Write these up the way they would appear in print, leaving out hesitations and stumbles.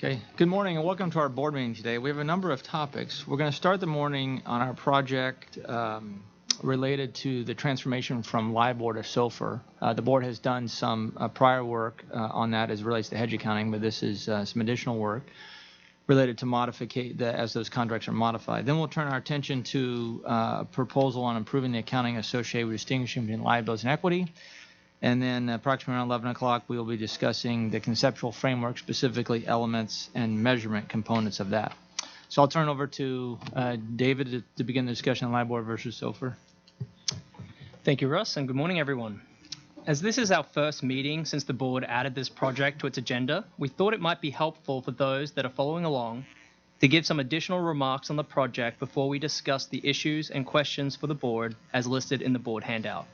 Okay, good morning and welcome to our board meeting today. We have a number of topics. We're going to start the morning on our project related to the transformation from LIBOR to SOFR. The board has done some prior work on that as it relates to hedge accounting, but this is some additional work related to modification as those contracts are modified. Then we'll turn our attention to a proposal on improving the accounting associated with distinguishing between liabilities and equity. And then approximately around 11 o'clock, we will be discussing the conceptual framework, specifically elements and measurement components of that. So I'll turn over to David to begin the discussion on LIBOR versus SOFR. Thank you, Russ, and good morning, everyone. As this is our first meeting since the board added this project to its agenda, we thought it might be helpful for those that are following along to give some additional remarks on the project before we discuss the issues and questions for the board as listed in the board handout.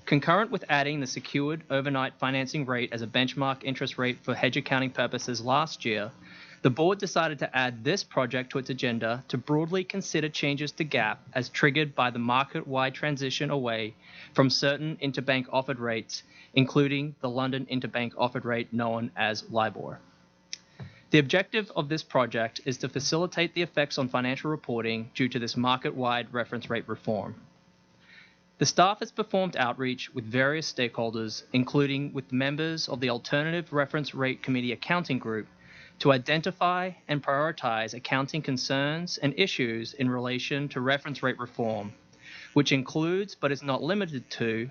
Concurrent with adding the secured overnight financing rate as a benchmark interest rate for hedge accounting purposes last year, the board decided to add this project to its agenda to broadly consider changes to GAAP as triggered by the market-wide transition away from certain interbank offered rates, including the London interbank offered rate known as LIBOR. The objective of this project is to facilitate the effects on financial reporting due to this market-wide reference rate reform. The staff has performed outreach with various stakeholders, including with members of the Alternative Reference Rate Committee Accounting Group, to identify and prioritize accounting concerns and issues in relation to reference rate reform, which includes but is not limited to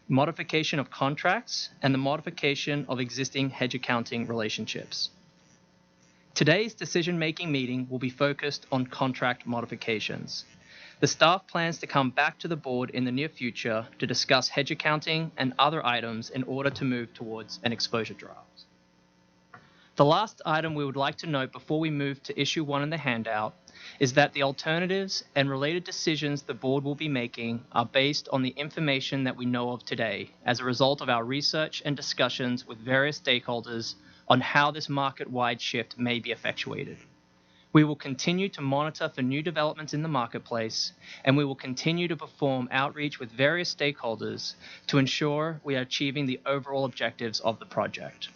modification of contracts and the modification of existing hedge accounting relationships. Today's decision-making meeting will be focused on contract modifications. The staff plans to come back to the board in the near future to discuss hedge accounting and other items in order to move towards an exposure draft. The last item we would like to note before we move to issue 1 in the handout is that the alternatives and related decisions the board will be making are based on the information that we know of today as a result of our research and discussions with various stakeholders on how this market-wide shift may be effectuated. We will continue to monitor for new developments in the marketplace, and we will continue to perform outreach with various stakeholders to ensure we are achieving the overall objectives of the project.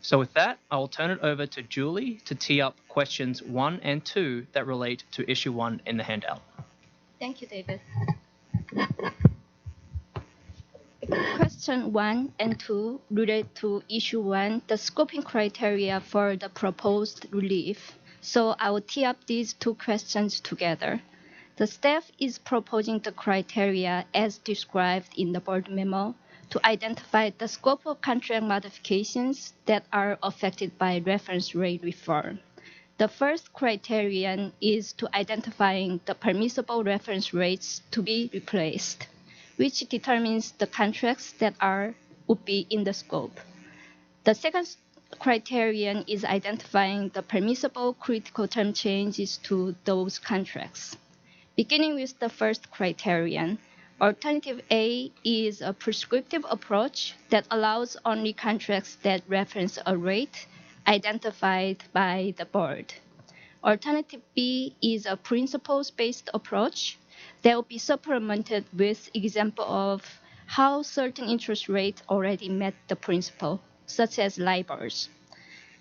So with that, I will turn it over to Julie to tee up questions 1 and 2 that relate to issue 1 in the handout. Thank you, David. Question 1 and 2 relate to issue 1, the scoping criteria for the proposed relief. So I will tee up these 2 questions together. The staff is proposing the criteria as described in the board memo to identify the scope of contract modifications that are affected by reference rate reform. The first criterion is to identifying the permissible reference rates to be replaced, which determines the contracts that would be in the scope. The second criterion is identifying the permissible critical term changes to those contracts. Beginning with the first criterion, Alternative A is a prescriptive approach that allows only contracts that reference a rate identified by the board. Alternative B is a principles-based approach that will be supplemented with example of how certain interest rates already met the principle, such as LIBORs.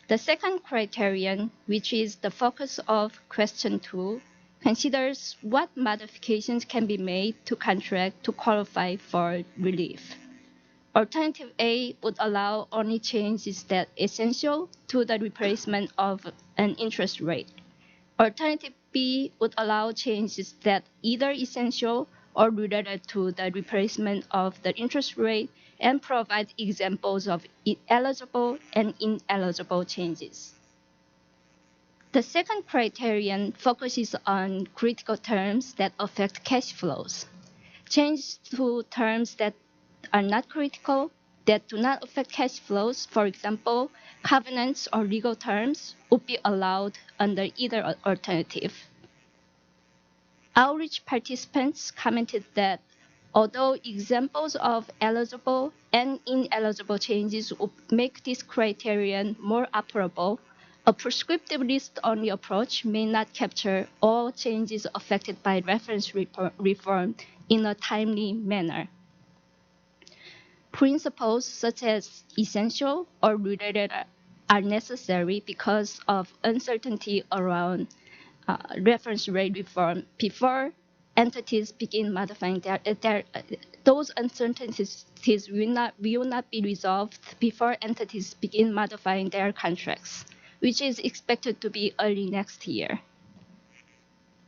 The second criterion, which is the focus of question 2, considers what modifications can be made to contract to qualify for relief. Alternative A would allow only changes that are essential to the replacement of an interest rate. Alternative B would allow changes that either essential or related to the replacement of the interest rate and provide examples of eligible and ineligible changes. The second criterion focuses on critical terms that affect cash flows. Changes to terms that are not critical, that do not affect cash flows, for example, covenants or legal terms, would be allowed under either alternative. Outreach participants commented that although examples of eligible and ineligible changes would make this criterion more operable, a prescriptive list-only approach may not capture all changes affected by reference reform in a timely manner. Principles such as essential or related are necessary because of uncertainty around reference rate reform before entities begin modifying those uncertainties will not be resolved before entities begin modifying their contracts, which is expected to be early next year.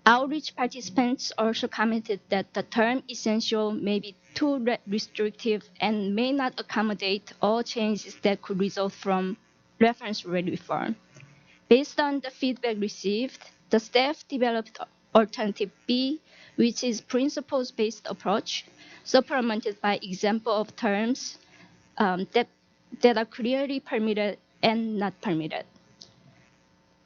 Outreach participants also commented that the term essential may be too restrictive and may not accommodate all changes that could result from reference rate reform. Based on the feedback received, the staff developed alternative B, which is principles-based approach, supplemented by example of terms that are clearly permitted and not permitted.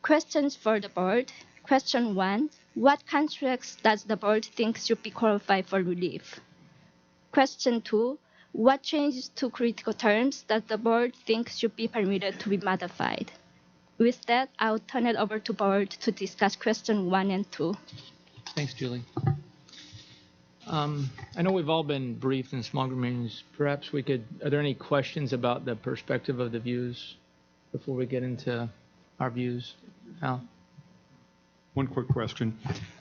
Questions for the board. Question 1, what contracts does the board think should be qualified for relief? Question 2, what changes to critical terms does the board think should be permitted to be modified? With that, I'll turn it over to board to discuss question 1 and 2. Thanks, Julie. I know we've all been briefed in small group meetings. Perhaps are there any questions about the perspective of the views before we get into our views? Al? One quick question.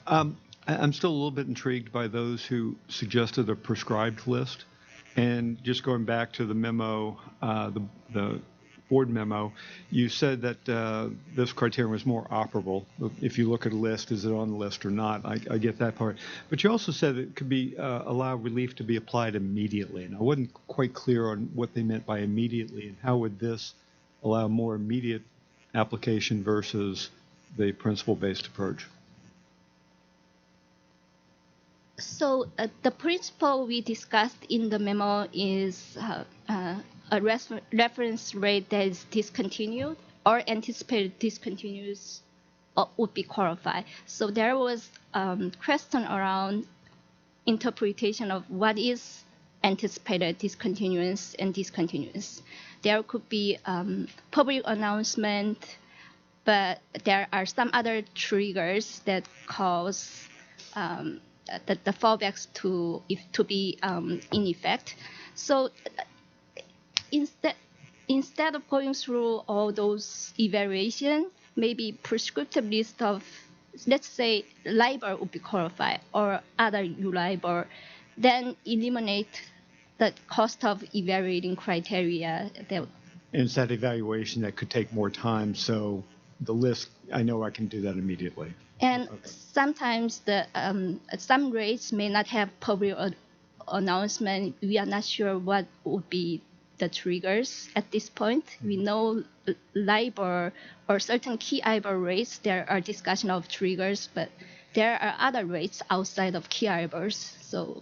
I'm still a little bit intrigued by those who suggested a prescribed list. And just going back to the memo, the board memo, you said that this criterion was more operable. If you look at a list, is it on the list or not? I get that part. But you also said it could be allow relief to be applied immediately. And I wasn't quite clear on what they meant by immediately and how would this allow more immediate application versus the principle-based approach. So the principle we discussed in the memo is a reference rate that is discontinued or anticipated discontinues would be qualified. So there was question around interpretation of what is anticipated discontinuance and discontinuance. There could be public announcement, but there are some other triggers that cause the fallbacks to be in effect. So instead of going through all those evaluation, maybe prescriptive list of, let's say, LIBOR would be qualified or other LIBOR, then eliminate the cost of evaluating criteria. And it's that evaluation that could take more time. So the list, I know I can do that immediately. And Okay. sometimes some rates may not have public announcement. We are not sure what would be the triggers at this point. We know LIBOR or certain key IBOR rates, there are discussion of triggers, but there are other rates outside of key IBORs. So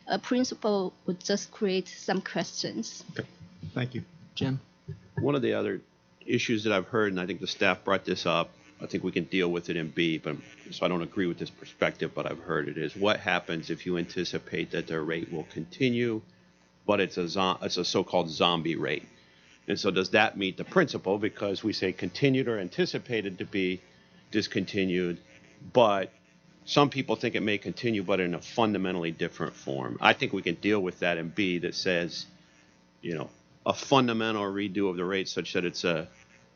a principle would just create some questions. Okay. Thank you. Jim? One of the other issues that I've heard, and I think the staff brought this up, I think we can deal with it in B, but so I don't agree with this perspective, but I've heard it, is what happens if you anticipate that the rate will continue, but it's a so-called zombie rate. And so does that meet the principle? Because we say continued or anticipated to be discontinued, but some people think it may continue, but in a fundamentally different form. I think we can deal with that in B that says, a fundamental redo of the rate such that it's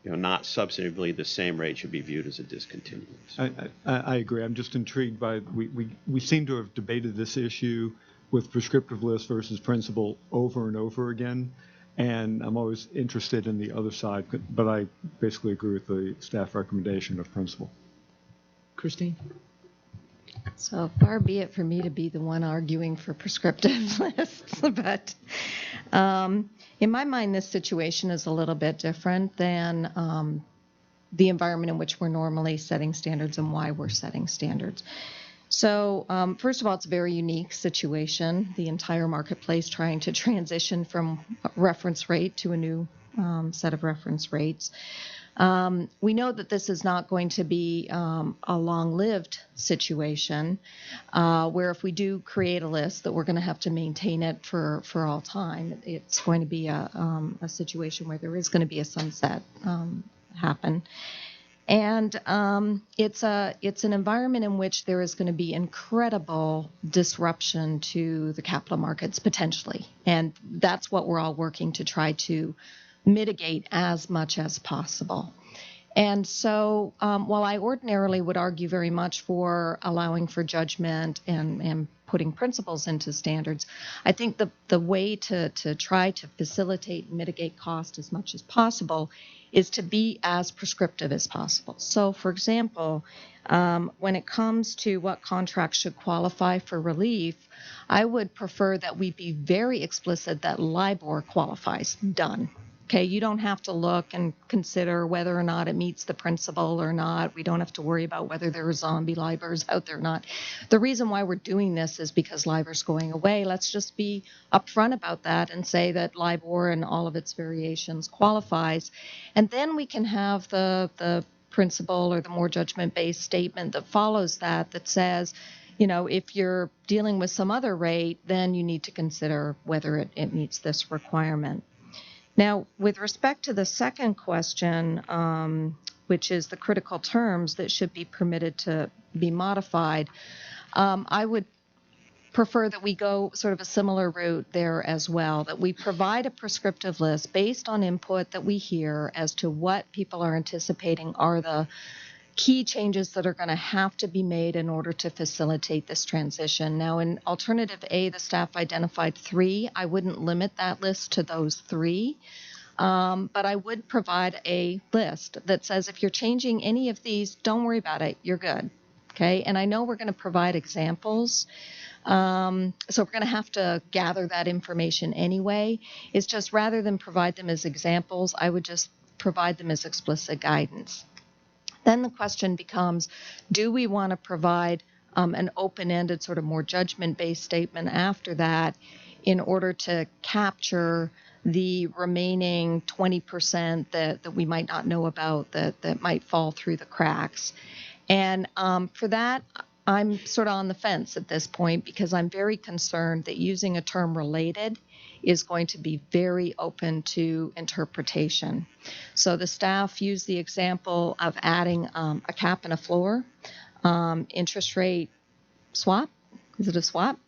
not substantively the same rate should be viewed as a discontinuance. I agree. I'm just intrigued by, we seem to have debated this issue with prescriptive list versus principle over and over again. And I'm always interested in the other side, but I basically agree with the staff recommendation of principle. Christine? So far be it for me to be the one arguing for prescriptive lists, but in my mind, this situation is a little bit different than the environment in which we're normally setting standards and why we're setting standards. So first of all, it's a very unique situation, the entire marketplace trying to transition from a reference rate to a new set of reference rates. We know that this is not going to be a long-lived situation where if we do create a list that we're going to have to maintain it for all time. It's going to be a situation where there is going to be a sunset happen. And it's an environment in which there is going to be incredible disruption to the capital markets potentially. And that's what we're all working to try to mitigate as much as possible. And so while I ordinarily would argue very much for allowing for judgment and putting principles into standards, I think the way to try to facilitate and mitigate cost as much as possible is to be as prescriptive as possible. So, for example, when it comes to what contracts should qualify for relief, I would prefer that we be very explicit that LIBOR qualifies. Done. Okay, you don't have to look and consider whether or not it meets the principle or not. We don't have to worry about whether there are zombie LIBORs out there or not. The reason why we're doing this is because LIBOR's going away. Let's just be upfront about that and say that LIBOR and all of its variations qualifies. And then we can have the principle or the more judgment-based statement that follows that says, you know, if you're dealing with some other rate, then you need to consider whether it meets this requirement. Now, with respect to the second question, which is the critical terms that should be permitted to be modified, I would prefer that we go sort of a similar route there as well, that we provide a prescriptive list based on input that we hear as to what people are anticipating are the key changes that are going to have to be made in order to facilitate this transition. Now, in alternative A, the staff identified 3. I wouldn't limit that list to those 3, but I would provide a list that says if you're changing any of these, don't worry about it, you're good. Okay, and I know we're going to provide examples, so we're going to have to gather that information anyway. It's just rather than provide them as examples, I would just provide them as explicit guidance. Then the question becomes, do we want to provide an open-ended, sort of more judgment-based statement after that in order to capture the remaining 20% that we might not know about that might fall through the cracks? And for that, I'm sort of on the fence at this point because I'm very concerned that using a term related is going to be very open to interpretation. So the staff used the example of adding a cap and a floor, interest rate swap. Is it a swap?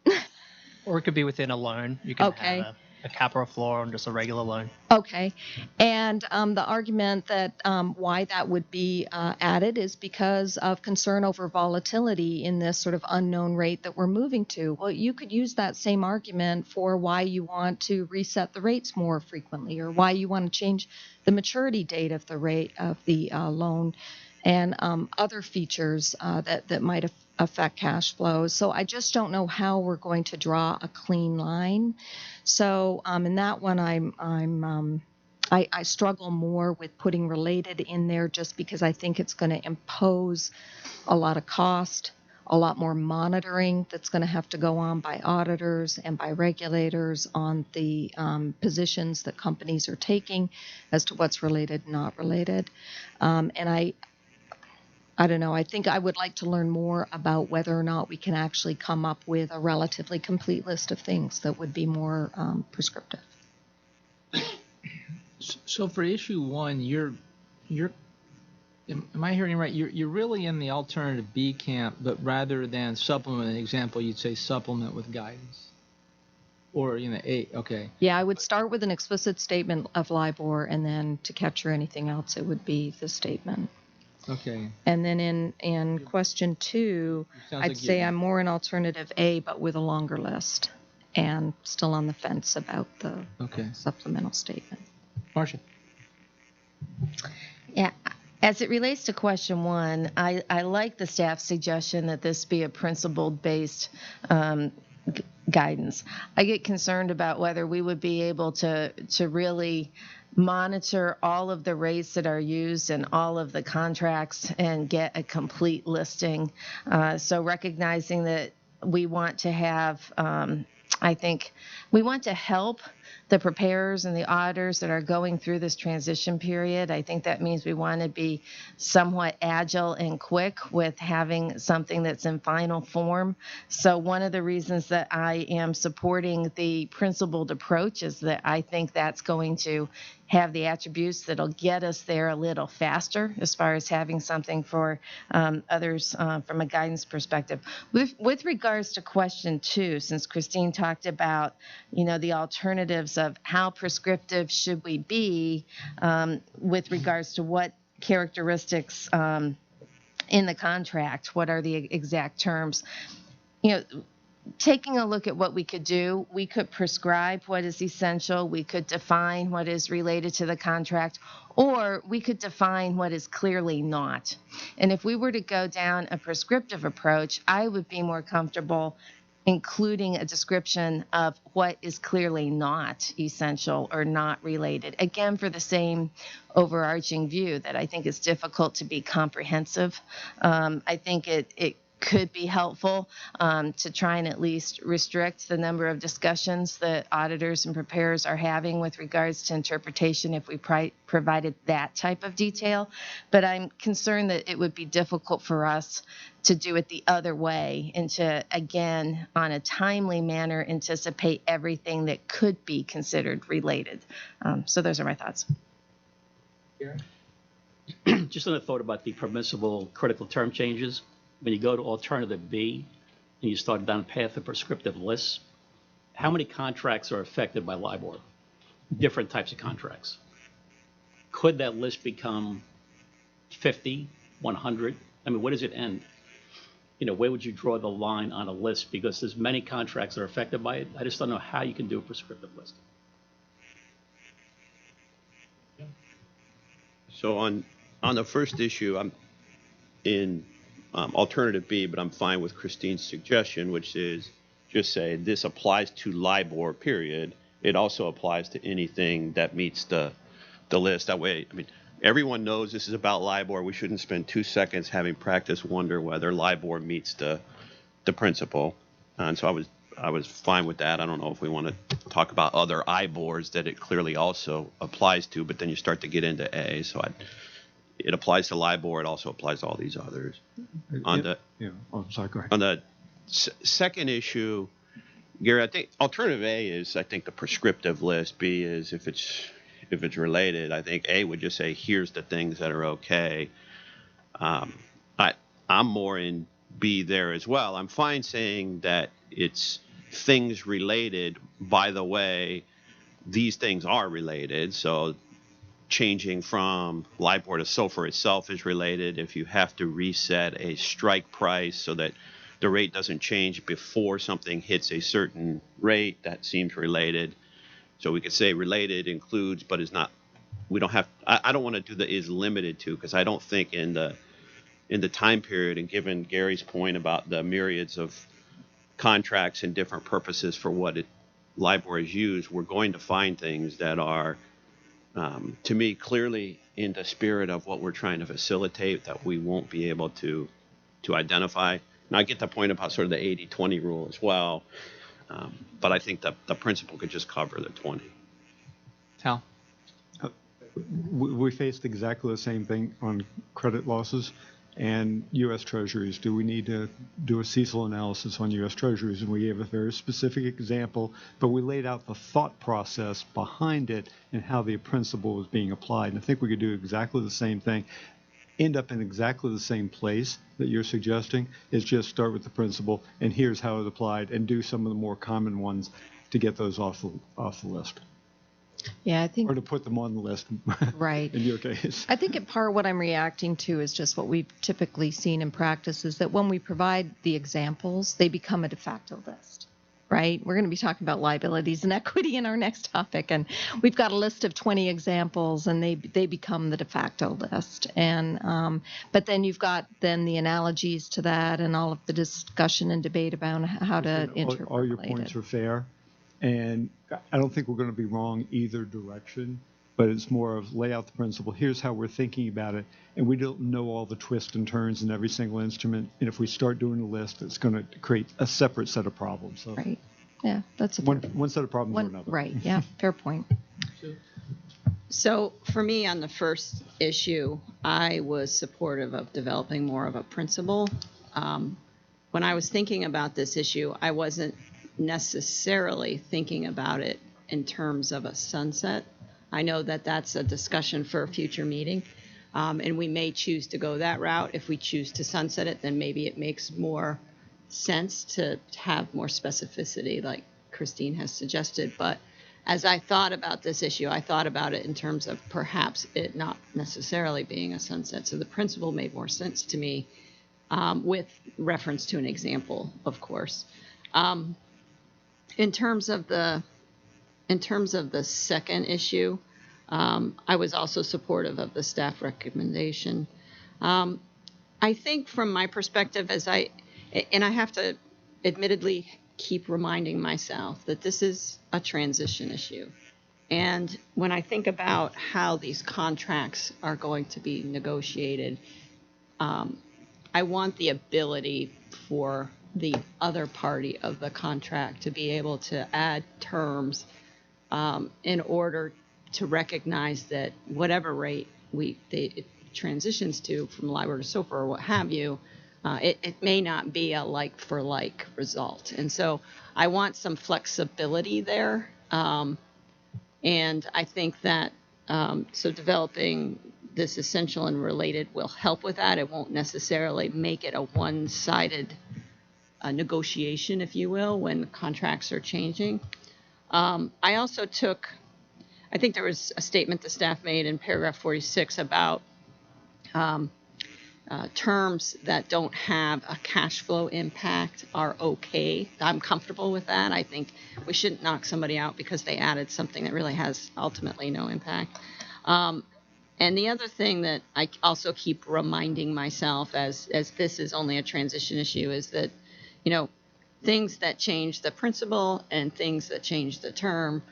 Or it could be within a loan. You can Okay. have a cap or a floor on just a regular loan. Okay. And the argument that why that would be added is because of concern over volatility in this sort of unknown rate that we're moving to. Well, you could use that same argument for why you want to reset the rates more frequently or why you want to change the maturity date of the rate of the loan and other features that might affect cash flows. So I just don't know how we're going to draw a clean line. So in that one, I struggle more with putting related in there just because I think it's going to impose a lot of cost, a lot more monitoring that's going to have to go on by auditors and by regulators on the positions that companies are taking as to what's related and not related. And I don't know. I think I would like to learn more about whether or not we can actually come up with a relatively complete list of things that would be more prescriptive. So for issue 1, am I hearing right? You're really in the alternative B camp, but rather than supplement an example, you'd say supplement with guidance. Or A. Okay. Yeah, I would start with an explicit statement of LIBOR, and then to capture anything else, it would be the statement. Okay. And then in question 2, I'd say I'm more in alternative A, but with a longer list, and still on the fence about the supplemental statement. Marcia. Yeah, as it relates to question 1, I like the staff suggestion that this be a principle-based guidance. I get concerned about whether we would be able to really monitor all of the rates that are used in all of the contracts and get a complete listing. So recognizing that we want to have, I think we want to help the preparers and the auditors that are going through this transition period. I think that means we want to be somewhat agile and quick with having something that's in final form. So one of the reasons that I am supporting the principled approach is that I think that's going to have the attributes that'll get us there a little faster as far as having something for others from a guidance perspective. With regards to question 2, since Christine talked about, the alternative alternatives of how prescriptive should we be with regards to what characteristics in the contract, what are the exact terms. Taking a look at what we could do, we could prescribe what is essential, we could define what is related to the contract, or we could define what is clearly not. And if we were to go down a prescriptive approach, I would be more comfortable including a description of what is clearly not essential or not related. Again, for the same overarching view that I think is difficult to be comprehensive. I think it could be helpful to try and at least restrict the number of discussions that auditors and preparers are having with regards to interpretation if we provided that type of detail. But I'm concerned that it would be difficult for us to do it the other way and to, again, on a timely manner, anticipate everything that could be considered related. So those are my thoughts. Just another thought about the permissible critical term changes. When you go to alternative B and you start down the path of prescriptive lists, how many contracts are affected by LIBOR? Different types of contracts. Could that list become 50, 100? I mean, where does it end? Where would you draw the line on a list? Because there's many contracts that are affected by it. I just don't know how you can do a prescriptive list. So on the first issue, I'm in alternative B, but I'm fine with Christine's suggestion, which is just say this applies to LIBOR, period. It also applies to anything that meets the list. That way, everyone knows this is about LIBOR. We shouldn't spend 2 seconds having practice wonder whether LIBOR meets the principle. And so I was fine with that. I don't know if we want to talk about other IBORs that it clearly also applies to, but then you start to get into A. So it applies to LIBOR. It also applies to all these others. On the sorry, go ahead. On the second issue, Gary, I think alternative A is, the prescriptive list. B is if it's related. I think A would just say here's the things that are okay. I'm more in B there as well. I'm fine saying that it's things related. By the way, these things are related. So changing from LIBOR to SOFR itself is related. If you have to reset a strike price so that the rate doesn't change before something hits a certain rate, that seems related. So we could say related includes, but is not. We don't have. I don't want to do the is limited to, because I don't think in the time period, and given Gary's point about the myriads of contracts and different purposes for what LIBOR is used, we're going to find things that are, to me, clearly in the spirit of what we're trying to facilitate that we won't be able to identify. And I get the point about sort of the 80-20 rule as well, but I think that the principle could just cover the 20. Tal? We faced exactly the same thing on credit losses and U.S. Treasuries. Do we need to do a CECL analysis on U.S. Treasuries? And we gave a very specific example, but we laid out the thought process behind it and how the principle was being applied. And I think we could do exactly the same thing, end up in exactly the same place that you're suggesting, is just start with the principle and here's how it applied and do some of the more common ones to get those off the list. Yeah, I think. Or to put them on the list. Right. In your case. I think in part what I'm reacting to is just what we've typically seen in practice is that when we provide the examples, they become a de facto list, right? We're going to be talking about liabilities and equity in our next topic, and we've got a list of 20 examples, and they become the de facto list. And but then you've got then the analogies to that and all of the discussion and debate about how to interpret all your points are fair. And I don't think we're going to be wrong either direction, but it's more of lay out the principle. Here's how we're thinking about it. And we don't know all the twists and turns in every single instrument. And if we start doing a list, it's going to create a separate set of problems. So right. Yeah, that's a one set of problems or another. Right. Yeah, fair point. So for me on the first issue, I was supportive of developing more of a principle. When I was thinking about this issue, I wasn't necessarily thinking about it in terms of a sunset. I know that that's a discussion for a future meeting, and we may choose to go that route. If we choose to sunset it, then maybe it makes more sense to have more specificity like Christine has suggested. But as I thought about this issue, I thought about it in terms of perhaps it not necessarily being a sunset. So the principle made more sense to me, with reference to an example, of course. In terms of the second issue, I was also supportive of the staff recommendation. I think from my perspective, I have to admittedly keep reminding myself that this is a transition issue. And when I think about how these contracts are going to be negotiated, I want the ability for the other party of the contract to be able to add terms in order to recognize that whatever rate it transitions to, from LIBOR to SOFR or what have you, it may not be a like-for-like result. And so I want some flexibility there. And I think that so developing this essential and related will help with that. It won't necessarily make it a one-sided negotiation, if you will, when contracts are changing. I also I think there was a statement the staff made in paragraph 46 about terms that don't have a cash flow impact are okay. I'm comfortable with that. I think we shouldn't knock somebody out because they added something that really has ultimately no impact. And the other thing that I also keep reminding myself as this is only a transition issue is that, things that change the principle and things that change the term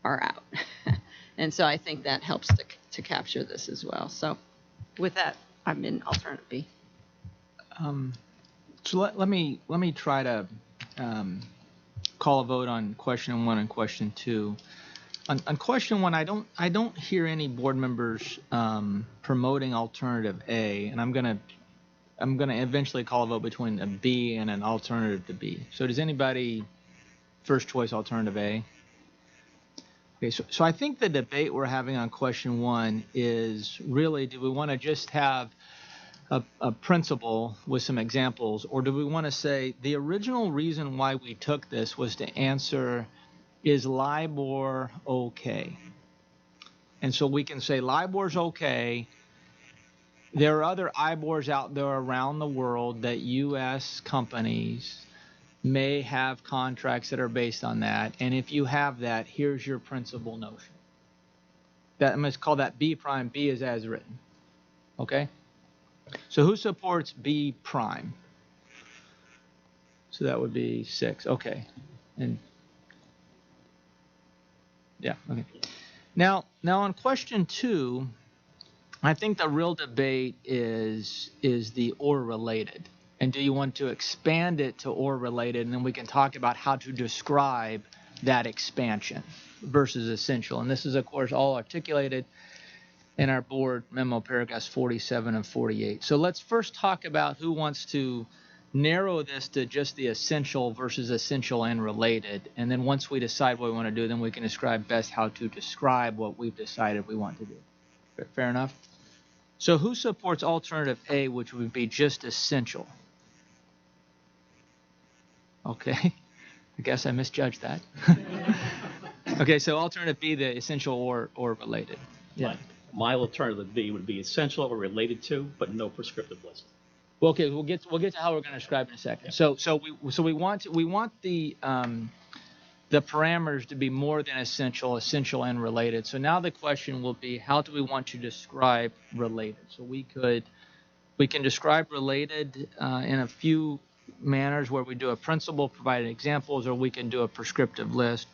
are out. And so I think that helps to capture this as well. So with that, I'm in alternative B. So let me try to call a vote on question 1 and question 2. On question 1, I don't hear any board members promoting alternative A, and I'm gonna eventually call a vote between a B and an alternative to B. So does anybody first choice alternative A? Okay, so I think the debate we're having on question 1 is really, do we want to just have a principle with some examples, or do we want to say the original reason why we took this was to answer, is LIBOR okay? And so we can say LIBOR's okay. There are other IBORs out there around the world that U.S. companies may have contracts that are based on that. And if you have that, here's your principal notion. I'm going to call that B prime. B is as written. Okay? So who supports B prime? So that would be 6. Okay. And yeah, okay. Now on question 2, I think the real debate is the or related. And do you want to expand it to or related? And then we can talk about how to describe that expansion versus essential. And this is, of course, all articulated in our board memo paragraphs 47 and 48. So let's first talk about who wants to narrow this to just the essential versus essential and related. And then once we decide what we want to do, then we can describe best how to describe what we've decided we want to do. Fair enough? So who supports alternative A, which would be just essential? Okay. I guess I misjudged that. Okay, so alternative B, the essential or related. Yeah. My alternative B would be essential or related to, but no prescriptive list. Well, okay, we'll get to how we're going to describe in a second. So we want the parameters to be more than essential and related. So now the question will be, how do we want to describe related? So we can describe related in a few manners where we do a principle, provide examples, or we can do a prescriptive list.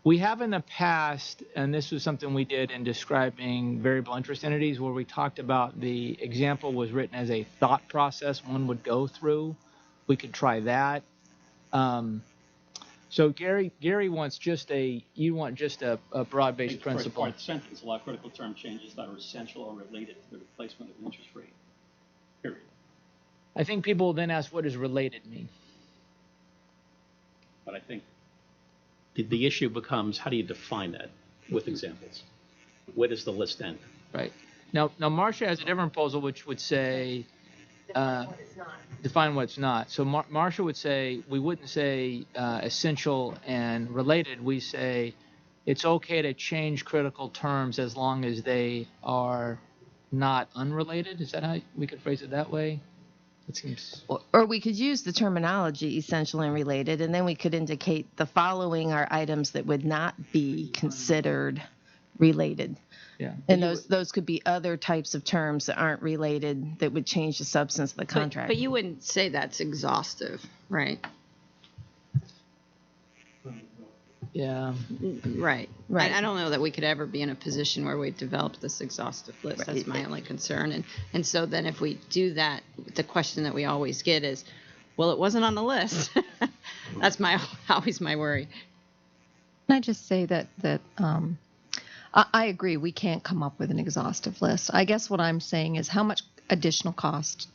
We have in the past, and this was something we did in describing variable interest entities, where we talked about the example was written as a thought process one would go through. We could try that. So Gary wants just a broad-based principle. Part sentence, allow critical term changes that are essential or related to the replacement of interest rate. Period. I think people will then ask, what does related mean? But I think the issue becomes, how do you define that with examples? Where does the list end? Right. Now Marcia has a different proposal, which would say define what it's not. So Marcia would say we wouldn't say essential and related. We say it's okay to change critical terms as long as they are not unrelated. Is that how we could phrase it that way? It seems. Or we could use the terminology essential and related, and then we could indicate the following are items that would not be considered related. Yeah. And those could be other types of terms that aren't related that would change the substance of the contract. But you wouldn't say that's exhaustive, right? Yeah. Right. Right. I don't know that we could ever be in a position where we develop this exhaustive list. Right. That's my only concern. And so then if we do that, the question that we always get is, well, it wasn't on the list. That's always my worry. Can I just say that I agree, we can't come up with an exhaustive list. I guess what I'm saying is how much additional cost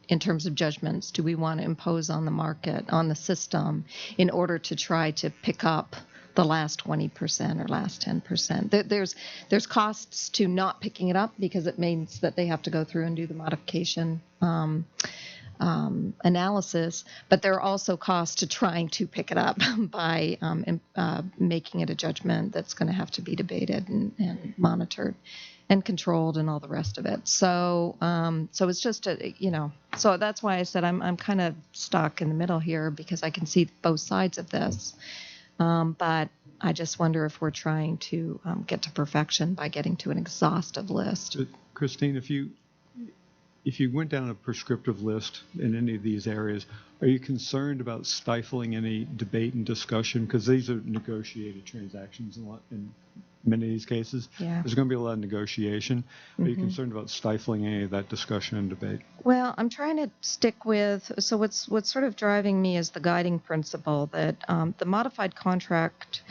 in terms of judgments do we want to impose on the market, on the system, in order to try to pick up the last 20% or last 10%? There's costs to not picking it up because it means that they have to go through and do the modification analysis, but there are also costs to trying to pick it up by making it a judgment that's going to have to be debated and monitored and controlled and all the rest of it. So it's just so that's why I said I'm kind of stuck in the middle here because I can see both sides of this, but I just wonder if we're trying to get to perfection by getting to an exhaustive list. Christine, if you went down a prescriptive list in any of these areas, are you concerned about stifling any debate and discussion? Because these are negotiated transactions in many of these cases. Yeah. There's going to be a lot of negotiation. Are you concerned about stifling any of that discussion and debate? Well, I'm trying to stick with, so what's sort of driving me is the guiding principle that the modified contract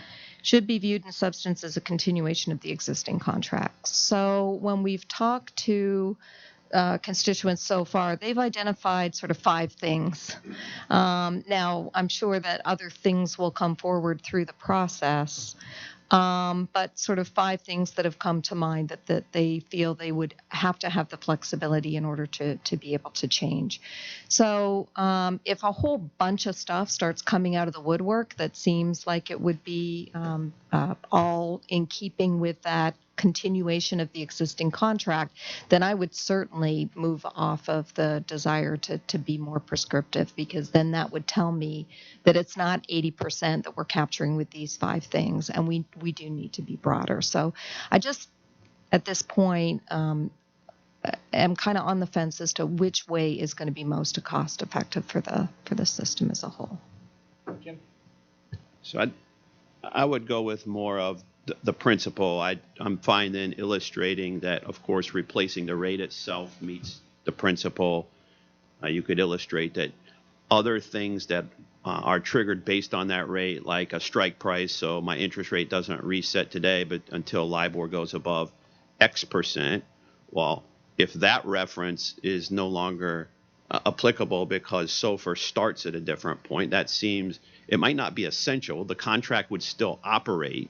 should be viewed in substance as a continuation of the existing contracts. So when we've talked to constituents so far, they've identified sort of 5 things. Now, I'm sure that other things will come forward through the process, but sort of 5 things that have come to mind that they feel they would have to have the flexibility in order to be able to change. So if a whole bunch of stuff starts coming out of the woodwork that seems like it would be all in keeping with that continuation of the existing contract, then I would certainly move off of the desire to be more prescriptive, because then that would tell me that it's not 80% that we're capturing with these 5 things, and we do need to be broader. So I just, at this point, am kind of on the fence as to which way is going to be most cost effective for the system as a whole. Jim? So I would go with more of the principle. I'm fine in illustrating that, of course, replacing the rate itself meets the principle. You could illustrate that other things that are triggered based on that rate, like a strike price, so my interest rate doesn't reset today, but until LIBOR goes above X percent. Well, if that reference is no longer applicable because SOFR starts at a different point, that seems, it might not be essential. The contract would still operate,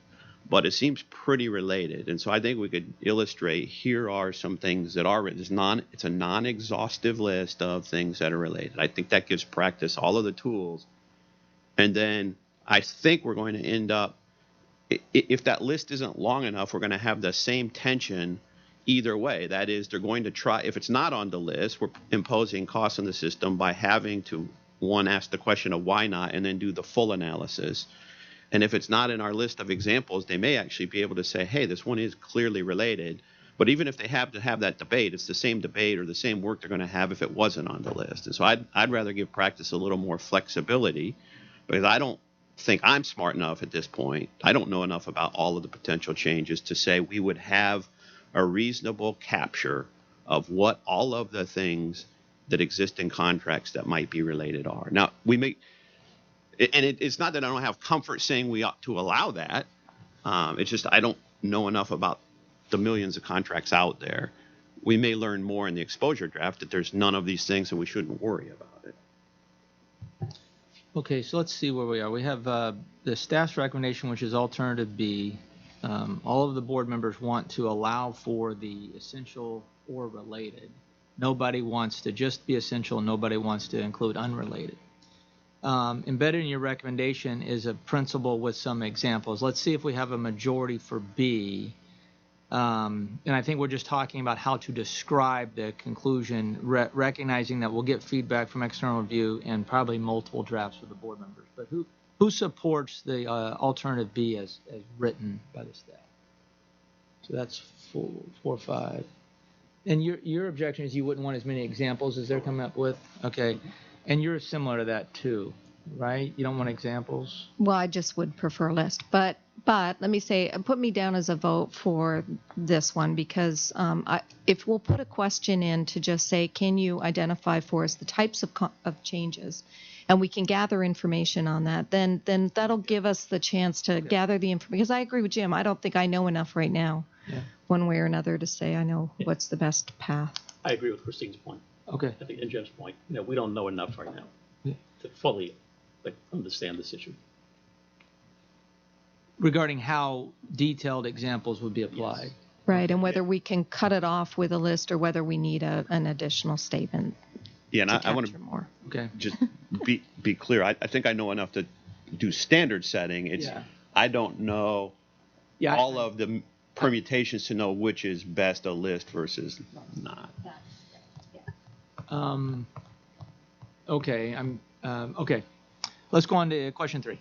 but it seems pretty related. And so I think we could illustrate, here are some things that are, it's a non-exhaustive list of things that are related. I think that gives practice all of the tools. And then I think we're going to end up, if that list isn't long enough, we're going to have the same tension either way. That is, they're going to try, if it's not on the list, we're imposing costs on the system by having to, one, ask the question of why not, and then do the full analysis. And if it's not in our list of examples, they may actually be able to say, hey, this one is clearly related. But even if they have to have that debate, it's the same debate or the same work they're going to have if it wasn't on the list. And so I'd rather give practice a little more flexibility, because I don't think I'm smart enough at this point. I don't know enough about all of the potential changes to say we would have a reasonable capture of what all of the things that exist in contracts that might be related are. Now, we may... And it's not that I don't have comfort saying we ought to allow that. It's just I don't know enough about the millions of contracts out there. We may learn more in the exposure draft that there's none of these things and we shouldn't worry about it. Okay, so let's see where we are. We have the staff's recommendation, which is alternative B. All of the board members want to allow for the essential or related. Nobody wants to just be essential. Nobody wants to include unrelated. embedded in your recommendation is a principle with some examples. Let's see if we have a majority for B. And I think we're just talking about how to describe the conclusion, recognizing that we'll get feedback from external review and probably multiple drafts with the board members. But who supports the alternative B as written by the staff? So that's 4 or 5. And your objection is you wouldn't want as many examples as they're coming up with? Okay. And you're similar to that too, right? You don't want examples? Well, I just would prefer a list. But let me say, put me down as a vote for this one because if we'll put a question in to just say, can you identify for us the types of changes, and we can gather information on that, then that'll give us the chance to gather the information. Because I agree with Jim. I don't think I know enough right now, one way or another, to say I know what's the best path. I agree with Christine's point. Okay. I think, and Jim's point, we don't know enough right now to fully understand this issue. Regarding how detailed examples would be applied. Yes. Right, and whether we can cut it off with a list or whether we need an additional statement. Yeah, and I want capture to more. Okay. just be clear. I think I know enough to do standard setting. I don't know all of the permutations to know which is best, a list versus not. Okay. Okay. Let's go on to question 3.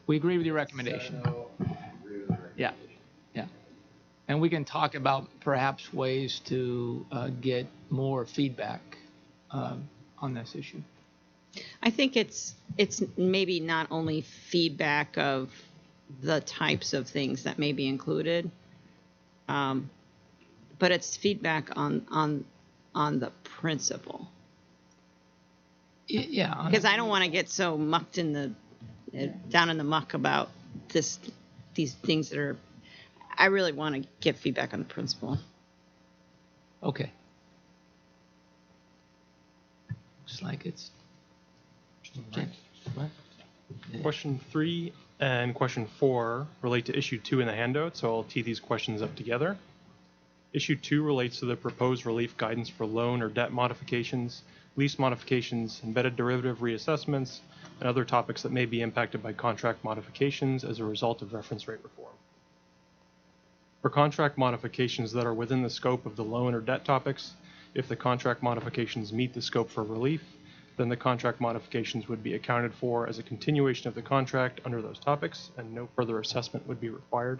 We agree with your recommendation. Yeah. And we can talk about perhaps ways to get more feedback on this issue. I think it's maybe not only feedback of the types of things that may be included, but it's feedback on the principle. Yeah. Because I don't want to get so mucked in down in the muck about these things that are. I really want to get feedback on the principle. Okay. Looks like it's. James, what? Question 3 and question 4 relate to issue 2 in the handout, so I'll tee these questions up together. Issue 2 relates to the proposed relief guidance for loan or debt modifications, lease modifications, embedded derivative reassessments, and other topics that may be impacted by contract modifications as a result of reference rate reform. For contract modifications that are within the scope of the loan or debt topics, if the contract modifications meet the scope for relief, then the contract modifications would be accounted for as a continuation of the contract under those topics, and no further assessment would be required.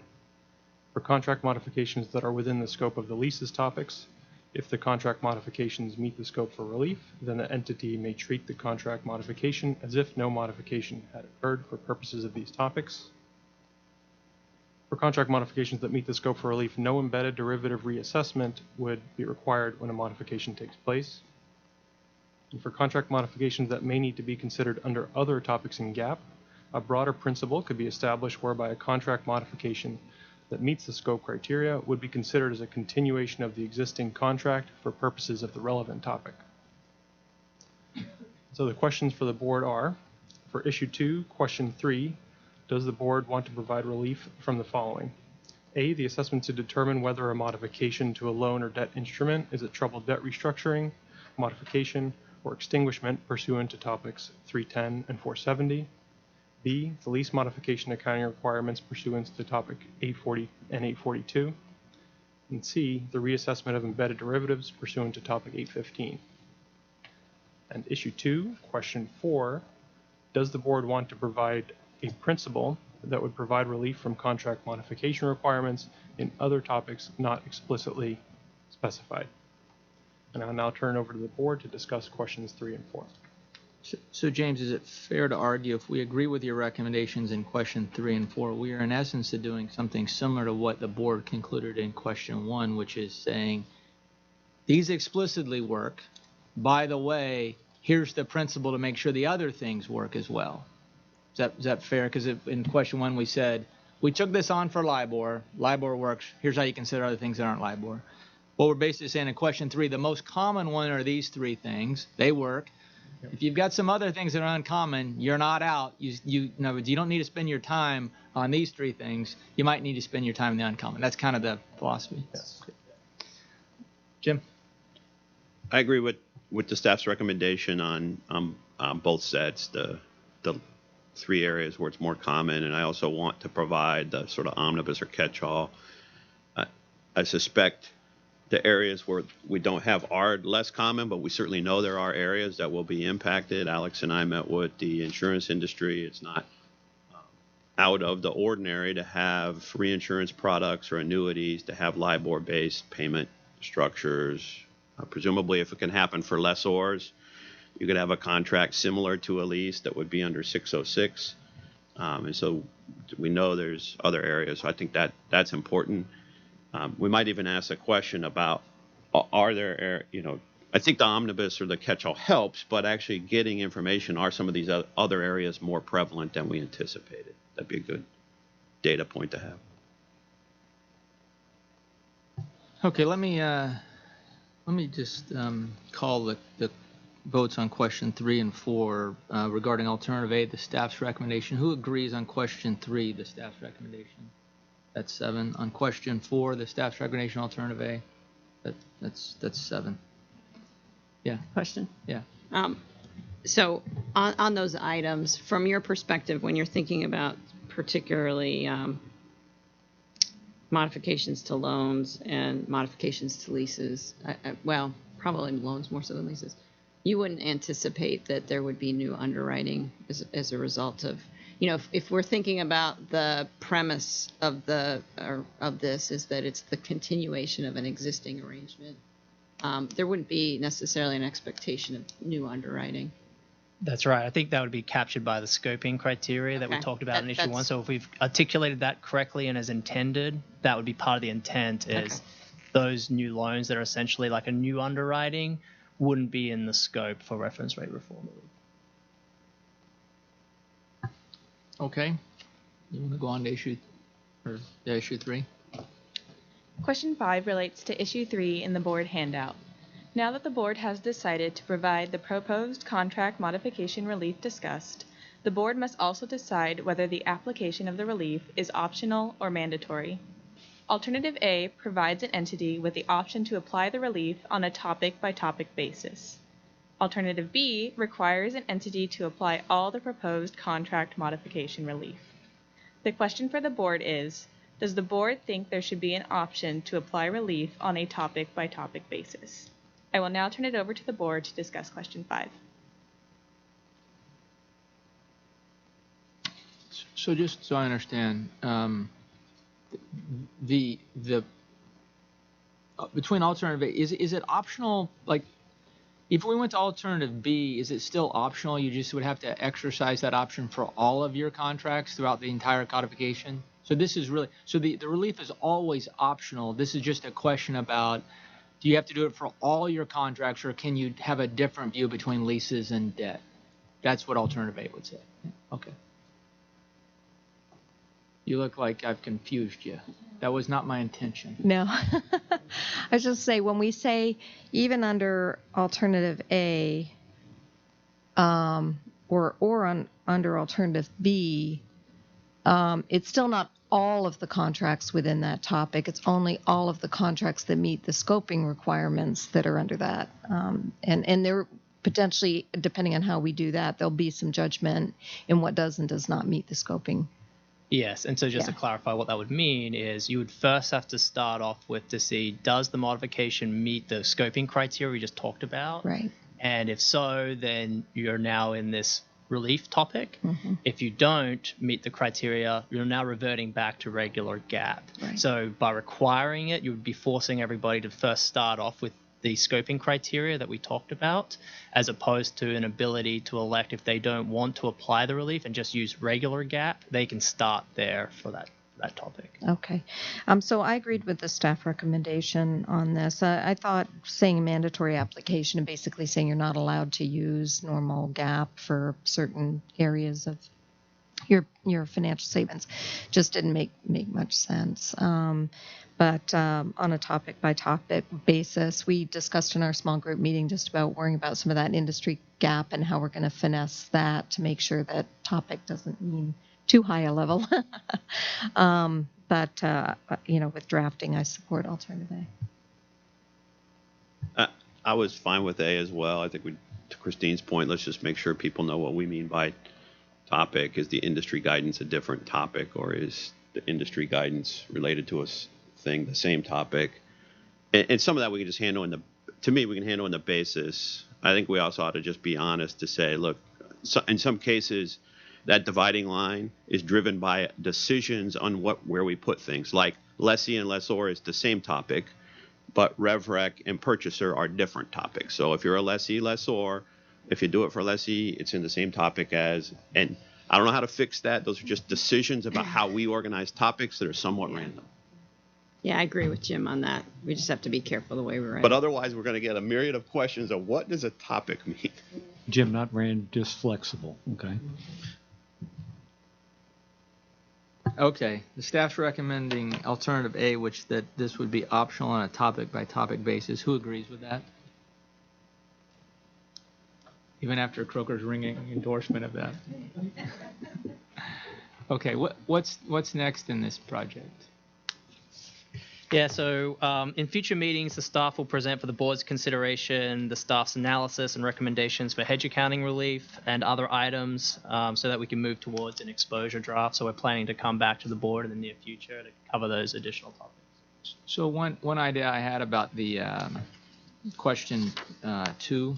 For contract modifications that are within the scope of the leases topics, if the contract modifications meet the scope for relief, then the entity may treat the contract modification as if no modification had occurred for purposes of these topics. For contract modifications that meet the scope for relief, no embedded derivative reassessment would be required when a modification takes place. And for contract modifications that may need to be considered under other topics in GAAP, a broader principle could be established whereby a contract modification that meets the scope criteria would be considered as a continuation of the existing contract for purposes of the relevant topic. So the questions for the board are, for issue 2, question 3, does the board want to provide relief from the following? A, the assessment to determine whether a modification to a loan or debt instrument is a troubled debt restructuring, modification, or extinguishment pursuant to topics 310 and 470. B, the lease modification accounting requirements pursuant to topic 840 and 842. And C, the reassessment of embedded derivatives pursuant to topic 815. And issue 2, question 4, does the board want to provide a principle that would provide relief from contract modification requirements in other topics not explicitly specified? And I'll now turn over to the board to discuss questions 3 and 4. So James, is it fair to argue if we agree with your recommendations in question 3 and 4, we are in essence doing something similar to what the board concluded in question 1, which is saying these explicitly work. By the way, here's the principle to make sure the other things work as well. Is that fair? Because in question 1 we said we took this on for LIBOR. LIBOR works. Here's how you consider other things that aren't LIBOR. What we're basically saying in question 3, the most common one are these 3 things. They work. If you've got some other things that are uncommon, you're not out. In other words, you don't need to spend your time on these 3 things. You might need to spend your time in the uncommon. That's kind of the philosophy. Yes. Jim? I agree with with the staff's recommendation on both sets, the 3 areas where it's more common, and I also want to provide the sort of omnibus or catch-all. I suspect the areas where we don't have are less common, but we certainly know there are areas that will be impacted. Alex and I met with the insurance industry. It's not out of the ordinary to have reinsurance products or annuities, to have LIBOR-based payment structures. Presumably, if it can happen for lessors, you could have a contract similar to a lease that would be under 606. And so we know there's other areas. So I think that's important. We might even ask a question about, are there, I think the omnibus or the catch-all helps, but actually getting information, are some of these other areas more prevalent than we anticipated? That'd be a good data point to have. Okay, let me just call the votes on question 3 and 4 regarding alternative A, the staff's recommendation. Who agrees on question 3, the staff's recommendation? That's 7. On question 4, the staff's recommendation, alternative A, that's 7. Yeah. Question? Yeah. So on those items, from your perspective, when you're thinking about particularly modifications to loans and modifications to leases, well, probably loans more so than leases, you wouldn't anticipate that there would be new underwriting as a result of, if we're thinking about the premise of this is that it's the continuation of an existing arrangement, there wouldn't be necessarily an expectation of new underwriting. That's right. I think that would be captured by the scoping criteria that we talked about in issue 1. So if we've articulated that correctly and as intended, that would be part of the intent is those new loans that are essentially like a new underwriting wouldn't be in the scope for reference rate reform. Okay. You want to go on to issue 3? Question 5 relates to issue 3 in the board handout. Now that the board has decided to provide the proposed contract modification relief discussed, the board must also decide whether the application of the relief is optional or mandatory. Alternative A provides an entity with the option to apply the relief on a topic-by-topic basis. Alternative B requires an entity to apply all the proposed contract modification relief. The question for the board is, does the board think there should be an option to apply relief on a topic-by-topic basis? I will now turn it over to the board to discuss question 5. So just so I understand, the between alternative A, is it optional? Like, if we went to alternative B, is it still optional? You just would have to exercise that option for all of your contracts throughout the entire codification. So this is really, so the relief is always optional. This is just a question about, do you have to do it for all your contracts, or can you have a different view between leases and debt? That's what alternative A would say. Okay. You look like I've confused you. That was not my intention. No. I was just say, when we say even under alternative A under alternative B, it's still not all of the contracts within that topic. It's only all of the contracts that meet the scoping requirements that are under that. And there potentially, depending on how we do that, there'll be some judgment in what does and does not meet the scoping. Yes, and so just to clarify what that would mean is you would first have to start off with to see, does the modification meet the scoping criteria we just talked about? Right. And if so, then you're now in this relief topic. Mm-hmm. If you don't meet the criteria, you're now reverting back to regular GAAP. Right. So by requiring it, you would be forcing everybody to first start off with the scoping criteria that we talked about, as opposed to an ability to elect, if they don't want to apply the relief and just use regular GAAP, they can start there for that topic. Okay. So I agreed with the staff recommendation on this. I thought saying mandatory application and basically saying you're not allowed to use normal GAAP for certain areas of your financial statements just didn't make much sense. But on a topic-by-topic basis, we discussed in our small group meeting just about worrying about some of that industry gap and how we're going to finesse that to make sure that topic doesn't mean too high a level. But with drafting, I support alternative A. I was fine with A as well. I think to Christine's point, let's just make sure people know what we mean by topic. Is the industry guidance a different topic, or is the industry guidance related to a thing the same topic? And some of that we can just handle we can handle in the basis. I think we also ought to just be honest to say, look, in some cases, that dividing line is driven by decisions on where we put things. Like lessee and lessor is the same topic, but rev rec and purchaser are different topics. So if you're a lessee, lessor, if you do it for lessee, it's in the same topic as, and I don't know how to fix that. Those are just decisions about how we organize topics that are somewhat random. Yeah, I agree with Jim on that. We just have to be careful the way we write. But otherwise, we're going to get a myriad of questions of what does a topic mean? Jim, not random, just flexible, okay? Okay, the staff's recommending alternative A, which that this would be optional on a topic-by-topic basis. Who agrees with that? Even after Croker's ringing endorsement of that. Okay, what's next in this project? Yeah, so in future meetings, the staff will present for the board's consideration the staff's analysis and recommendations for hedge accounting relief and other items so that we can move towards an exposure draft. So we're planning to come back to the board in the near future to cover those additional topics. So one idea I had about the question 2,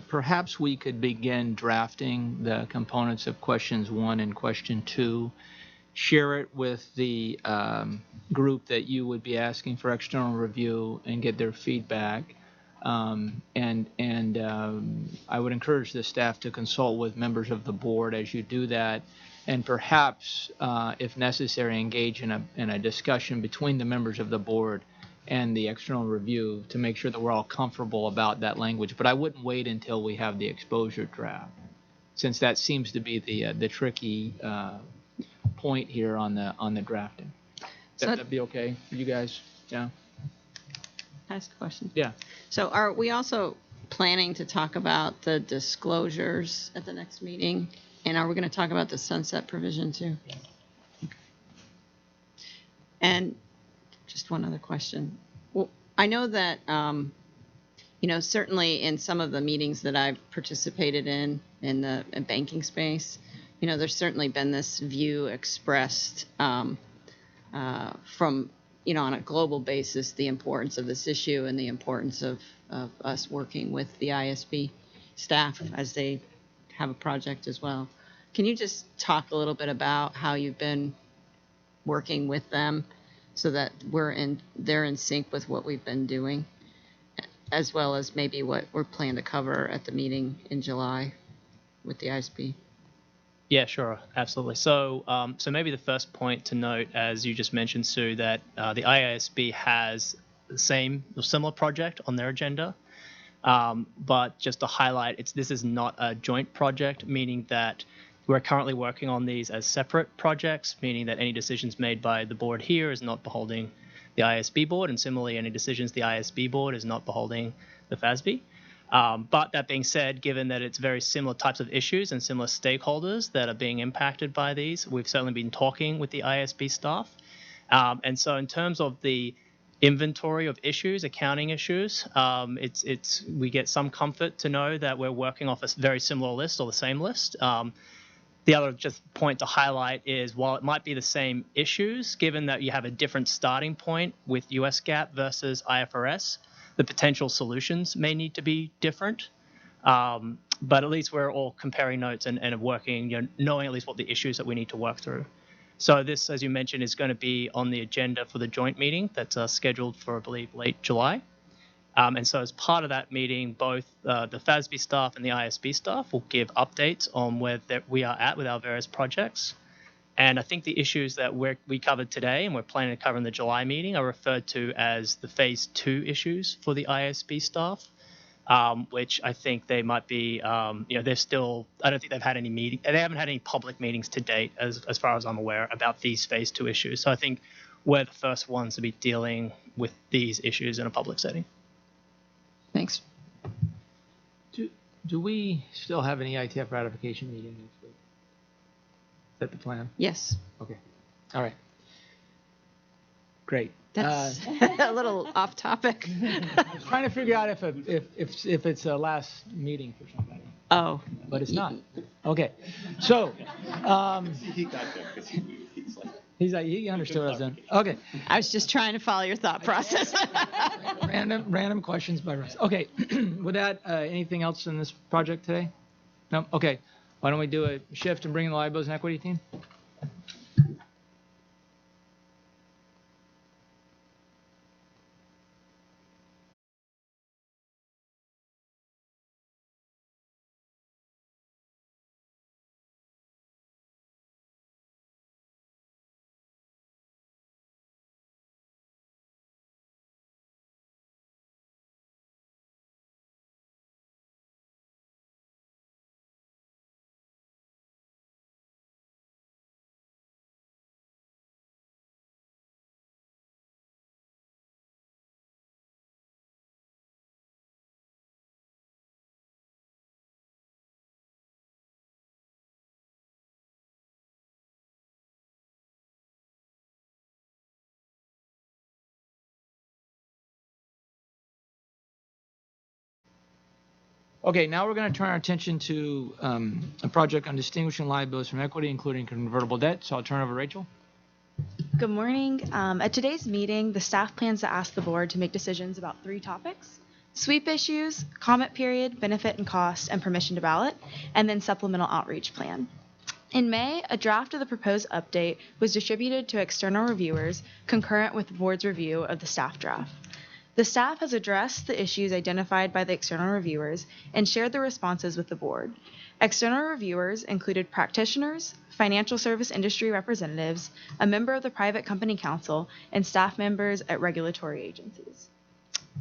perhaps we could begin drafting the components of questions 1 and question 2, share it with the group that you would be asking for external review and get their feedback. And I would encourage the staff to consult with members of the board as you do that, and perhaps, if necessary, engage in a discussion between the members of the board and the external review to make sure that we're all comfortable about that language. But I wouldn't wait until we have the exposure draft, since that seems to be the tricky point here on the drafting. That'd be okay for you guys? Yeah. Ask a question. Yeah. So are we also planning to talk about the disclosures at the next meeting? And are we going to talk about the sunset provision too? Okay. And just one other question. Well, I know that, certainly in some of the meetings that I've participated in the banking space, there's certainly been this view expressed from, on a global basis, the importance of this issue and the importance of us working with the ISB staff as they have a project as well. Can you just talk a little bit about how you've been working with them so that they're in sync with what we've been doing, as well as maybe what we're planning to cover at the meeting in July with the ISB? Yeah, sure, absolutely. So maybe the first point to note, as you just mentioned, Sue, that the IASB has the same or similar project on their agenda, but just to highlight, this is not a joint project, meaning that we're currently working on these as separate projects, meaning that any decisions made by the board here is not beholding the ISB board, and similarly, any decisions the ISB board is not beholding the FASB. But that being said, given that it's very similar types of issues and similar stakeholders that are being impacted by these, we've certainly been talking with the ISB staff. And so in terms of the inventory of issues, accounting issues, we get some comfort to know that we're working off a very similar list or the same list. The other just point to highlight is while it might be the same issues, given that you have a different starting point with US GAAP versus IFRS, the potential solutions may need to be different, but at least we're all comparing notes and working, knowing at least what the issues that we need to work through. So this, as you mentioned, is going to be on the agenda for the joint meeting that's scheduled for, I believe, late July. And so as part of that meeting, both the FASB staff and the ISB staff will give updates on where we are at with our various projects. And I think the issues that we covered today and we're planning to cover in the July meeting are referred to as the phase 2 issues for the ISB staff, which I think they might be, they're still, I don't think they've had any meeting, they haven't had any public meetings to date as far as I'm aware about these phase 2 issues. So I think we're the first ones to be dealing with these issues in a public setting. Thanks. Do we still have an EITF ratification meeting next week? Is that the plan? Yes. Okay. All right. Great. That's a little off topic. I was trying to figure out if it's a last meeting for somebody, Oh, but it's not. Okay, so He got there because he's like. he's like he understood what I was doing. Okay, I was just trying to follow your thought process. random questions by Russ. Okay, with that, anything else in this project today? No. Okay, why don't we do a shift and bring in the liabilities and equity team? Okay, now we're going to turn our attention to a project on distinguishing liabilities from equity, including convertible debt. So I'll turn over to Rachel. Good morning. At today's meeting, the staff plans to ask the board to make decisions about 3 topics: sweep issues, comment period, benefit and cost, and permission to ballot, and then supplemental outreach plan. In May, a draft of the proposed update was distributed to external reviewers concurrent with the board's review of the staff draft. The staff has addressed the issues identified by the external reviewers and shared the responses with the board. External reviewers included practitioners, financial service industry representatives, a member of the Private Company Council, and staff members at regulatory agencies.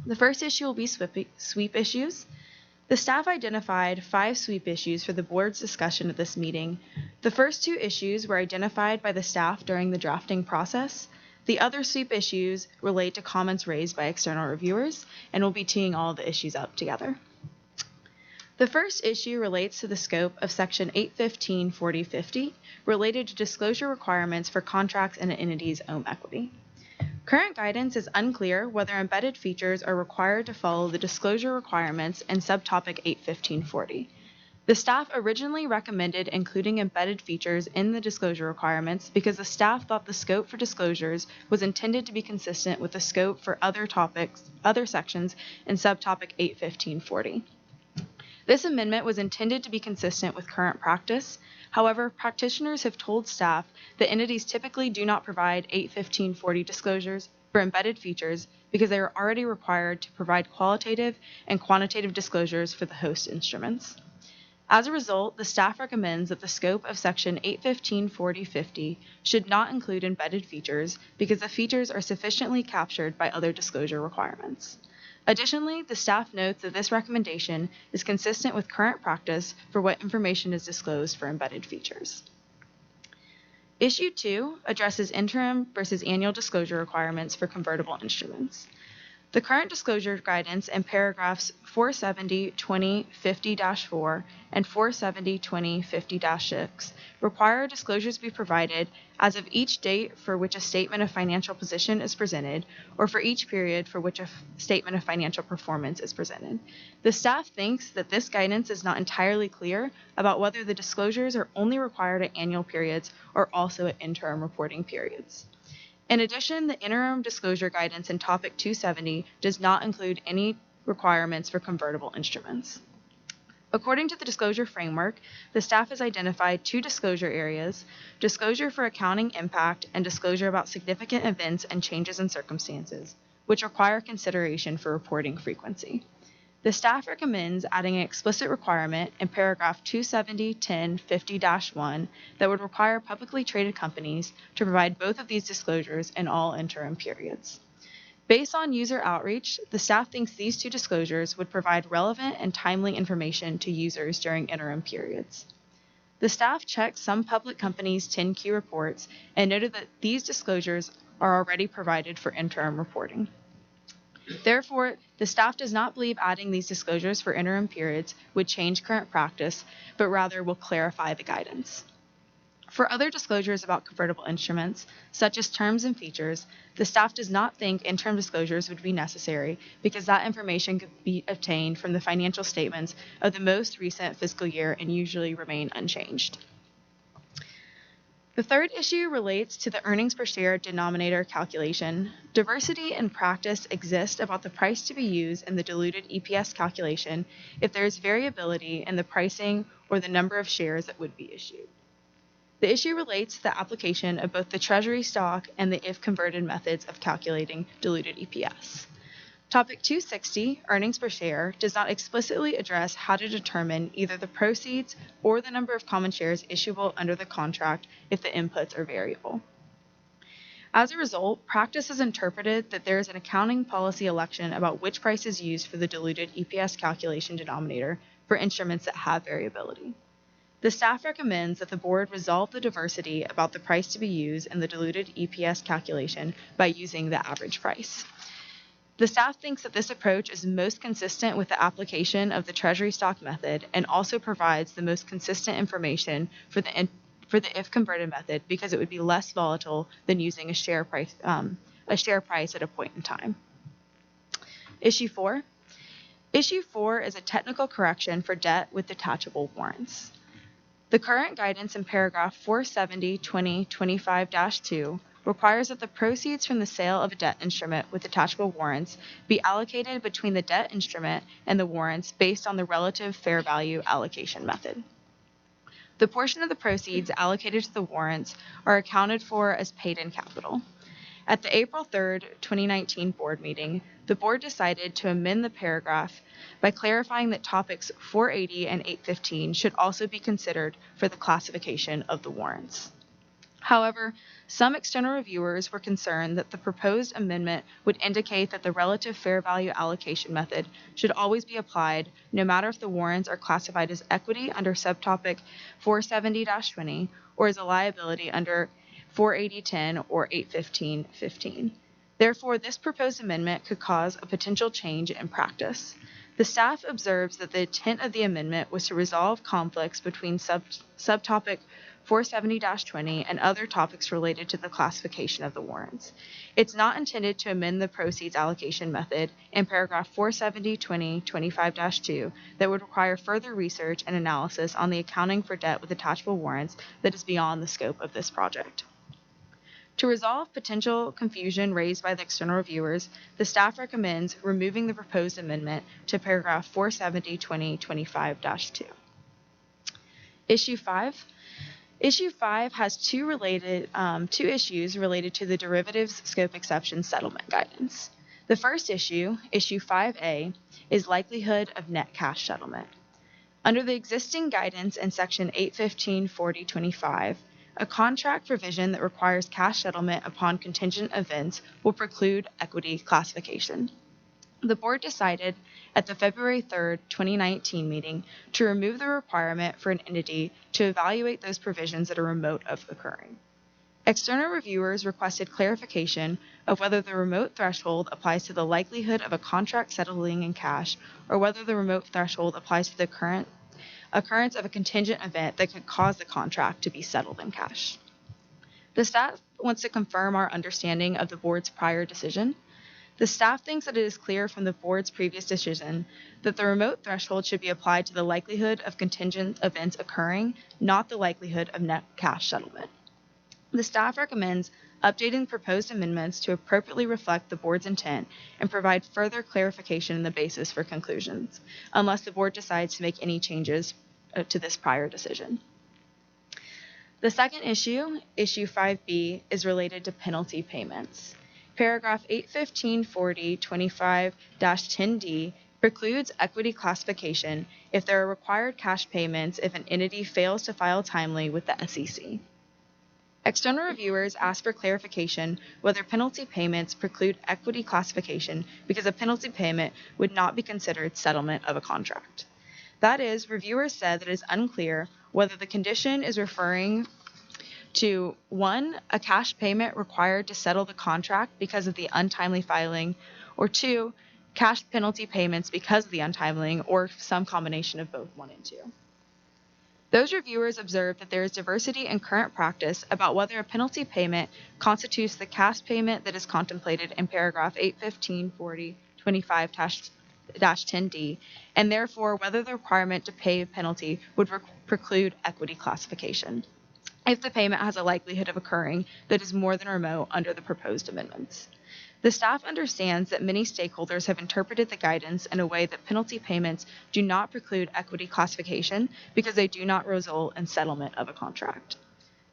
The first issue will be sweep issues. The staff identified 5 sweep issues for the board's discussion at this meeting. The first 2 issues were identified by the staff during the drafting process. The other sweep issues relate to comments raised by external reviewers, and we'll be teeing all of the issues up together. The first issue relates to the scope of Section 815-4050, related to disclosure requirements for contracts and an entity's own equity. Current guidance is unclear whether embedded features are required to follow the disclosure requirements in subtopic 815-40. The staff originally recommended including embedded features in the disclosure requirements because the staff thought the scope for disclosures was intended to be consistent with the scope for other sections in subtopic 815-40. This amendment was intended to be consistent with current practice. However, practitioners have told staff that entities typically do not provide 815-40 disclosures for embedded features because they are already required to provide qualitative and quantitative disclosures for the host instruments. As a result, the staff recommends that the scope of Section 815-4050 should not include embedded features because the features are sufficiently captured by other disclosure requirements. Additionally, the staff notes that this recommendation is consistent with current practice for what information is disclosed for embedded features. Issue 2 addresses interim versus annual disclosure requirements for convertible instruments. The current disclosure guidance in paragraphs 470.20.50-4 and 470.20.50-6 require disclosures be provided as of each date for which a statement of financial position is presented, or for each period for which a statement of financial performance is presented. The staff thinks that this guidance is not entirely clear about whether the disclosures are only required at annual periods or also at interim reporting periods. In addition, the interim disclosure guidance in Topic 270 does not include any requirements for convertible instruments. According to the disclosure framework, the staff has identified 2 disclosure areas: disclosure for accounting impact and disclosure about significant events and changes in circumstances, which require consideration for reporting frequency. The staff recommends adding an explicit requirement in paragraph 270.10.50-1 that would require publicly traded companies to provide both of these disclosures in all interim periods. Based on user outreach, the staff thinks these 2 disclosures would provide relevant and timely information to users during interim periods. The staff checked some public companies' 10Q reports and noted that these disclosures are already provided for interim reporting. Therefore, the staff does not believe adding these disclosures for interim periods would change current practice, but rather will clarify the guidance. For other disclosures about convertible instruments, such as terms and features, the staff does not think interim disclosures would be necessary because that information could be obtained from the financial statements of the most recent fiscal year and usually remain unchanged. The third issue relates to the earnings per share denominator calculation. Diversity in practice exists about the price to be used in the diluted EPS calculation if there is variability in the pricing or the number of shares that would be issued. The issue relates to the application of both the treasury stock and the if converted methods of calculating diluted EPS. Topic 260, earnings per share, does not explicitly address how to determine either the proceeds or the number of common shares issuable under the contract if the inputs are variable. As a result, practice has interpreted that there is an accounting policy election about which price is used for the diluted EPS calculation denominator for instruments that have variability. The staff recommends that the board resolve the diversity about the price to be used in the diluted EPS calculation by using the average price. The staff thinks that this approach is most consistent with the application of the treasury stock method and also provides the most consistent information for the if converted method because it would be less volatile than using a share price at a point in time. Issue 4. Issue 4 is a technical correction for debt with detachable warrants. The current guidance in paragraph 470.20.25-2 requires that the proceeds from the sale of a debt instrument with detachable warrants be allocated between the debt instrument and the warrants based on the relative fair value allocation method. The portion of the proceeds allocated to the warrants are accounted for as paid-in capital. At the April 3, 2019 board meeting, the board decided to amend the paragraph by clarifying that topics 480 and 815 should also be considered for the classification of the warrants. However, some external reviewers were concerned that the proposed amendment would indicate that the relative fair value allocation method should always be applied no matter if the warrants are classified as equity under subtopic 470-20 or as a liability under 480.10 or 815.15. Therefore, this proposed amendment could cause a potential change in practice. The staff observes that the intent of the amendment was to resolve conflicts between subtopic 470-20 and other topics related to the classification of the warrants. It's not intended to amend the proceeds allocation method in paragraph 470.20.25-2 that would require further research and analysis on the accounting for debt with attachable warrants that is beyond the scope of this project. To resolve potential confusion raised by the external reviewers, the staff recommends removing the proposed amendment to paragraph 470.20.25-2. Issue 5. Issue 5 has two issues related to the derivatives scope exception settlement guidance. The first issue, issue 5A, is likelihood of net cash settlement. Under the existing guidance in section 815.40.25, a contract provision that requires cash settlement upon contingent events will preclude equity classification. The board decided at the February 3, 2019 meeting to remove the requirement for an entity to evaluate those provisions that are remote of occurring. External reviewers requested clarification of whether the remote threshold applies to the likelihood of a contract settling in cash or whether the remote threshold applies to the occurrence of a contingent event that could cause the contract to be settled in cash. The staff wants to confirm our understanding of the board's prior decision. The staff thinks that it is clear from the board's previous decision that the remote threshold should be applied to the likelihood of contingent events occurring, not the likelihood of net cash settlement. The staff recommends updating proposed amendments to appropriately reflect the board's intent and provide further clarification in the basis for conclusions, unless the board decides to make any changes to this prior decision. The second issue, issue 5B, is related to penalty payments. Paragraph 815.40.25-10D precludes equity classification if there are required cash payments if an entity fails to file timely with the SEC. External reviewers asked for clarification whether penalty payments preclude equity classification because a penalty payment would not be considered settlement of a contract. That is, reviewers said that it is unclear whether the condition is referring to 1, a cash payment required to settle the contract because of the untimely filing, or 2, cash penalty payments because of the untimely, or some combination of both 1 and 2. Those reviewers observed that there is diversity in current practice about whether a penalty payment constitutes the cash payment that is contemplated in paragraph 815-40-25-10D, and therefore whether the requirement to pay a penalty would preclude equity classification if the payment has a likelihood of occurring that is more than remote under the proposed amendments. The staff understands that many stakeholders have interpreted the guidance in a way that penalty payments do not preclude equity classification because they do not result in settlement of a contract.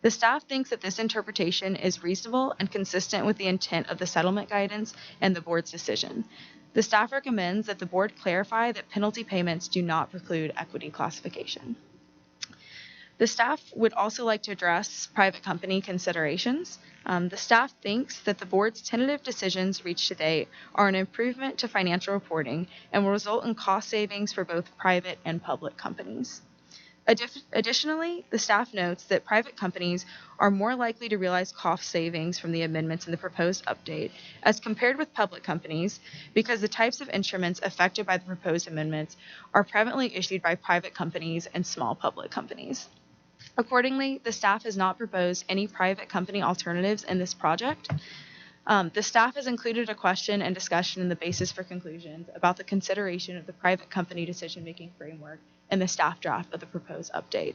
The staff thinks that this interpretation is reasonable and consistent with the intent of the settlement guidance and the board's decision. The staff recommends that the board clarify that penalty payments do not preclude equity classification. The staff would also like to address private company considerations. The staff thinks that the board's tentative decisions reached to date are an improvement to financial reporting and will result in cost savings for both private and public companies. Additionally, the staff notes that private companies are more likely to realize cost savings from the amendments in the proposed update as compared with public companies because the types of instruments affected by the proposed amendments are privately issued by private companies and small public companies. Accordingly, the staff has not proposed any private company alternatives in this project. The staff has included a question and discussion in the basis for conclusions about the consideration of the private company decision-making framework in the staff draft of the proposed update.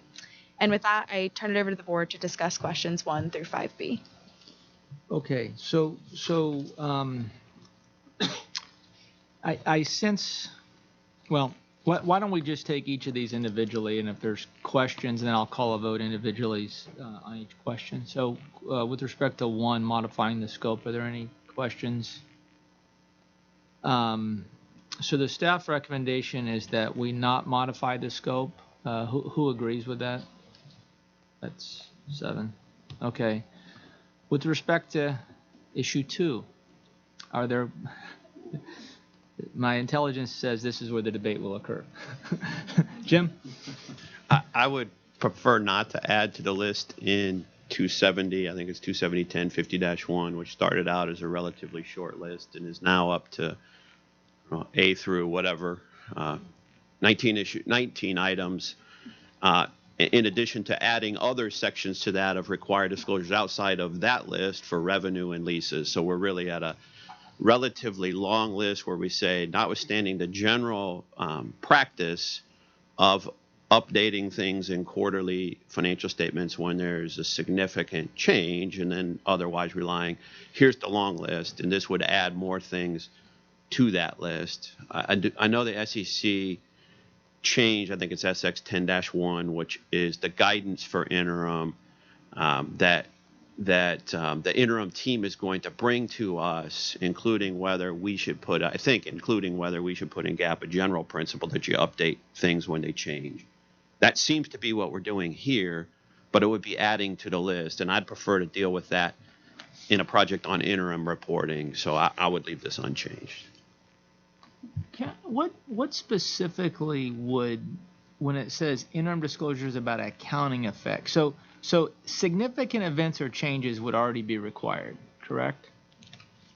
And with that, I turn it over to the board to discuss questions 1 through 5B. Okay, so I sense, well, why don't we just take each of these individually, and if there's questions, then I'll call a vote individually on each question. So with respect to 1, modifying the scope, are there any questions? So the staff recommendation is that we not modify the scope. Who agrees with that? That's 7. Okay. With respect to issue 2, are there... My intelligence says this is where the debate will occur. Jim? I would prefer not to add to the list in 270. I think it's 270-1050-1, which started out as a relatively short list and is now up to A through whatever, 19 items. In addition to adding other sections to that of required disclosures outside of that list for revenue and leases. So we're really at a relatively long list where we say, notwithstanding the general practice of updating things in quarterly financial statements when there's a significant change and then otherwise relying, here's the long list, and this would add more things to that list. I know the SEC changed, I think it's SX 10-1, which is the guidance for interim that the interim team is going to bring to us, including whether we should put, including whether we should put in GAAP a general principle that you update things when they change. That seems to be what we're doing here, but it would be adding to the list, and I'd prefer to deal with that in a project on interim reporting, so I would leave this unchanged. What specifically would, when it says interim disclosures about accounting effects, so significant events or changes would already be required, correct?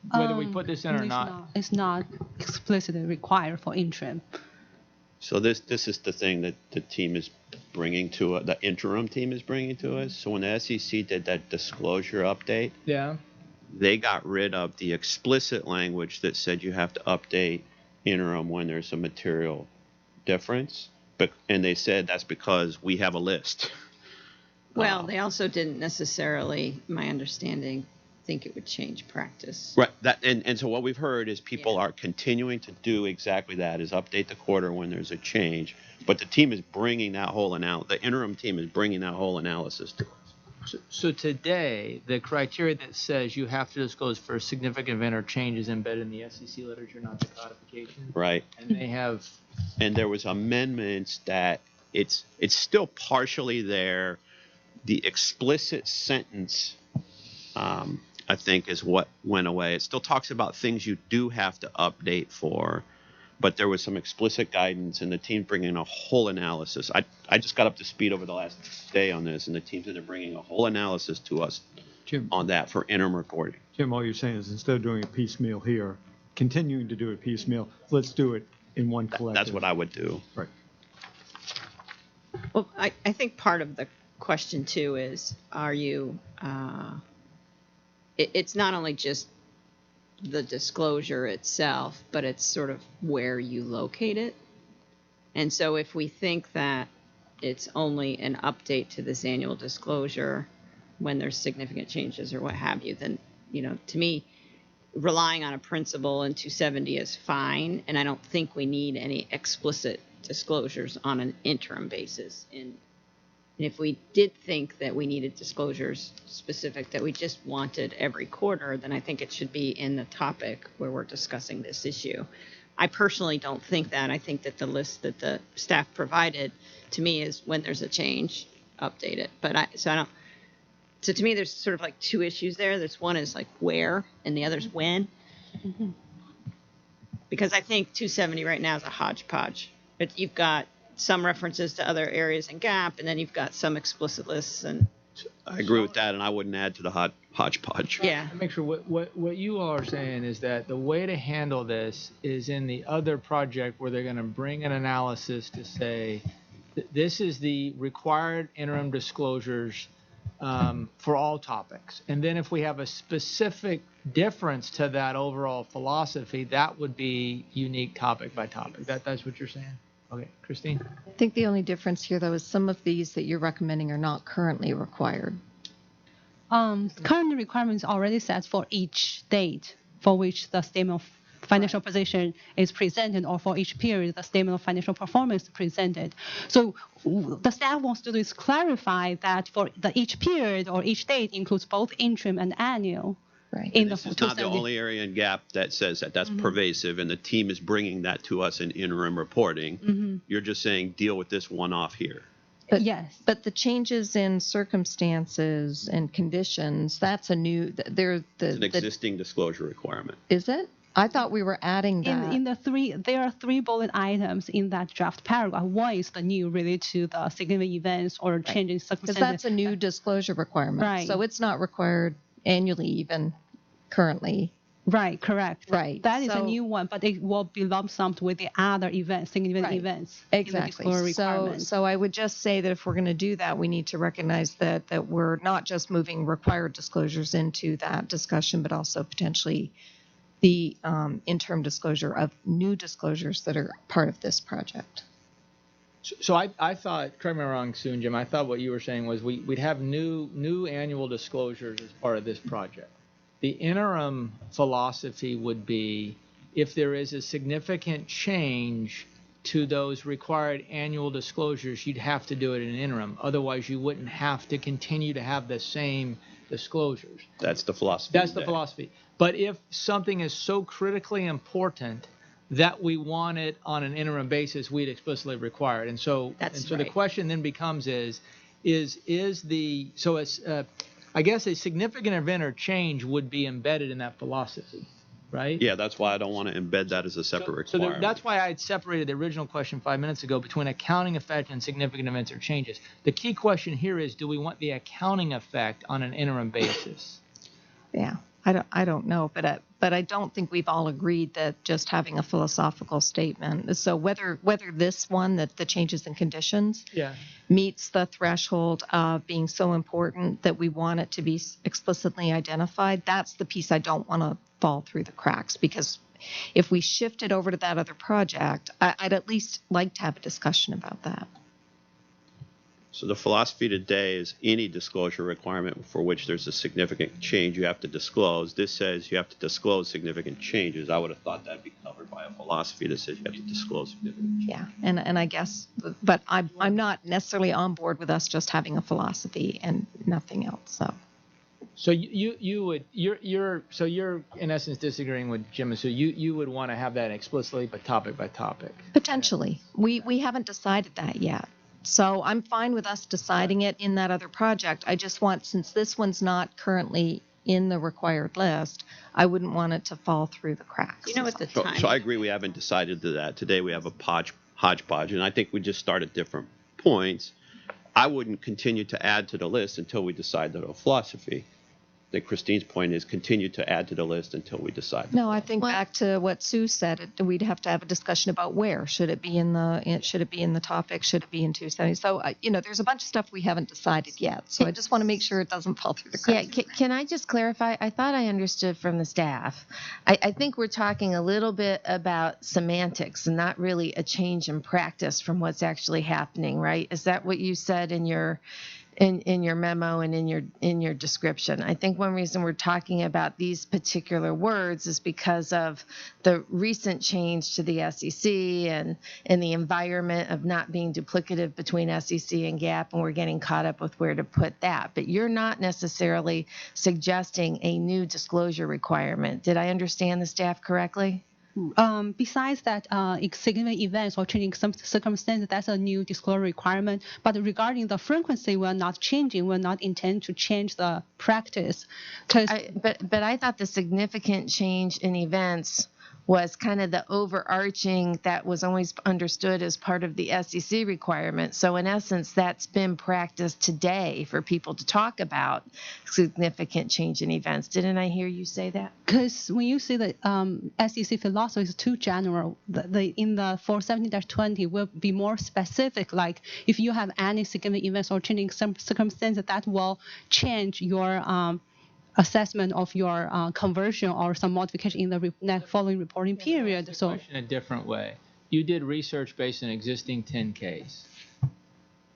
Whether we put this in or not. It's not explicitly required for interim. So this is the thing that the team is bringing to the interim team is bringing to us. So when the SEC did that disclosure update, yeah, they got rid of the explicit language that said you have to update interim when there's a material difference, and they said that's because we have a list. Well, they also didn't necessarily, my understanding, think it would change practice. Right. And so what we've heard is people are continuing to do exactly that, is update the quarter when there's a change. But the team is bringing that whole the interim team is bringing that whole analysis to us. So today, the criteria that says you have to disclose for a significant event or change is embedded in the SEC literature, not the codification. Right. And they have. And there was amendments that it's still partially there. The explicit sentence, I think, is what went away. It still talks about things you do have to update for, but there was some explicit guidance, and the team bringing a whole analysis. I just got up to speed over the last day on this, and the teams are bringing a whole analysis to us, Jim, on that for interim reporting. Jim, all you're saying is instead of doing a piecemeal here, continuing to do it piecemeal, let's do it in one collective. That's what I would do. Right. Well, I think part of the question too is, are you, it's not only just the disclosure itself, but it's sort of where you locate it. And so if we think that it's only an update to this annual disclosure when there's significant changes or what have you, then, to me, relying on a principle in 270 is fine. And I don't think we need any explicit disclosures on an interim basis. And if we did think that we needed disclosures specific, that we just wanted every quarter, then I think it should be in the topic where we're discussing this issue. I personally don't think that. I think that the list that the staff provided to me is when there's a change, update it. So to me, there's sort of like two issues there. There's one is like where, and the other's when. Mm-hmm. Because I think 270 right now is a hodgepodge. You've got some references to other areas in GAP, and then you've got some explicit lists. And I agree with that, and I wouldn't add to the hodgepodge. Yeah. Make sure what you all are saying is that the way to handle this is in the other project where they're going to bring an analysis to say this is the required interim disclosures for all topics. And then if we have a specific difference to that overall philosophy, that would be unique topic by topic. That's what you're saying? Okay, Christine? I think the only difference here, though, is some of these that you're recommending are not currently required. Current requirements already set for each date for which the statement of financial position is presented, or for each period the statement of financial performance is presented. So the staff wants to do is clarify that for each period or each date includes both interim and annual. Right. This is not the only area in GAP that says that. That's pervasive, and the team is bringing that to us in interim reporting. You're just saying deal with this one-off here. But, yes. But the changes in circumstances and conditions, that's a new, it's an existing disclosure requirement. Is it? I thought we were adding that. There are three bullet items in that draft paragraph. One is the new related to the significant events or changing circumstances. Because that's a new disclosure requirement. Right. So it's not required annually even currently. Right, correct. Right. That is a new one, but it will be lump summed with the other events, significant events. Exactly. So I would just say that if we're going to do that, we need to recognize that we're not just moving required disclosures into that discussion, but also potentially the interim disclosure of new disclosures that are part of this project. So I thought, correct me if I'm wrong soon, Jim, I thought what you were saying was we'd have new annual disclosures as part of this project. The interim philosophy would be if there is a significant change to those required annual disclosures, you'd have to do it in an interim. Otherwise, you wouldn't have to continue to have the same disclosures. That's the philosophy. That's the philosophy. But if something is so critically important that we want it on an interim basis, we'd explicitly require it. And so the question then becomes I guess a significant event or change would be embedded in that philosophy, right? Yeah, that's why I don't want to embed that as a separate requirement. So that's why I had separated the original question 5 minutes ago between accounting effect and significant events or changes. The key question here is, do we want the accounting effect on an interim basis? Yeah, I don't know, but I don't think we've all agreed that just having a philosophical statement. So whether this one, that the changes in conditions, meets the threshold of being so important that we want it to be explicitly identified, that's the piece I don't want to fall through the cracks. Because if we shift it over to that other project, I'd at least like to have a discussion about that. So the philosophy today is any disclosure requirement for which there's a significant change you have to disclose. This says you have to disclose significant changes. I would have thought that'd be covered by a philosophy that says you have to disclose significant changes. Yeah, and I guess, but I'm not necessarily on board with us just having a philosophy and nothing else. So you're in essence disagreeing with Jim. So you would want to have that explicitly, but topic by topic. Potentially, we haven't decided that yet. So I'm fine with us deciding it in that other project. I just want, since this one's not currently in the required list, I wouldn't want it to fall through the cracks. You know, at the time. So I agree we haven't decided to that. Today we have a hodgepodge, and I think we just start at different points. I wouldn't continue to add to the list until we decide the philosophy. that Christine's point is continue to add to the list until we decide. No, I think back to what Sue said, we'd have to have a discussion about where. Should it be in the topic? Should it be in 270? So, there's a bunch of stuff we haven't decided yet. So I just want to make sure it doesn't fall through the cracks. Yeah, can I just clarify? I thought I understood from the staff. I think we're talking a little bit about semantics and not really a change in practice from what's actually happening, right? Is that what you said in your memo and in your description? I think one reason we're talking about these particular words is because of the recent change to the SEC and the environment of not being duplicative between SEC and GAAP, and we're getting caught up with where to put that. But you're not necessarily suggesting a new disclosure requirement. Did I understand the staff correctly? Besides that, significant events or changing some circumstances, that's a new disclosure requirement. But regarding the frequency, we're not changing. We're not intend to change the practice. But I thought the significant change in events was kind of the overarching that was always understood as part of the SEC requirement. So in essence, that's been practiced today for people to talk about significant change in events. Didn't I hear you say that? Because when you say the SEC philosophy is too general, in the 417-20 will be more specific, like if you have any significant events or changing some circumstances that will change your assessment of your conversion or some modification in the following reporting period. So, in a different way, you did research based on existing 10Ks.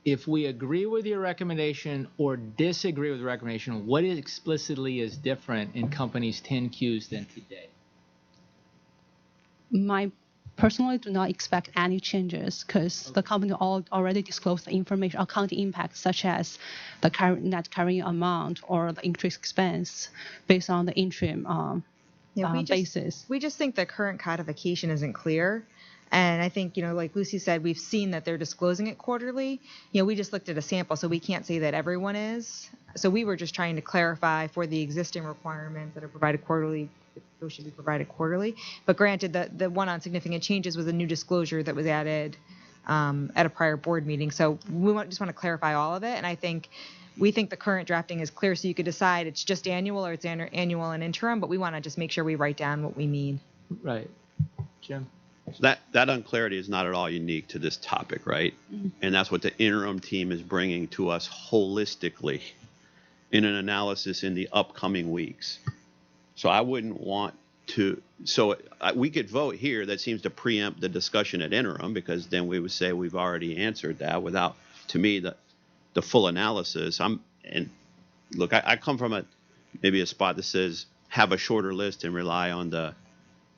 If we agree with your recommendation or disagree with the recommendation, what explicitly is different in companies' 10Qs than today? My personally do not expect any changes because the company already disclosed the information, accounting impact, such as the net carrying amount or the interest expense based on the interim basis. We just think the current codification isn't clear. And I think, like Lucy said, we've seen that they're disclosing it quarterly. We just looked at a sample, so we can't say that everyone is. So we were just trying to clarify for the existing requirements that are provided quarterly, those should be provided quarterly. But granted, the one on significant changes was a new disclosure that was added at a prior board meeting. So we just want to clarify all of it. And we think the current drafting is clear, so you could decide it's just annual or it's annual and interim, but we want to just make sure we write down what we mean. Right. Jim? So that unclarity is not at all unique to this topic, right? Mm-hmm. And that's what the interim team is bringing to us holistically in an analysis in the upcoming weeks. So I wouldn't want to, we could vote here that seems to preempt the discussion at interim, because then we would say we've already answered that without, to me, the full analysis. I come from maybe a spot that says have a shorter list and rely on the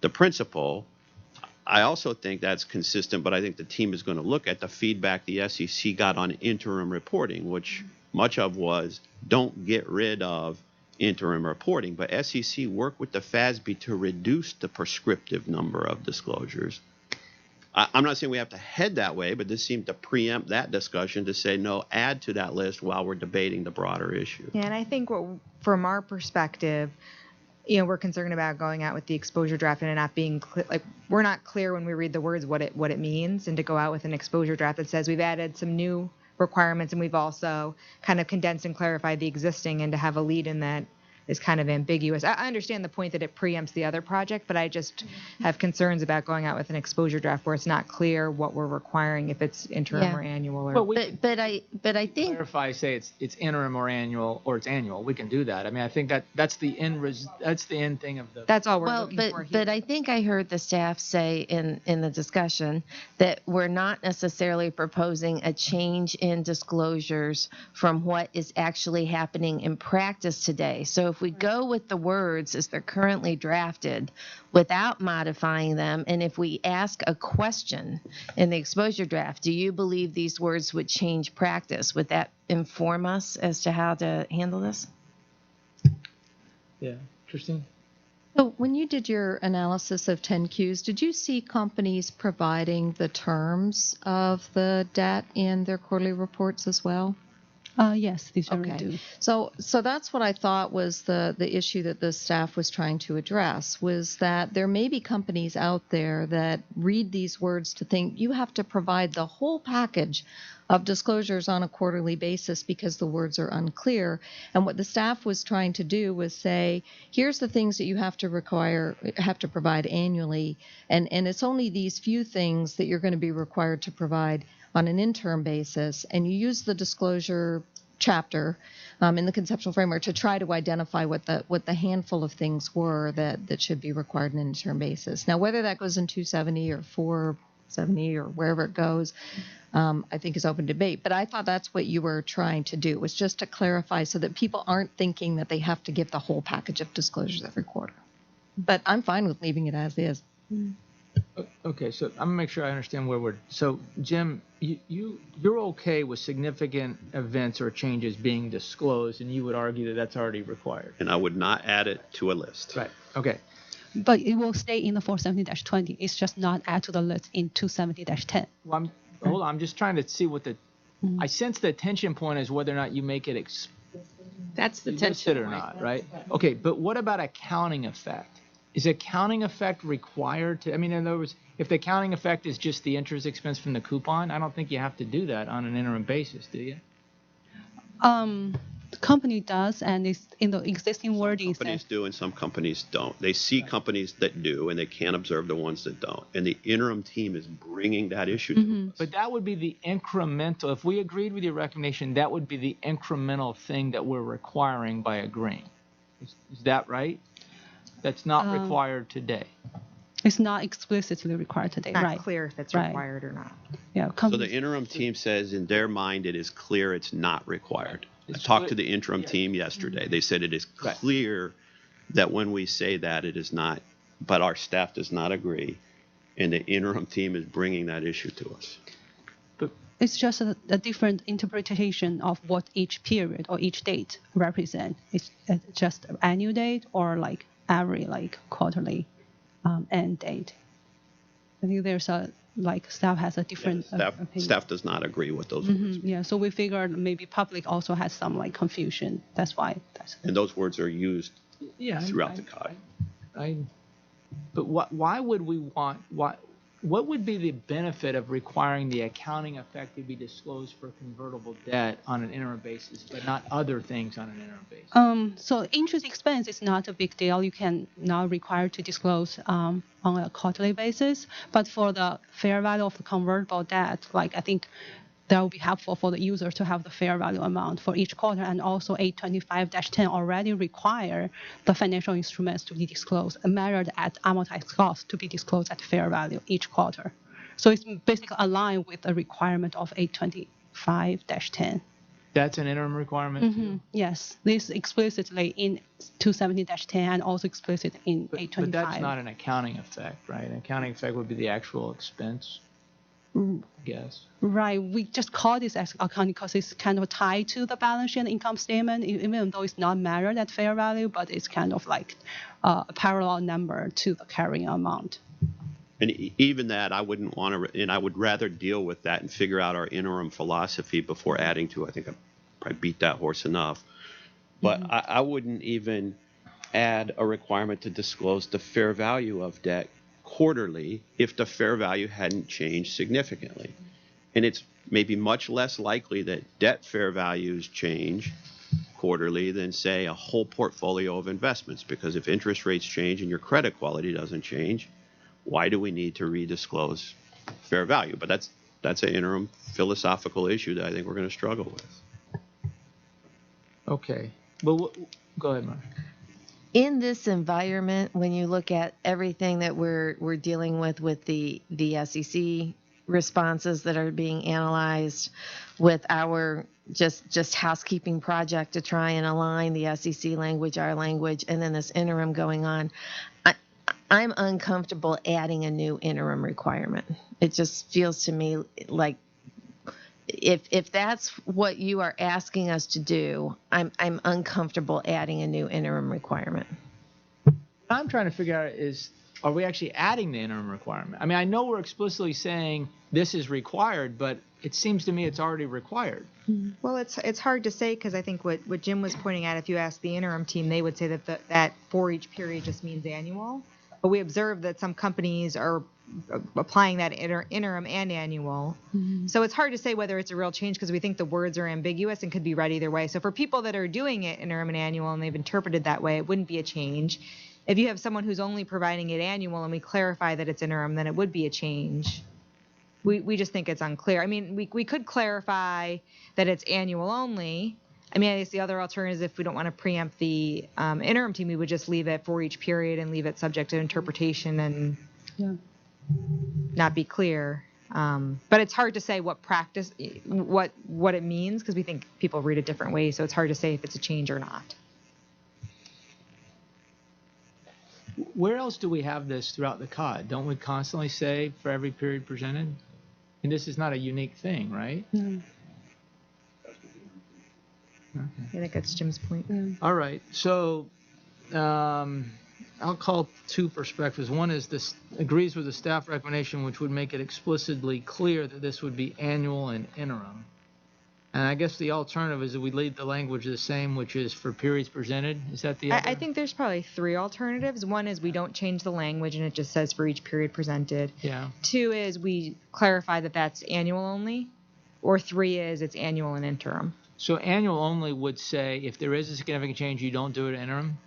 principle. I also think that's consistent, but I think the team is going to look at the feedback the SEC got on interim reporting, which much of was don't get rid of interim reporting, but SEC worked with the FASB to reduce the prescriptive number of disclosures. I'm not saying we have to head that way, but this seemed to preempt that discussion to say, no, add to that list while we're debating the broader issue. Yeah, and I think from our perspective, we're concerned about going out with the exposure draft and it not being clear. Like, we're not clear when we read the words what it means, and to go out with an exposure draft that says we've added some new requirements and we've also kind of condensed and clarified the existing, and to have a lead in that is kind of ambiguous. I understand the point that it preempts the other project, but I just have concerns about going out with an exposure draft where it's not clear what we're requiring, if it's interim or annual. Or but I think clarify, say it's interim or annual, or it's annual. We can do that. I mean, I think that's the end thing of the. That's all we're looking for here. But I think I heard the staff say in the discussion that we're not necessarily proposing a change in disclosures from what is actually happening in practice today. So if we go with the words as they're currently drafted without modifying them, and if we ask a question in the exposure draft, do you believe these words would change practice? Would that inform us as to how to handle this? Yeah, interesting. So when you did your analysis of 10Qs, did you see companies providing the terms of the debt in their quarterly reports as well? Yes, they generally Okay. do. So that's what I thought was the issue that the staff was trying to address, was that there may be companies out there that read these words to think you have to provide the whole package of disclosures on a quarterly basis because the words are unclear. And what the staff was trying to do was say, here's the things that you have to provide annually, and it's only these few things that you're going to be required to provide on an interim basis, and you use the disclosure chapter in the conceptual framework to try to identify what the handful of things were that should be required on an interim basis. Now, whether that goes in 270 or 470 or wherever it goes, I think is open debate. But I thought that's what you were trying to do, was just to clarify so that people aren't thinking that they have to give the whole package of disclosures every quarter. But I'm fine with leaving it as is. Okay, so I'm gonna make sure I understand where we're. So, Jim, you're okay with significant events or changes being disclosed, and you would argue that that's already required. And I would not add it to a list. Right. Okay. But it will stay in the 470-20. It's just not add to the list in 270-10. Well, hold on. I'm just trying to see what the. I sense the tension point is whether or not you make it That's the explicit tension or point. not, right? Okay, but what about accounting effect? Is accounting effect required to? I mean, in other words, if the accounting effect is just the interest expense from the coupon, I don't think you have to do that on an interim basis, do you? The company does, and it's in the existing wording. Companies do and some companies don't. They see companies that do, and they can't observe the ones that don't. And the interim team is bringing that issue to us. But that would be the incremental. If we agreed with your recommendation, that would be the incremental thing that we're requiring by agreeing. Is that right? That's not required today. It's not explicitly required today, Not right? clear if it's Right. required or not. Yeah. So Companies, the interim team says in their mind it is clear it's not required. I talked to the interim team yesterday. They said it is clear that when we say that it is not, but our staff does not agree, and the interim team is bringing that issue to us. it's just a different interpretation of what each period or each date represent. It's just annual date or like every like quarterly end date. I think there's a staff has a different opinion. Staff does not agree with those words. Yeah, so we figured maybe public also has some like confusion. That's why. And those words are used throughout the code. But why would we want what would be the benefit of requiring the accounting effect to be disclosed for convertible debt on an interim basis, but not other things on an interim basis? So interest expense is not a big deal. You can now require to disclose on a quarterly basis. But for the fair value of the convertible debt, I think that would be helpful for the user to have the fair value amount for each quarter. And also 825-10 already require the financial instruments to be disclosed and measured at amortized cost to be disclosed at fair value each quarter. So it's basically aligned with the requirement of 825-10. That's an interim requirement too? Yes, this explicitly in 270-10 and also explicit in 825. But that's not an accounting effect, right? An accounting effect would be the actual expense. Yes. Right. We just call this as accounting because it's kind of tied to the balance sheet and income statement, even though it's not measured at fair value, but it's kind of like a parallel number to the carrying amount. And even that, I wouldn't want to, and I would rather deal with that and figure out our interim philosophy before adding to. I think I probably beat that horse enough. But I wouldn't even add a requirement to disclose the fair value of debt quarterly if the fair value hadn't changed significantly. And it's maybe much less likely that debt fair values change quarterly than, say, a whole portfolio of investments, because if interest rates change and your credit quality doesn't change, why do we need to redisclose fair value? But that's an interim philosophical issue that I think we're going to struggle with. Okay. Well, go ahead, Mark. In this environment, when you look at everything that we're dealing with the SEC responses that are being analyzed, with our just housekeeping project to try and align the SEC language, our language, and then this interim going on, I'm uncomfortable adding a new interim requirement. It just feels to me like if that's what you are asking us to do, I'm uncomfortable adding a new interim requirement. What I'm trying to figure out is are we actually adding the interim requirement? I mean, I know we're explicitly saying this is required, but it seems to me it's already required. Well, it's hard to say because I think what Jim was pointing at, if you ask the interim team, they would say that that for each period just means annual. But we observe that some companies are applying that interim and annual. So it's hard to say whether it's a real change because we think the words are ambiguous and could be read either way. So for people that are doing it interim and annual and they've interpreted that way, it wouldn't be a change. If you have someone who's only providing it annual and we clarify that it's interim, then it would be a change. We just think it's unclear. I mean, we could clarify that it's annual only. I mean, I guess the other alternative is if we don't want to preempt the interim team, we would just leave it for each period and leave it subject to interpretation and not be clear. But it's hard to say what it means because we think people read it different ways. So it's hard to say if it's a change or not. Where else do we have this throughout the COD? Don't we constantly say for every period presented? And this is not a unique thing, right? Mm. Okay. I think that's Jim's point. All right. So I'll call two perspectives. One is this agrees with the staff recommendation, which would make it explicitly clear that this would be annual and interim. And I guess the alternative is that we leave the language the same, which is for periods presented. Is that the other? I think there's probably three alternatives. One is we don't change the language and it just says for each period presented. Yeah. Two is we clarify that that's annual only. Or three is it's annual and interim. So annual only would say if there is a significant change, you don't do it interim?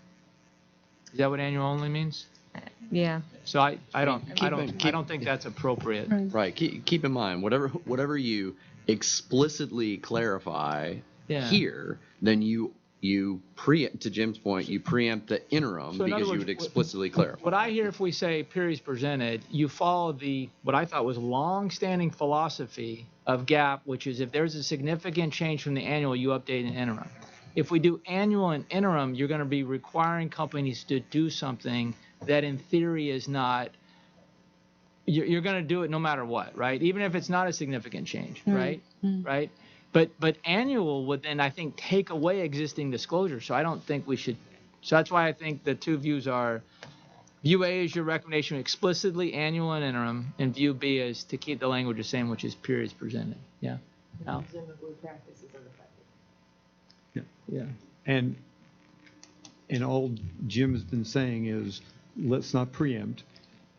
Is that what annual only means? Yeah. So I don't think that's appropriate. Right. Keep in mind, whatever you explicitly clarify here, then you preempt, to Jim's point, you preempt the interim So in because other you words, would explicitly clarify. What I hear if we say periods presented, you follow what I thought was long-standing philosophy of GAAP, which is if there's a significant change from the annual, you update an interim. If we do annual and interim, you're going to be requiring companies to do something that in theory is not, you're going to do it no matter what, right? Even if it's not a significant change, right? Right? But annual would then, I think, take away existing disclosure. So I don't think we should, so that's why I think the two views are, view A is your recommendation explicitly annual and interim, and view B is to keep the language the same, which is periods presented. Yeah? Al? Presumably practice is unaffected. Yeah. And all Jim has been saying is, let's not preempt.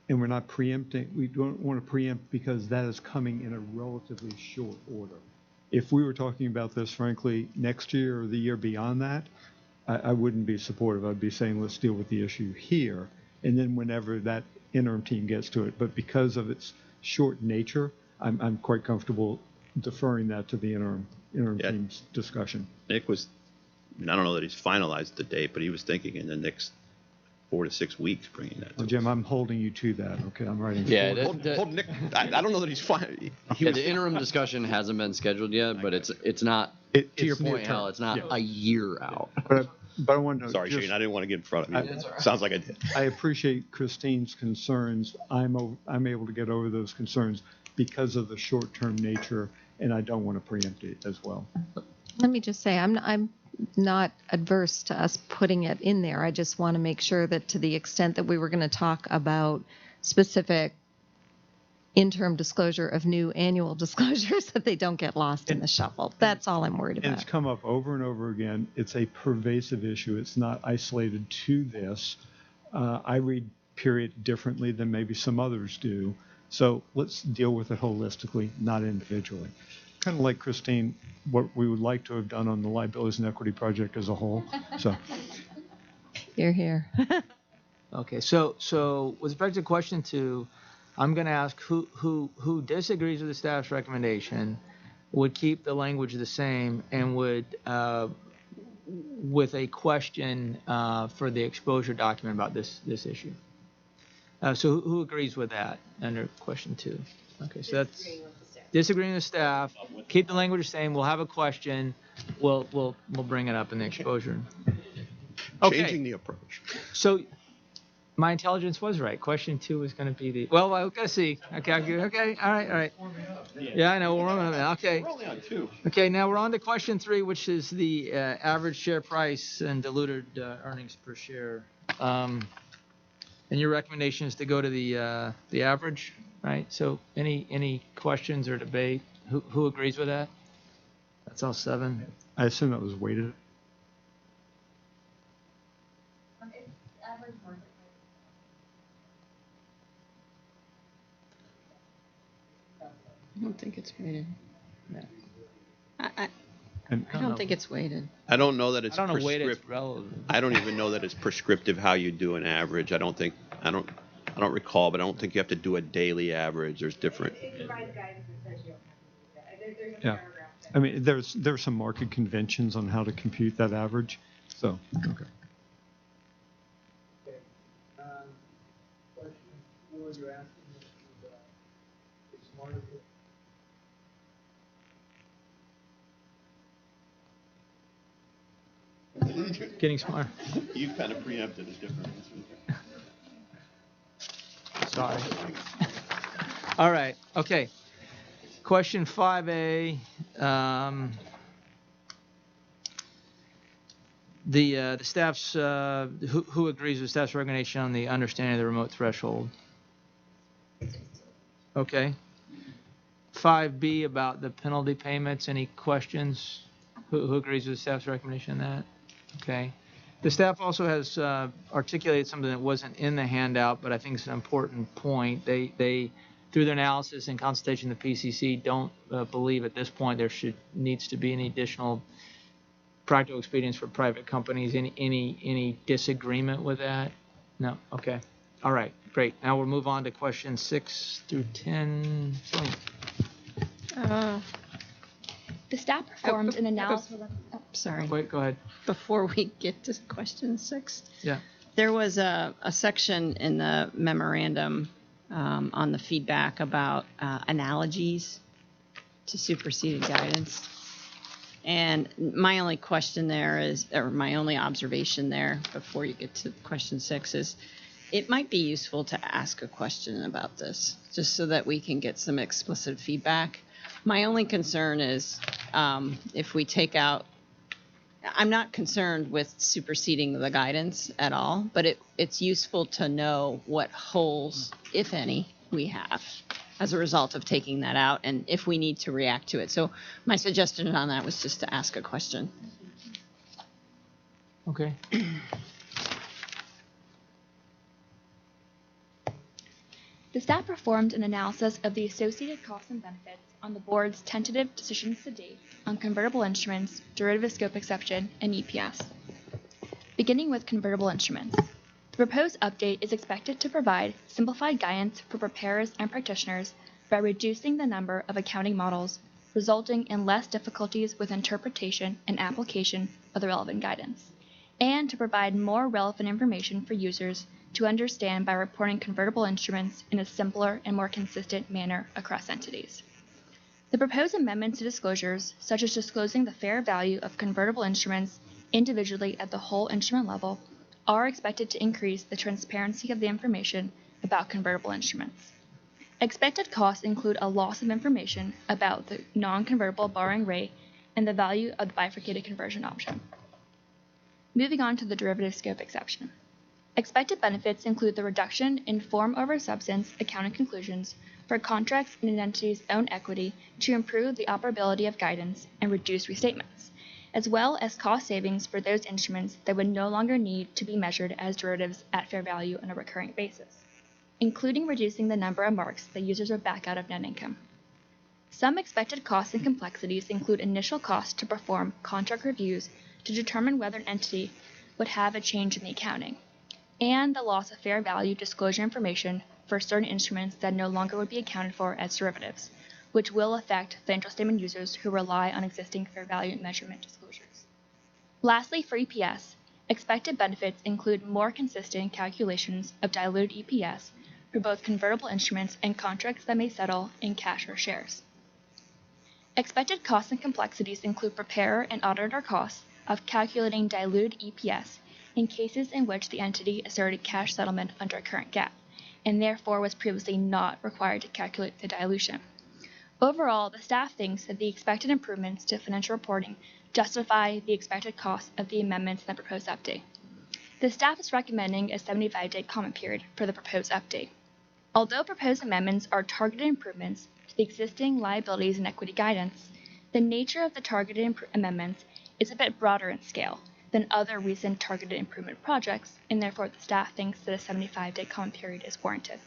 And we're not preempting, we don't want to preempt because that is coming in a relatively short order. If we were talking about this, frankly, next year or the year beyond that, I wouldn't be supportive. I'd be saying, let's deal with the issue here. And then whenever that interim team gets to it. But because of its short nature, I'm quite comfortable deferring that to the interim team's discussion. Nick was, I don't know that he's finalized the date, but he was thinking in the next 4 to 6 weeks bringing that. Well, Jim, I'm holding you to that. Okay, I'm writing. Yeah, Hold Nick. I don't know that he's fine. The interim discussion hasn't been scheduled yet, but it's not. To your point, Hal, it's not a year out. But I want to. Sorry, Shane, I didn't want to get in front of you. Sounds like I did. I appreciate Christine's concerns. I'm able to get over those concerns because of the short-term nature, and I don't want to preempt it as well. Let me just say, I'm not adverse to us putting it in there. I just want to make sure that to the extent that we were going to talk about specific interim disclosure of new annual disclosures, that they don't get lost in the shuffle. That's all I'm worried And about. it's come up over and over again. It's a pervasive issue. It's not isolated to this. I read period differently than maybe some others do. So let's deal with it holistically, not individually. Kind of like Christine, what we would like to have done on the liabilities and equity project as a whole. So You're here. Okay, so with respect to question 2, I'm going to ask who disagrees with the staff's recommendation, would keep the language the same, and would with a question for the exposure document about this issue. So who agrees with that under question 2? Okay, so that's disagreeing with staff. Keep the language the same. We'll have a question. We'll bring it up in the exposure. Okay. Changing the approach. So my intelligence was right. Question 2 is going to be the. Well, I've got to see. Okay. All right. Yeah, I know. We're on that. Okay. We're only on 2. Okay. Now we're on to question 3, which is the average share price and diluted earnings per share. And your recommendation is to go to the average, right? So any questions or debate? Who agrees with that? That's all 7. I assume that was weighted. I don't think it's weighted. No. I don't think it's weighted. I don't know that it's I don't know weighted prescriptive. relevant. I don't even know that it's prescriptive how you do an average. I don't recall, but I don't think you have to do a daily average. There's different. Yeah. I mean, there's some market conventions on how to compute that average. So, okay. Getting smarter. You kind of preempted a different answer. Sorry. All right. Okay. Question 5A. The staff's who agrees with staff's recommendation on the understanding of the remote threshold? Okay. 5B about the penalty payments. Any questions? Who agrees with staff's recommendation on that? Okay. The staff also has articulated something that wasn't in the handout, but I think it's an important point. They through their analysis and consultation with the PCC, don't believe at this point there needs to be any additional practical expedience for private companies. Any disagreement with that? No. Okay. All right. Great. Now we'll move on to questions 6 through 10. The staff performed an analysis. Sorry. Wait. Go ahead. Before we get to question 6. Yeah. There was a section in the memorandum on the feedback about analogies to superseded guidance. And my only question there is, or my only observation there before you get to question 6 is, it might be useful to ask a question about this, just so that we can get some explicit feedback. My only concern is if we take out, I'm not concerned with superseding the guidance at all, but it's useful to know what holes, if any, we have as a result of taking that out and if we need to react to it. So my suggestion on that was just to ask a question. Okay. The staff performed an analysis of the associated costs and benefits on the board's tentative decisions to date on convertible instruments, derivative scope exception, and EPS. Beginning with convertible instruments, the proposed update is expected to provide simplified guidance for preparers and practitioners by reducing the number of accounting models, resulting in less difficulties with interpretation and application of the relevant guidance, and to provide more relevant information for users to understand by reporting convertible instruments in a simpler and more consistent manner across entities. The proposed amendments to disclosures, such as disclosing the fair value of convertible instruments individually at the whole instrument level, are expected to increase the transparency of the information about convertible instruments. Expected costs include a loss of information about the non-convertible borrowing rate and the value of the bifurcated conversion option. Moving on to the derivative scope exception. Expected benefits include the reduction in form over substance accounting conclusions for contracts in an entity's own equity to improve the operability of guidance and reduce restatements, as well as cost savings for those instruments that would no longer need to be measured as derivatives at fair value on a recurring basis, including reducing the number of marks that users would back out of net income. Some expected costs and complexities include initial costs to perform contract reviews to determine whether an entity would have a change in the accounting, and the loss of fair value disclosure information for certain instruments that no longer would be accounted for as derivatives, which will affect financial statement users who rely on existing fair value measurement disclosures. Lastly, for EPS, expected benefits include more consistent calculations of diluted EPS for both convertible instruments and contracts that may settle in cash or shares. Expected costs and complexities include preparer and auditor costs of calculating diluted EPS in cases in which the entity asserted cash settlement under current GAAP, and therefore was previously not required to calculate the dilution. Overall, the staff thinks that the expected improvements to financial reporting justify the expected cost of the amendments in the proposed update. The staff is recommending a 75-day comment period for the proposed update. Although proposed amendments are targeted improvements to the existing liabilities and equity guidance, the nature of the targeted amendments is a bit broader in scale than other recent targeted improvement projects, and therefore the staff thinks that a 75-day comment period is warranted.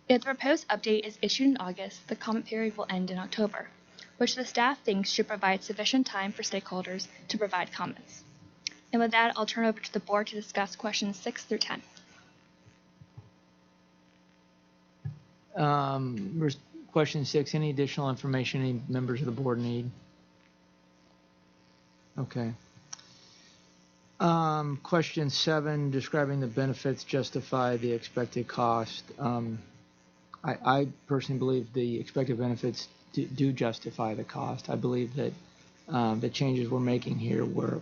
If the proposed update is issued in August, the comment period will end in October, which the staff thinks should provide sufficient time for stakeholders to provide comments. And with that, I'll turn over to the board to discuss questions 6 through 10. Question 6, any additional information any members of the board need? Okay. Question 7, describing the benefits justify the expected cost. I personally believe the expected benefits do justify the cost. I believe that the changes we're making here will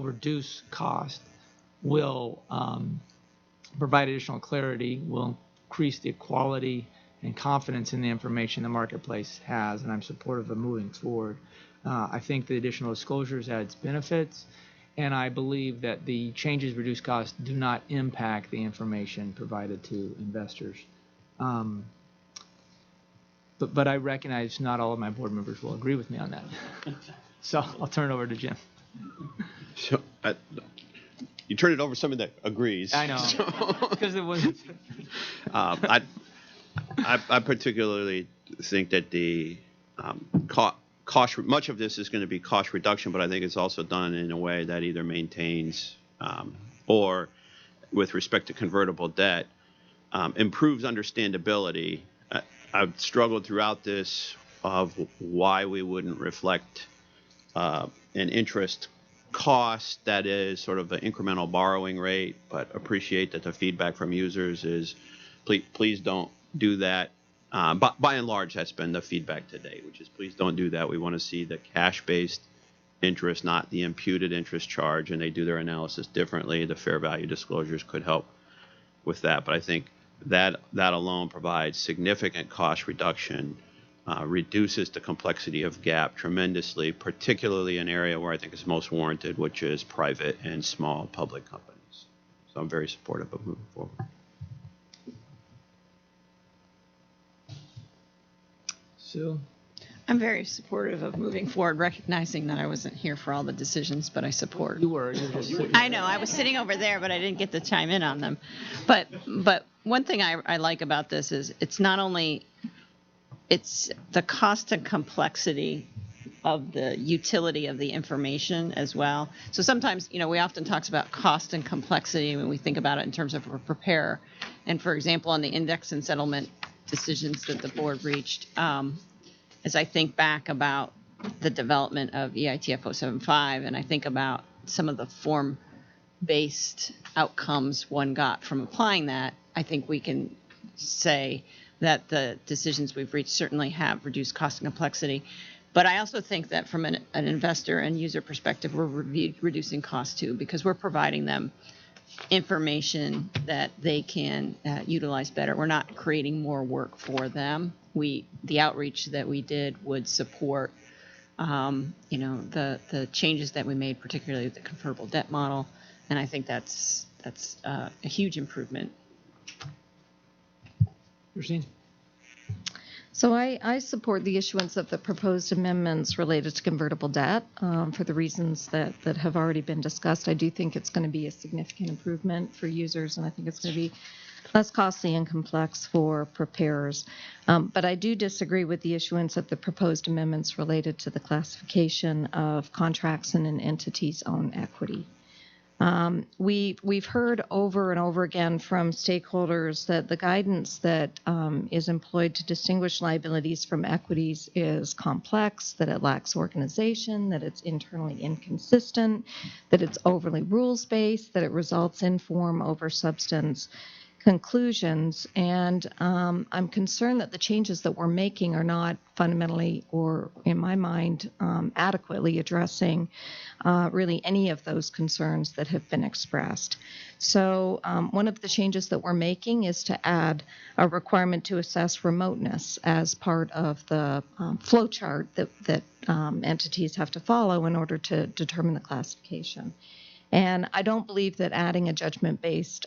reduce cost, will provide additional clarity, will increase the quality and confidence in the information the marketplace has, and I'm supportive of moving forward. I think the additional disclosures adds benefits, and I believe that the changes reduce costs do not impact the information provided to investors. But I recognize not all of my board members will agree with me on that. So I'll turn it over to Jim. So you turn it over to someone that agrees. I know, because it wasn't. I particularly think that the cost, much of this is going to be cost reduction, but I think it's also done in a way that either maintains or, with respect to convertible debt, improves understandability. I've struggled throughout this of why we wouldn't reflect an interest cost that is sort of an incremental borrowing rate, but appreciate that the feedback from users is please don't do that. But by and large, that's been the feedback today, which is please don't do that. We want to see the cash-based interest, not the imputed interest charge, and they do their analysis differently. The fair value disclosures could help with that, but I think that alone provides significant cost reduction, reduces the complexity of GAAP tremendously, particularly an area where I think it's most warranted, which is private and small public companies. So I'm very supportive of moving forward. Sue? I'm very supportive of moving forward, recognizing that I wasn't here for all the decisions, but I support. You were. You I know. I was sitting over there, but I didn't get to chime in on them. But one thing I like about this is it's not only it's the cost and complexity of the utility of the information as well. So sometimes, we often talk about cost and complexity when we think about it in terms of a preparer. And for example, on the index and settlement decisions that the board reached, as I think back about the development of EITF 075, and I think about some of the form-based outcomes one got from applying that, I think we can say that the decisions we've reached certainly have reduced cost and complexity. But I also think that from an investor and user perspective, we're reducing cost too, because we're providing them information that they can utilize better. We're not creating more work for them. The outreach that we did would support, the changes that we made, particularly the convertible debt model, and I think that's a huge improvement. Christine? So I support the issuance of the proposed amendments related to convertible debt for the reasons that have already been discussed. I do think it's going to be a significant improvement for users, and I think it's going to be less costly and complex for preparers. But I do disagree with the issuance of the proposed amendments related to the classification of contracts in an entity's own equity. We've heard over and over again from stakeholders that the guidance that is employed to distinguish liabilities from equities is complex, that it lacks organization, that it's internally inconsistent, that it's overly rules-based, that it results in form over substance conclusions, and I'm concerned that the changes that we're making are not fundamentally, or in my mind, adequately addressing really any of those concerns that have been expressed. So one of the changes that we're making is to add a requirement to assess remoteness as part of the flow chart that entities have to follow in order to determine the classification. And I don't believe that adding a judgment-based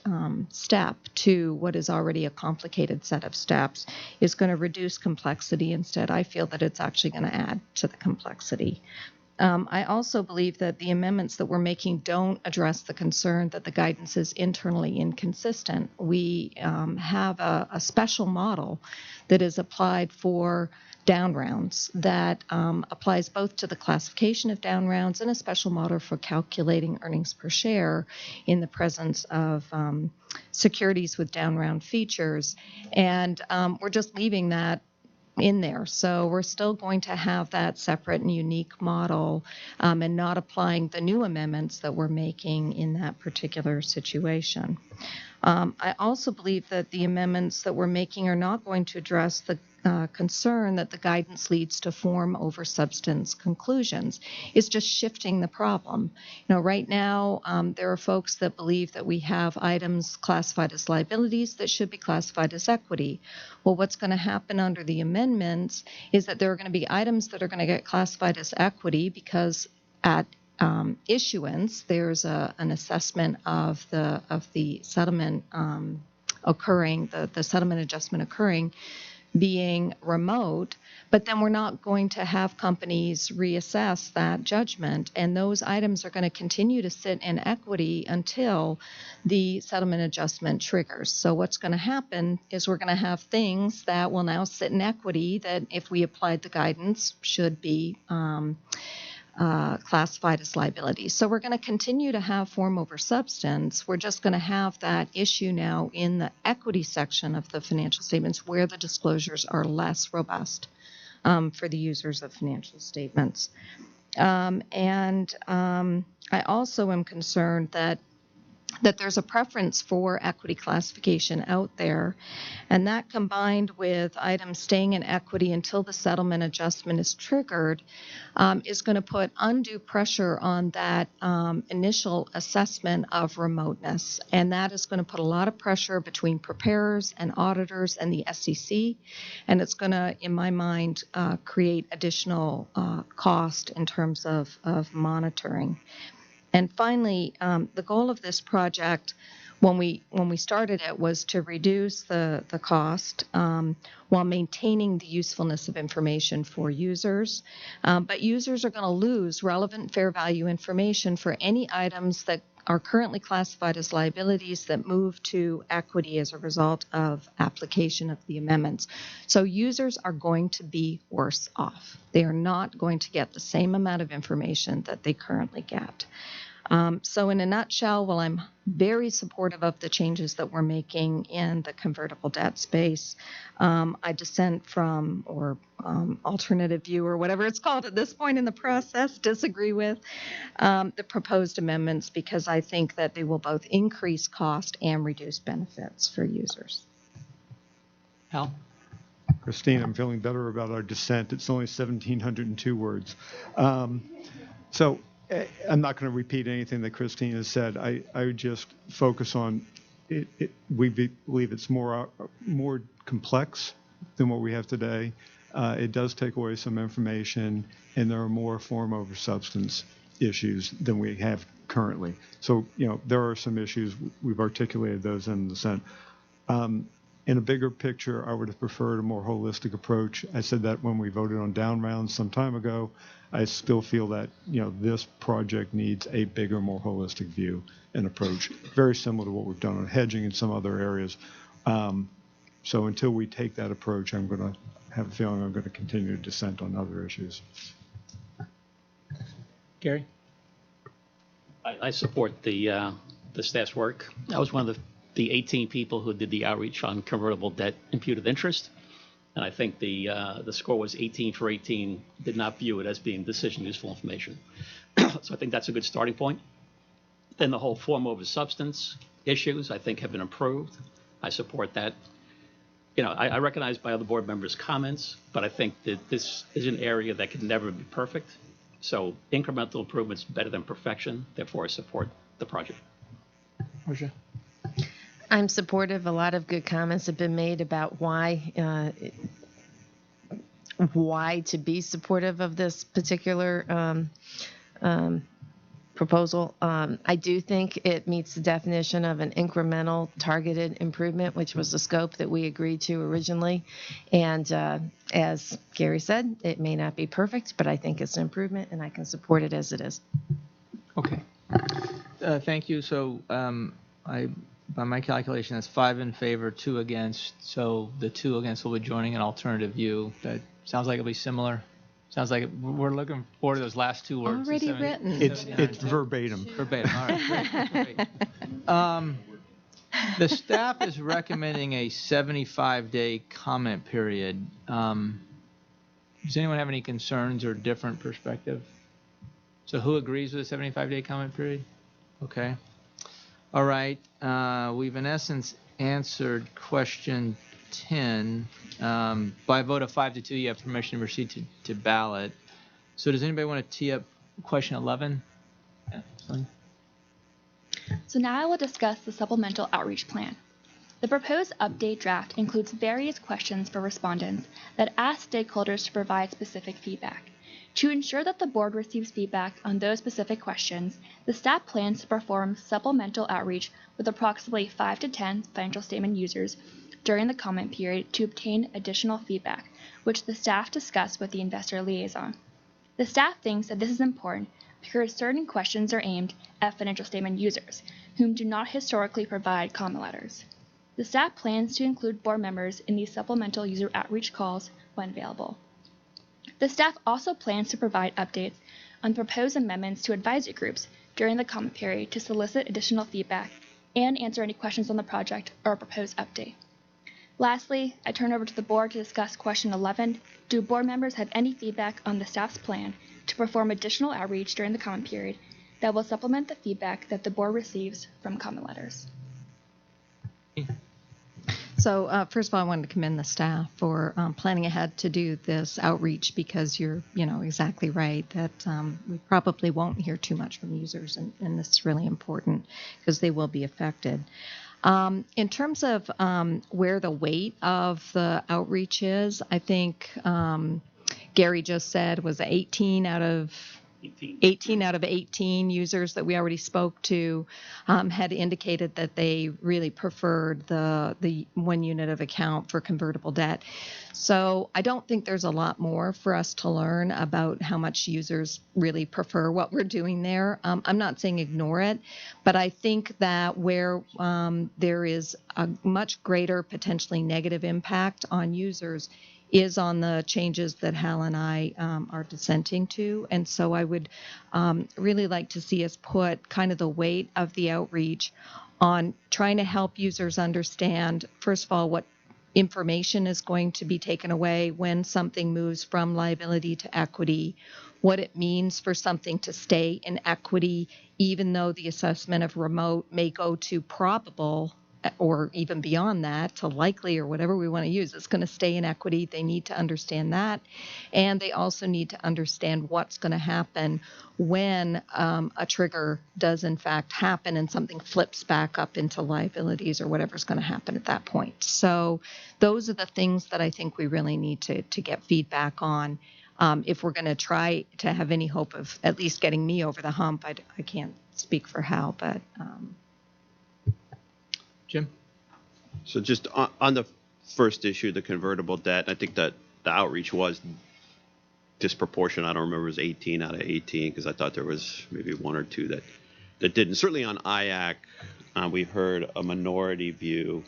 step to what is already a complicated set of steps is going to reduce complexity. Instead, I feel that it's actually going to add to the complexity. I also believe that the amendments that we're making don't address the concern that the guidance is internally inconsistent. We have a special model that is applied for down rounds that applies both to the classification of down rounds and a special model for calculating earnings per share in the presence of securities with down round features. And we're just leaving that in there. So we're still going to have that separate and unique model and not applying the new amendments that we're making in that particular situation. I also believe that the amendments that we're making are not going to address the concern that the guidance leads to form over substance conclusions. It's just shifting the problem. Right now, there are folks that believe that we have items classified as liabilities that should be classified as equity. Well, what's going to happen under the amendments is that there are going to be items that are going to get classified as equity because at issuance, there's an assessment of the settlement occurring, the settlement adjustment occurring, being remote, but then we're not going to have companies reassess that judgment, and those items are going to continue to sit in equity until the settlement adjustment triggers. So what's going to happen is we're going to have things that will now sit in equity that, if we applied the guidance, should be classified as liabilities. So we're going to continue to have form over substance. We're just going to have that issue now in the equity section of the financial statements where the disclosures are less robust for the users of financial statements. I also am concerned that there's a preference for equity classification out there, and that combined with items staying in equity until the settlement adjustment is triggered is going to put undue pressure on that initial assessment of remoteness, and that is going to put a lot of pressure between preparers and auditors and the SEC, and it's going to, in my mind, create additional cost in terms of monitoring. And finally, the goal of this project, when we started it, was to reduce the cost while maintaining the usefulness of information for users. But users are going to lose relevant fair value information for any items that are currently classified as liabilities that move to equity as a result of application of the amendments. So users are going to be worse off. They are not going to get the same amount of information that they currently get. So in a nutshell, while I'm very supportive of the changes that we're making in the convertible debt space, I dissent from, or alternative view, or whatever it's called at this point in the process, disagree with the proposed amendments because I think that they will both increase cost and reduce benefits for users. Hal? Christine, I'm feeling better about our dissent. It's only 1,702 words. So I'm not going to repeat anything that Christine has said. I would just focus on it. We believe it's more complex than what we have today. It does take away some information, and there are more form over substance issues than we have currently. So, there are some issues. We've articulated those in the dissent. In a bigger picture, I would have preferred a more holistic approach. I said that when we voted on down rounds some time ago. I still feel that this project needs a bigger, more holistic view and approach, very similar to what we've done on hedging in some other areas. So until we take that approach, I'm going to have a feeling I'm going to continue to dissent on other issues. Gary? I support the staff's work. I was one of the 18 people who did the outreach on convertible debt imputed interest. And I think the score was 18 for 18, did not view it as being decision useful information. So I think that's a good starting point. Then the whole form over substance issues, I think, have been improved. I support that. I recognize my other board members' comments, but I think that this is an area that can never be perfect. So incremental improvements better than perfection. Therefore, I support the project. Marcia? I'm supportive. A lot of good comments have been made about why to be supportive of this particular proposal. I do think it meets the definition of an incremental targeted improvement, which was the scope that we agreed to originally. And as Gary said, it may not be perfect, but I think it's an improvement and I can support it as it is. Okay. Thank you. So by my calculation, that's 5 in favor, 2 against. So the 2 against will be joining an alternative view. That sounds like it'll be similar. Sounds like we're looking forward to those last 2 words. Already written. It's verbatim. Verbatim. All right. Great. The staff is recommending a 75-day comment period. Does anyone have any concerns or different perspective? So who agrees with a 75-day comment period? Okay. All right. We've in essence answered question 10. By a vote of 5 to 2, you have permission to proceed to ballot. So does anybody want to tee up question 11? Yeah, Celine? So now I will discuss the supplemental outreach plan. The proposed update draft includes various questions for respondents that ask stakeholders to provide specific feedback. To ensure that the board receives feedback on those specific questions, the staff plans to perform supplemental outreach with approximately 5 to 10 financial statement users during the comment period to obtain additional feedback, which the staff discuss with the investor liaison. The staff thinks that this is important because certain questions are aimed at financial statement users, whom do not historically provide comment letters. The staff plans to include board members in these supplemental user outreach calls when available. The staff also plans to provide updates on proposed amendments to advisory groups during the comment period to solicit additional feedback and answer any questions on the project or proposed update. Lastly, I turn over to the board to discuss question 11. Do board members have any feedback on the staff's plan to perform additional outreach during the comment period that will supplement the feedback that the board receives from comment letters? So first of all, I wanted to commend the staff for planning ahead to do this outreach because you're, exactly right that we probably won't hear too much from users, and this is really important because they will be affected. In terms of where the weight of the outreach is, I think Gary just said was 18 out of 18 users that we already spoke to had indicated that they really preferred the 1 unit of account for convertible debt. So I don't think there's a lot more for us to learn about how much users really prefer what we're doing there. I'm not saying ignore it, but I think that where there is a much greater potentially negative impact on users is on the changes that Hal and I are dissenting to. And so I would really like to see us put kind of the weight of the outreach on trying to help users understand, first of all, what information is going to be taken away when something moves from liability to equity, what it means for something to stay in equity, even though the assessment of remote may go to probable or even beyond that to likely or whatever we want to use. It's going to stay in equity. They need to understand that. And they also need to understand what's going to happen when a trigger does in fact happen and something flips back up into liabilities or whatever's going to happen at that point. So those are the things that I think we really need to get feedback on. If we're going to try to have any hope of at least getting me over the hump, I can't speak for Hal, but Jim? So just on the first issue, the convertible debt, I think that the outreach was disproportionate. I don't remember it was 18 out of 18 because I thought there was maybe 1 or 2 that didn't. Certainly on IAC, we heard a minority view.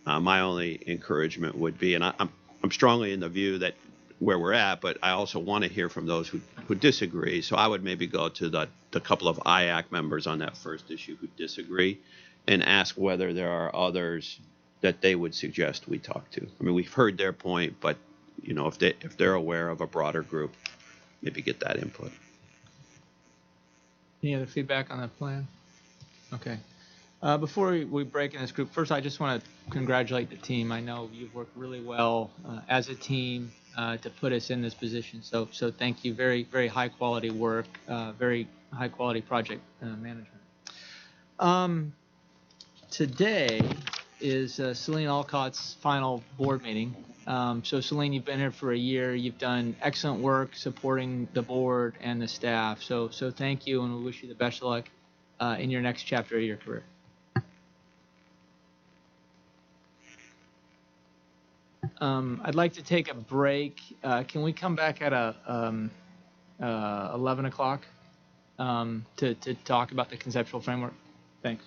My only encouragement would be, and I'm strongly in the view that where we're at, but I also want to hear from those who disagree. So I would maybe go to the couple of IAC members on that first issue who disagree and ask whether there are others that they would suggest we talk to. I mean, we've heard their point, but if they're aware of a broader group, maybe get that input. Any other feedback on that plan? Okay. Before we break in this group, first I just want to congratulate the team. I know you've worked really well as a team to put us in this position. So thank you. Very, very high quality work, very high quality project management. Today is Celine Alcott's final board meeting. So Celine, you've been here for a year. You've done excellent work supporting the board and the staff. So thank you, and we wish you the best of luck in your next chapter of your career. I'd like to take a break. Can we come back at 11 o'clock to talk about the conceptual framework? Thanks.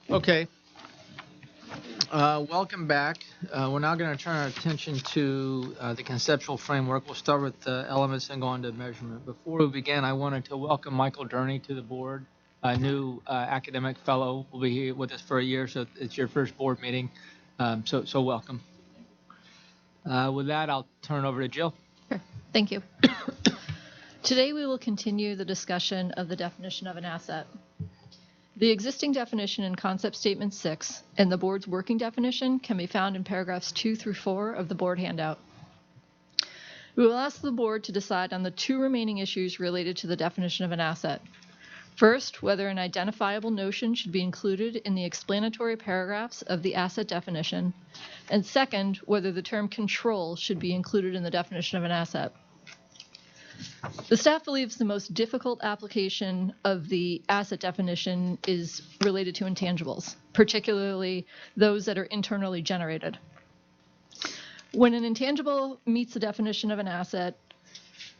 Okay. Welcome back. We're now going to turn our attention to the conceptual framework. We'll start with the elements and go on to measurement. Before we begin, I wanted to welcome Michael Durney to the board, a new academic fellow. Will be here with us for a year, so it's your first board meeting. So welcome. With that, I'll turn it over to Jill. Sure. Thank you. Today we will continue the discussion of the definition of an asset. The existing definition in Concept Statement 6 and the board's working definition can be found in paragraphs 2 through 4 of the board handout. We will ask the board to decide on the two remaining issues related to the definition of an asset. First, whether an identifiable notion should be included in the explanatory paragraphs of the asset definition, and second, whether the term control should be included in the definition of an asset. The staff believes the most difficult application of the asset definition is related to intangibles, particularly those that are internally generated. When an intangible meets the definition of an asset,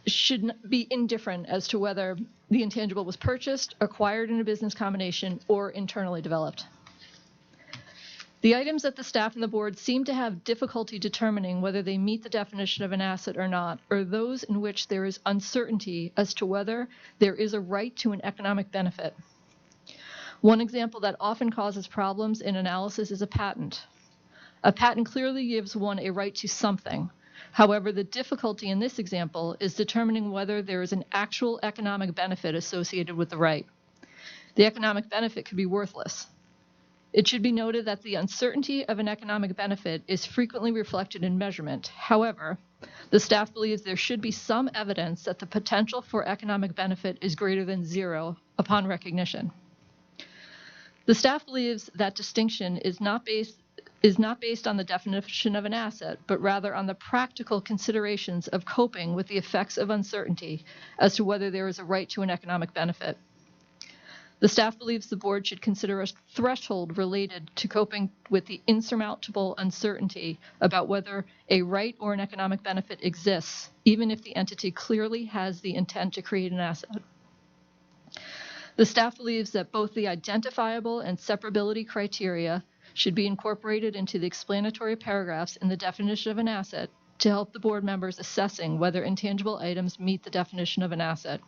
should be indifferent as to whether the intangible was purchased, acquired in a business combination, or internally developed. The items that the staff and the board seem to have difficulty determining whether they meet the definition of an asset or not are those in which there is uncertainty as to whether there is a right to an economic benefit. One example that often causes problems in analysis is a patent. A patent clearly gives one a right to something. However, the difficulty in this example is determining whether there is an actual economic benefit associated with the right. The economic benefit could be worthless. It should be noted that the uncertainty of an economic benefit is frequently reflected in measurement. However, the staff believes there should be some evidence that the potential for economic benefit is greater than zero upon recognition. The staff believes that distinction is not based on the definition of an asset, but rather on the practical considerations of coping with the effects of uncertainty as to whether there is a right to an economic benefit. The staff believes the board should consider a threshold related to coping with the insurmountable uncertainty about whether a right or an economic benefit exists, even if the entity clearly has the intent to create an asset. The staff believes that both the identifiable and separability criteria should be incorporated into the explanatory paragraphs in the definition of an asset to help the board members assessing whether intangible items meet the definition of an asset.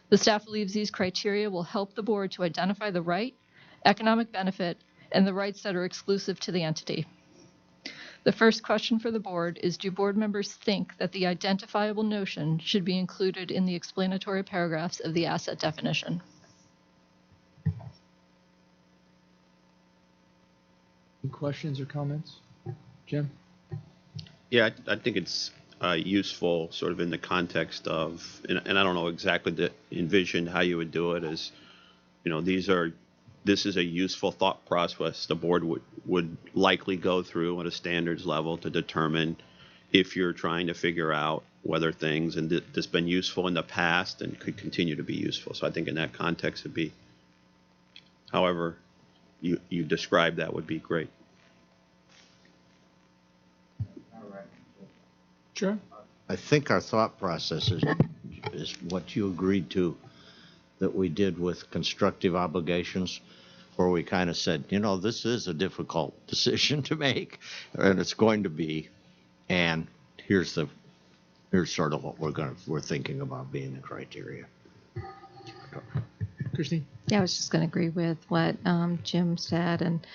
The staff believes these criteria will help the board to identify the right, economic benefit, and the rights that are exclusive to the entity. The first question for the board is, do board members think that the identifiable notion should be included in the explanatory paragraphs of the asset definition? Any questions or comments? Jim? Yeah, I think it's useful sort of in the context of, and I don't know exactly to envision how you would do it, as, you know, this is a useful thought process the board would likely go through at a standards level to determine if you're trying to figure out whether things, and this has been useful in the past and could continue to be useful. So I think in that context it'd be, however you describe that would be great. Sure. I think our thought process is what you agreed to, that we did with constructive obligations, where we kind of said, you know, this is a difficult decision to make, and it's going to be, and here's sort of what we're thinking about being the criteria. Christine? Yeah, I was just going to agree with what Jim said, and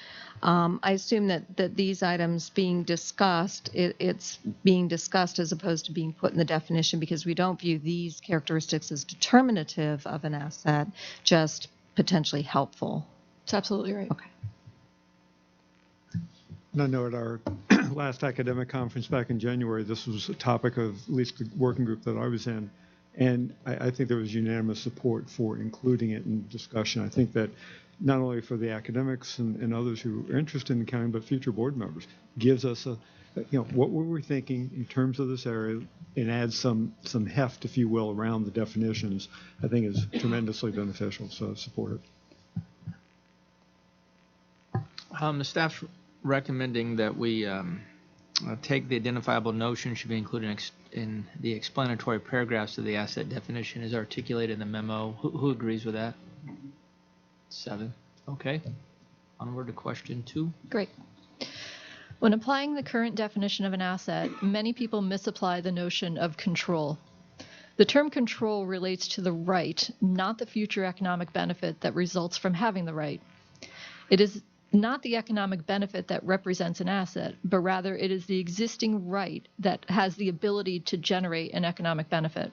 I assume that these items being discussed, it's being discussed as opposed to being put in the definition, because we don't view these characteristics as determinative of an asset, just potentially helpful. That's absolutely right. Okay. And I know at our last academic conference back in January, this was a topic of at least the working group that I was in. And I think there was unanimous support for including it in discussion. I think that not only for the academics and others who are interested in accounting, but future board members, gives us what were we thinking in terms of this area, and adds some heft, if you will, around the definitions. I think is tremendously beneficial. So I support it. The staff's recommending that we take the identifiable notion should be included in the explanatory paragraphs of the asset definition as articulated in the memo. Who agrees with that? 7. Okay. Onward to question 2. Great. When applying the current definition of an asset, many people misapply the notion of control. The term control relates to the right, not the future economic benefit that results from having the right. It is not the economic benefit that represents an asset, but rather it is the existing right that has the ability to generate an economic benefit.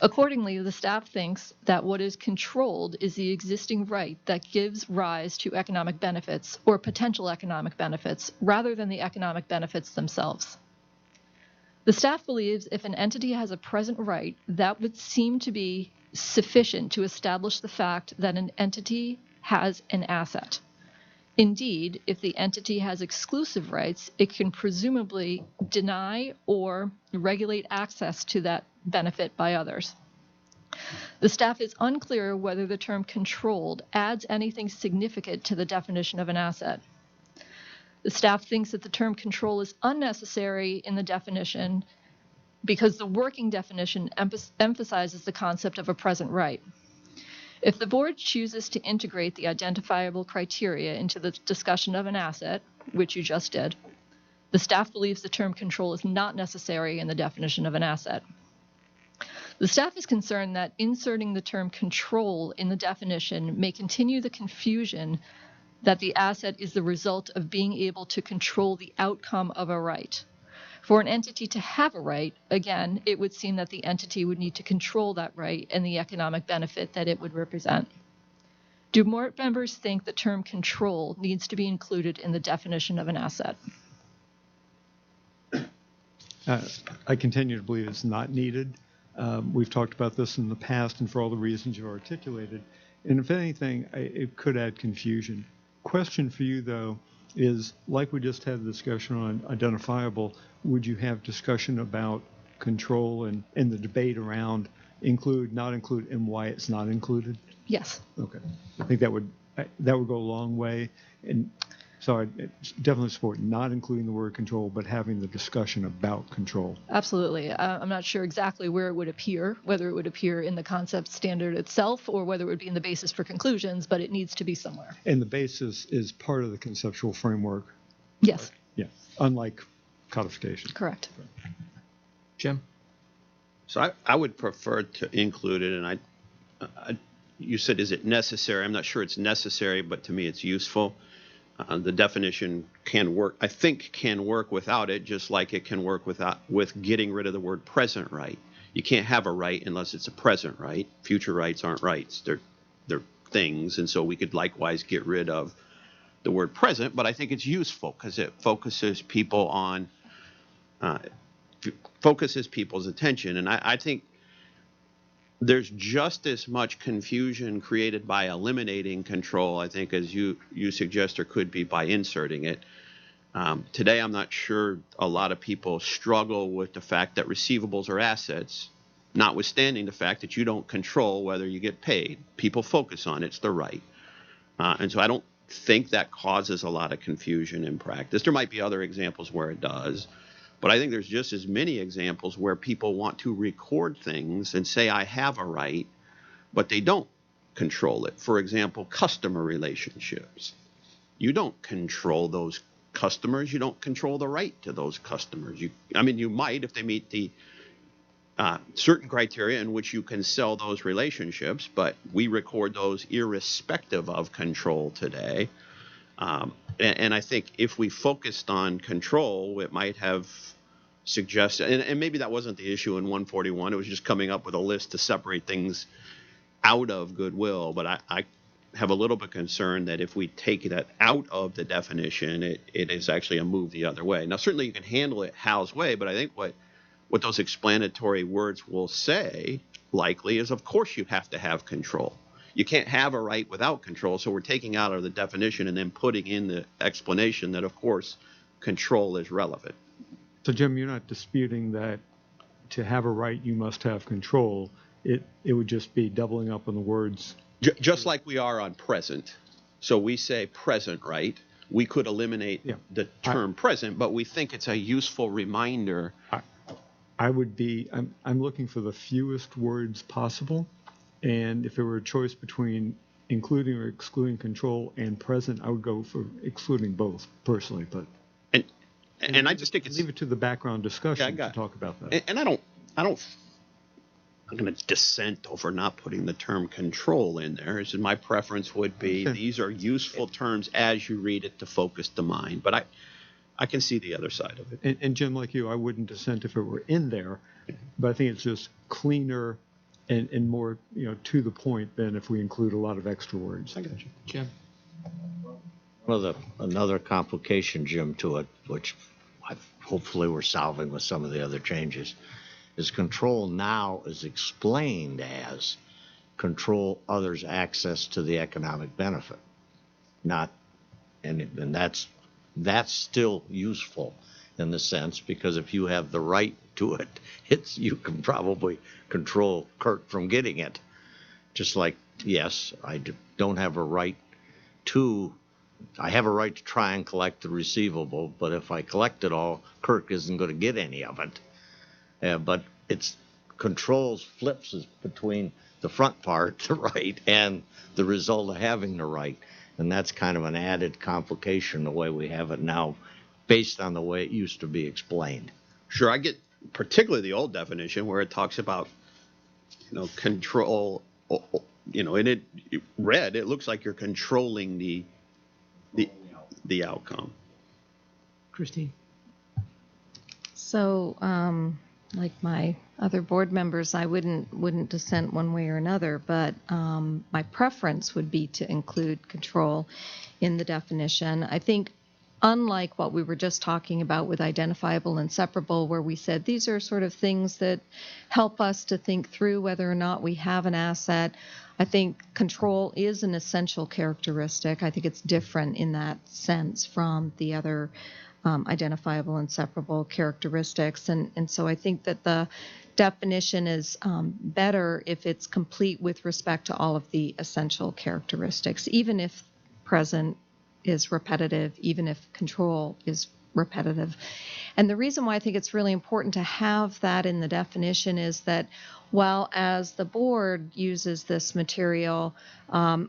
Accordingly, the staff thinks that what is controlled is the existing right that gives rise to economic benefits or potential economic benefits rather than the economic benefits themselves. The staff believes if an entity has a present right, that would seem to be sufficient to establish the fact that an entity has an asset. Indeed, if the entity has exclusive rights, it can presumably deny or regulate access to that benefit by others. The staff is unclear whether the term controlled adds anything significant to the definition of an asset. The staff thinks that the term control is unnecessary in the definition because the working definition emphasizes the concept of a present right. If the board chooses to integrate the identifiable criteria into the discussion of an asset, which you just did, the staff believes the term control is not necessary in the definition of an asset. The staff is concerned that inserting the term control in the definition may continue the confusion that the asset is the result of being able to control the outcome of a right. For an entity to have a right, again, it would seem that the entity would need to control that right and the economic benefit that it would represent. Do board members think the term control needs to be included in the definition of an asset? I continue to believe it's not needed. We've talked about this in the past and for all the reasons you articulated. And if anything, it could add confusion. Question for you, though, is like we just had the discussion on identifiable, would you have discussion about control and the debate around include, not include, and why it's not included? Yes. Okay. I think that would go a long way. And so I definitely support not including the word control, but having the discussion about control. Absolutely. I'm not sure exactly where it would appear, whether it would appear in the concept standard itself or whether it would be in the basis for conclusions, but it needs to be somewhere. And the basis is part of the conceptual framework. Yes. Yeah. Unlike codification. Correct. Jim? So I would prefer to include it, and you said, is it necessary? I'm not sure it's necessary, but to me it's useful. The definition can work, I think can work without it, just like it can work with getting rid of the word present right. You can't have a right unless it's a present right. Future rights aren't rights. They're things, and so we could likewise get rid of the word present, but I think it's useful because it focuses people on focuses people's attention. And I think there's just as much confusion created by eliminating control, I think, as you suggest there could be by inserting it. Today, I'm not sure a lot of people struggle with the fact that receivables are assets, notwithstanding the fact that you don't control whether you get paid. People focus on it's the right. And so I don't think that causes a lot of confusion in practice. There might be other examples where it does. But I think there's just as many examples where people want to record things and say, I have a right, but they don't control it. For example, customer relationships. You don't control those customers. You don't control the right to those customers. You might if they meet the certain criteria in which you can sell those relationships, but we record those irrespective of control today. And I think if we focused on control, it might have suggested, and maybe that wasn't the issue in 141, it was just coming up with a list to separate things out of goodwill. But I have a little bit concerned that if we take that out of the definition, it is actually a move the other way. Now, certainly you can handle it Hal's way, but I think what those explanatory words will say likely is, of course, you have to have control. You can't have a right without control, so we're taking out of the definition and then putting in the explanation that, of course, control is relevant. So, Jim, you're not disputing that to have a right, you must have control. It would just be doubling up on the words. Just like we are on present. So we say present right. We could eliminate the term present, but we think it's a useful reminder. I'm looking for the fewest words possible. And if there were a choice between including or excluding control and present, I would go for excluding both personally, but. And I just think it's. Leave it to the background discussion to talk about that. And I'm going to dissent over not putting the term control in there. As my preference would be, these are useful terms as you read it to focus the mind. But I can see the other side of it. And Jim, like you, I wouldn't dissent if it were in there, but I think it's just cleaner and more, to the point than if we include a lot of extra words. I got you. Jim? Another complication, Jim, to it, which hopefully we're solving with some of the other changes, is control now is explained as control others' access to the economic benefit. And that's still useful in the sense, because if you have the right to it, you can probably control Kurt from getting it. Just like, yes, I don't have a right to. I have a right to try and collect the receivable, but if I collect it all, Kirk isn't going to get any of it. But it's controls flips between the front part, the right, and the result of having the right. And that's kind of an added complication the way we have it now, based on the way it used to be explained. Sure, I get particularly the old definition where it talks about, control, and it read, it looks like you're controlling the outcome. Christine? So, like my other board members, I wouldn't dissent one way or another, but my preference would be to include control in the definition. I think, unlike what we were just talking about with identifiable and separable, where we said these are sort of things that help us to think through whether or not we have an asset, I think control is an essential characteristic. I think it's different in that sense from the other identifiable and separable characteristics. And so I think that the definition is better if it's complete with respect to all of the essential characteristics, even if present is repetitive, even if control is repetitive. And the reason why I think it's really important to have that in the definition is that while as the board uses this material,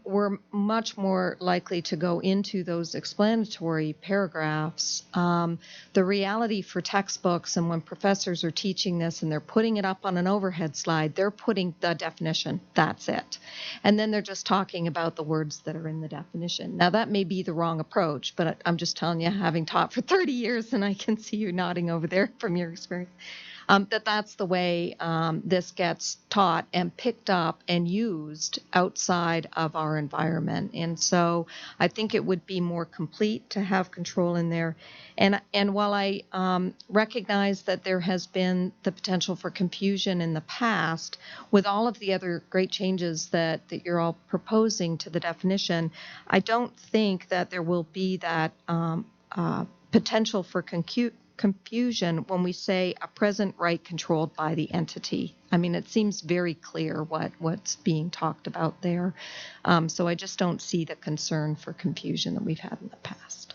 we're much more likely to go into those explanatory paragraphs. The reality for textbooks, and when professors are teaching this and they're putting it up on an overhead slide, they're putting the definition, that's it. And then they're just talking about the words that are in the definition. Now that may be the wrong approach, but I'm just telling you, having taught for 30 years, and I can see you nodding over there from your experience, that's the way this gets taught and picked up and used outside of our environment. And so I think it would be more complete to have control in there. And while I recognize that there has been the potential for confusion in the past, with all of the other great changes that you're all proposing to the definition, I don't think that there will be that potential for confusion when we say a present right controlled by the entity. I mean, it seems very clear what's being talked about there. So I just don't see the concern for confusion that we've had in the past.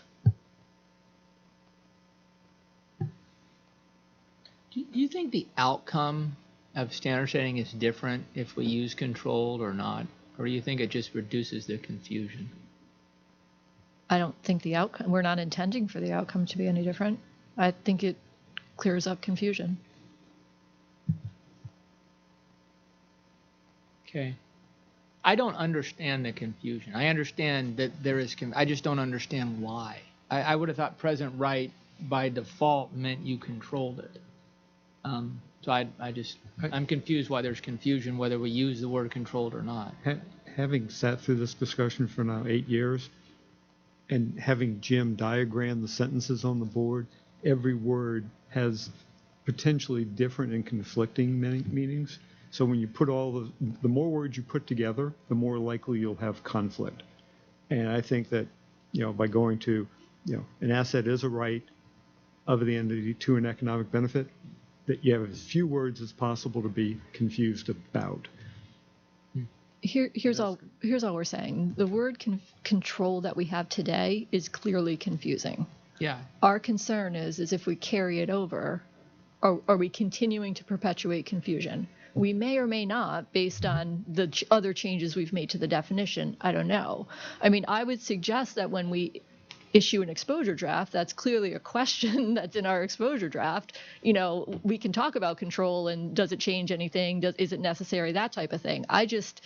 Do you think the outcome of standard setting is different if we use controlled or not? Or do you think it just reduces the confusion? I don't think the outcome, we're not intending for the outcome to be any different. I think it clears up confusion. Okay. I don't understand the confusion. I understand that there is, I just don't understand why. I would have thought present right by default meant you controlled it. So I'm confused why there's confusion whether we use the word controlled or not. Having sat through this discussion for now 8 years, and having Jim diagram the sentences on the board, every word has potentially different and conflicting meanings. So when you put all the more words you put together, the more likely you'll have conflict. And I think that, by going to, an asset is a right of the entity to an economic benefit, that you have as few words as possible to be confused about. Here's all we're saying. The word control that we have today is clearly confusing. Yeah. Our concern is if we carry it over, are we continuing to perpetuate confusion? We may or may not, based on the other changes we've made to the definition. I don't know. I mean, I would suggest that when we issue an exposure draft, that's clearly a question that's in our exposure draft. You know, we can talk about control and does it change anything? Is it necessary? That type of thing. I just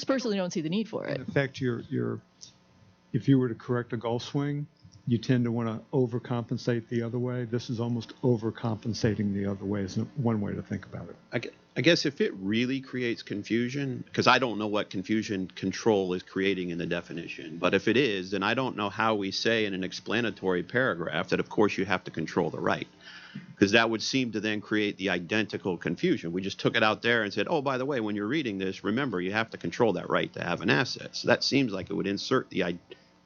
personally don't see the need for it. In effect, if you were to correct a golf swing, you tend to want to overcompensate the other way. This is almost overcompensating the other way is one way to think about it. I guess if it really creates confusion, because I don't know what confusion control is creating in the definition, but if it is, then I don't know how we say in an explanatory paragraph that, of course, you have to control the right. Because that would seem to then create the identical confusion. We just took it out there and said, oh, by the way, when you're reading this, remember, you have to control that right to have an asset. So that seems like it would insert the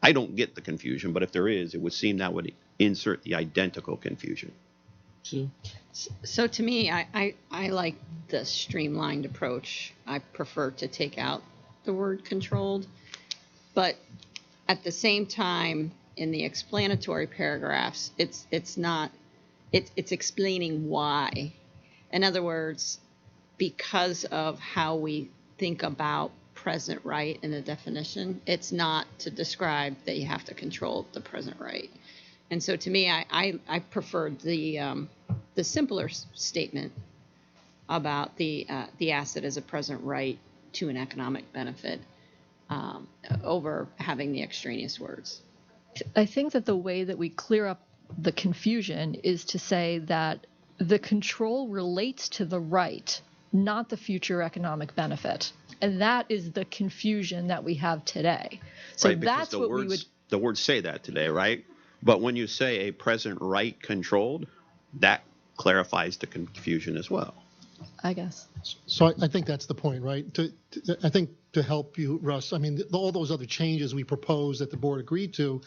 I don't get the confusion, but if there is, it would seem that would insert the identical confusion. So to me, I like the streamlined approach. I prefer to take out the word controlled. But at the same time, in the explanatory paragraphs, it's explaining why. In other words, because of how we think about present right in the definition, it's not to describe that you have to control the present right. And so to me, I preferred the simpler statement about the asset as a present right to an economic benefit over having the extraneous words. I think that the way that we clear up the confusion is to say that the control relates to the right, not the future economic benefit. And that is the confusion that we have today. So right, that's what we would. The words say that today, right? But when you say a present right controlled, that clarifies the confusion as well. I guess. So I think that's the point, right? I think to help you, Russ, I mean, all those other changes we proposed that the board agreed to,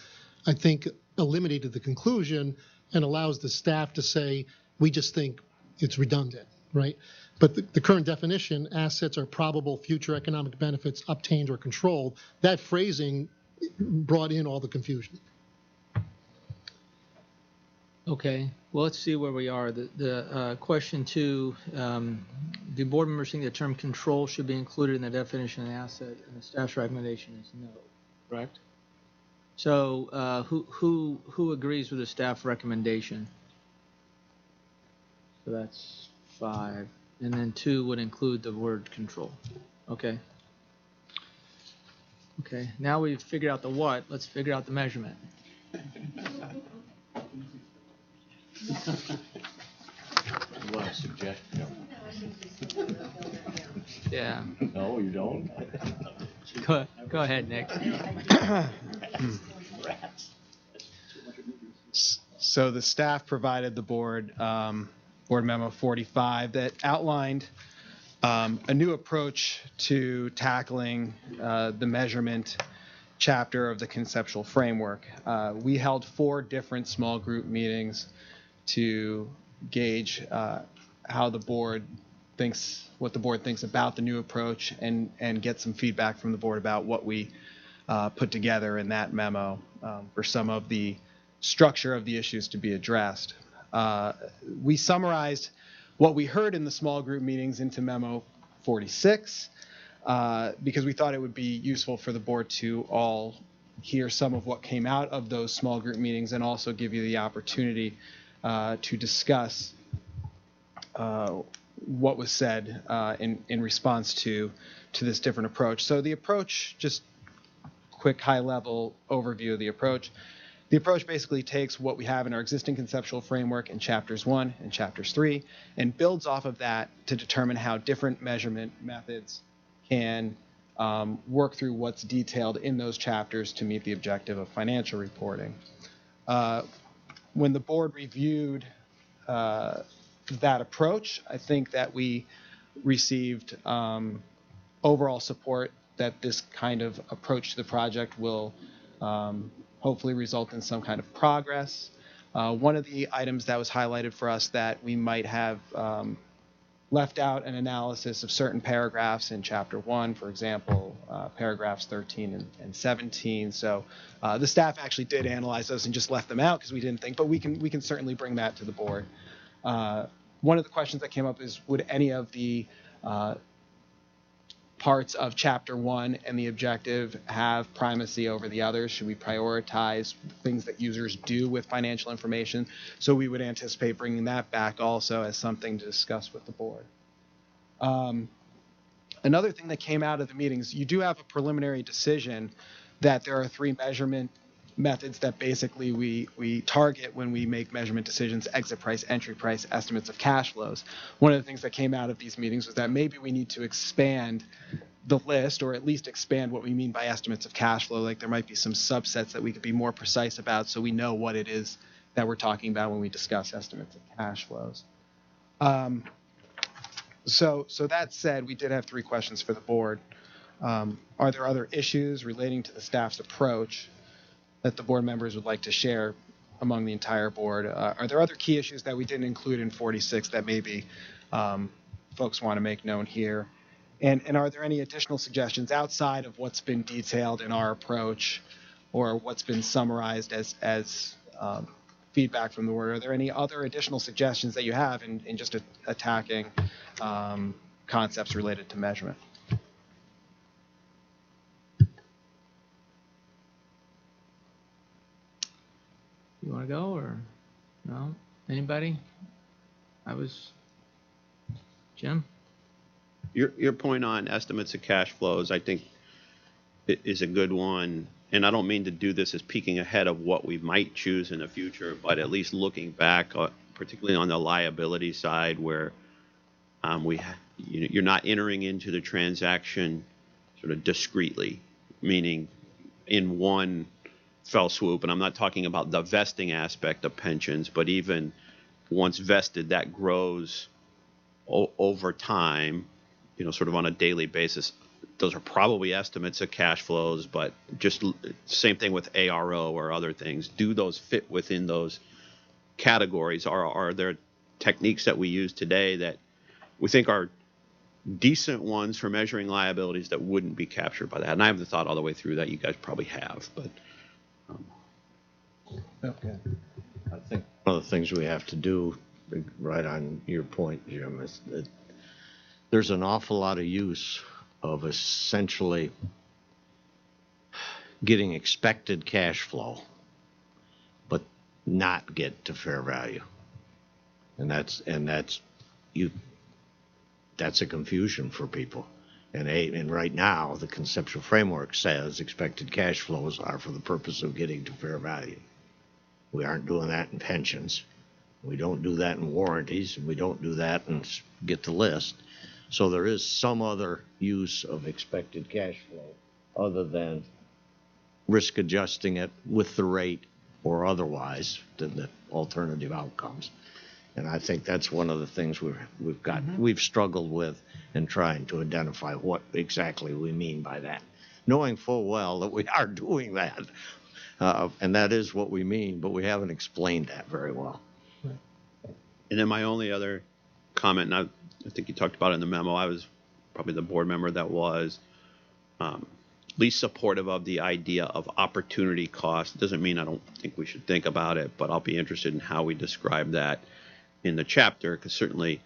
I think eliminated the conclusion and allows the staff to say, we just think it's redundant, right? But the current definition, assets are probable future economic benefits obtained or controlled, that phrasing brought in all the confusion. Okay, well, let's see where we are. The question 2, do board members think the term control should be included in the definition of asset? And the staff's recommendation is no, correct? So who agrees with the staff recommendation? So that's 5. And then 2 would include the word control. Okay. Okay, now we've figured out the what, let's figure out the measurement. You want a suggestion? Yeah. No, you don't? Go ahead, Nick. So the staff provided the board Board Memo 45 that outlined a new approach to tackling the measurement chapter of the conceptual framework. We held 4 different small group meetings to gauge how the board thinks, what the board thinks about the new approach, and get some feedback from the board about what we put together in that memo for some of the structure of the issues to be addressed. We summarized what we heard in the small group meetings into Memo 46 because we thought it would be useful for the board to all hear some of what came out of those small group meetings and also give you the opportunity to discuss what was said in response to this different approach. So the approach, just quick high-level overview of the approach. The approach basically takes what we have in our existing conceptual framework in chapters 1 and chapters 3 and builds off of that to determine how different measurement methods can work through what's detailed in those chapters to meet the objective of financial reporting. When the board reviewed that approach, I think that we received overall support that this kind of approach to the project will hopefully result in some kind of progress. One of the items that was highlighted for us that we might have left out an analysis of certain paragraphs in Chapter 1, for example, paragraphs 13 and 17. So the staff actually did analyze those and just left them out because we didn't think, but we can certainly bring that to the board. one of the questions that came up is, would any of the parts of Chapter 1 and the objective have primacy over the others? Should we prioritize things that users do with financial information? So we would anticipate bringing that back also as something to discuss with the board. Another thing that came out of the meetings, you do have a preliminary decision that there are 3 measurement methods that basically we target when we make measurement decisions: exit price, entry price, estimates of cash flows. One of the things that came out of these meetings was that maybe we need to expand the list, or at least expand what we mean by estimates of cash flow. Like there might be some subsets that we could be more precise about, so we know what it is that we're talking about when we discuss estimates of cash flows. So that said, we did have 3 questions for the board. Are there other issues relating to the staff's approach that the board members would like to share among the entire board? Are there other key issues that we didn't include in 46 that maybe folks want to make known here? And are there any additional suggestions outside of what's been detailed in our approach or what's been summarized as feedback from the board? Are there any other additional suggestions that you have in just attacking concepts related to measurement? You want to go or no? Anybody? Jim? Your point on estimates of cash flows, I think, is a good one. And I don't mean to do this as peeking ahead of what we might choose in the future, but at least looking back, particularly on the liability side, where you're not entering into the transaction sort of discreetly, meaning in one fell swoop. And I'm not talking about the vesting aspect of pensions, but even once vested, that grows over time, sort of on a daily basis. Those are probably estimates of cash flows, but just same thing with ARO or other things. Do those fit within those categories? Are there techniques that we use today that we think are decent ones for measuring liabilities that wouldn't be captured by that? And I haven't thought all the way through that. You guys probably have, but. Okay. I think one of the things we have to do, right on your point, Jim, is that there's an awful lot of use of essentially getting expected cash flow, but not get to fair value. And that's a confusion for people. And right now, the conceptual framework says expected cash flows are for the purpose of getting to fair value. We aren't doing that in pensions. We don't do that in warranties, and we don't do that and get the list. So there is some other use of expected cash flow other than risk adjusting it with the rate or otherwise than the alternative outcomes. And I think that's one of the things we've struggled with in trying to identify what exactly we mean by that, knowing full well that we are doing that, and that is what we mean, but we haven't explained that very well. And then my only other comment, and I think you talked about it in the memo, I was probably the board member that was least supportive of the idea of opportunity cost. It doesn't mean I don't think we should think about it, but I'll be interested in how we describe that in the chapter, because certainly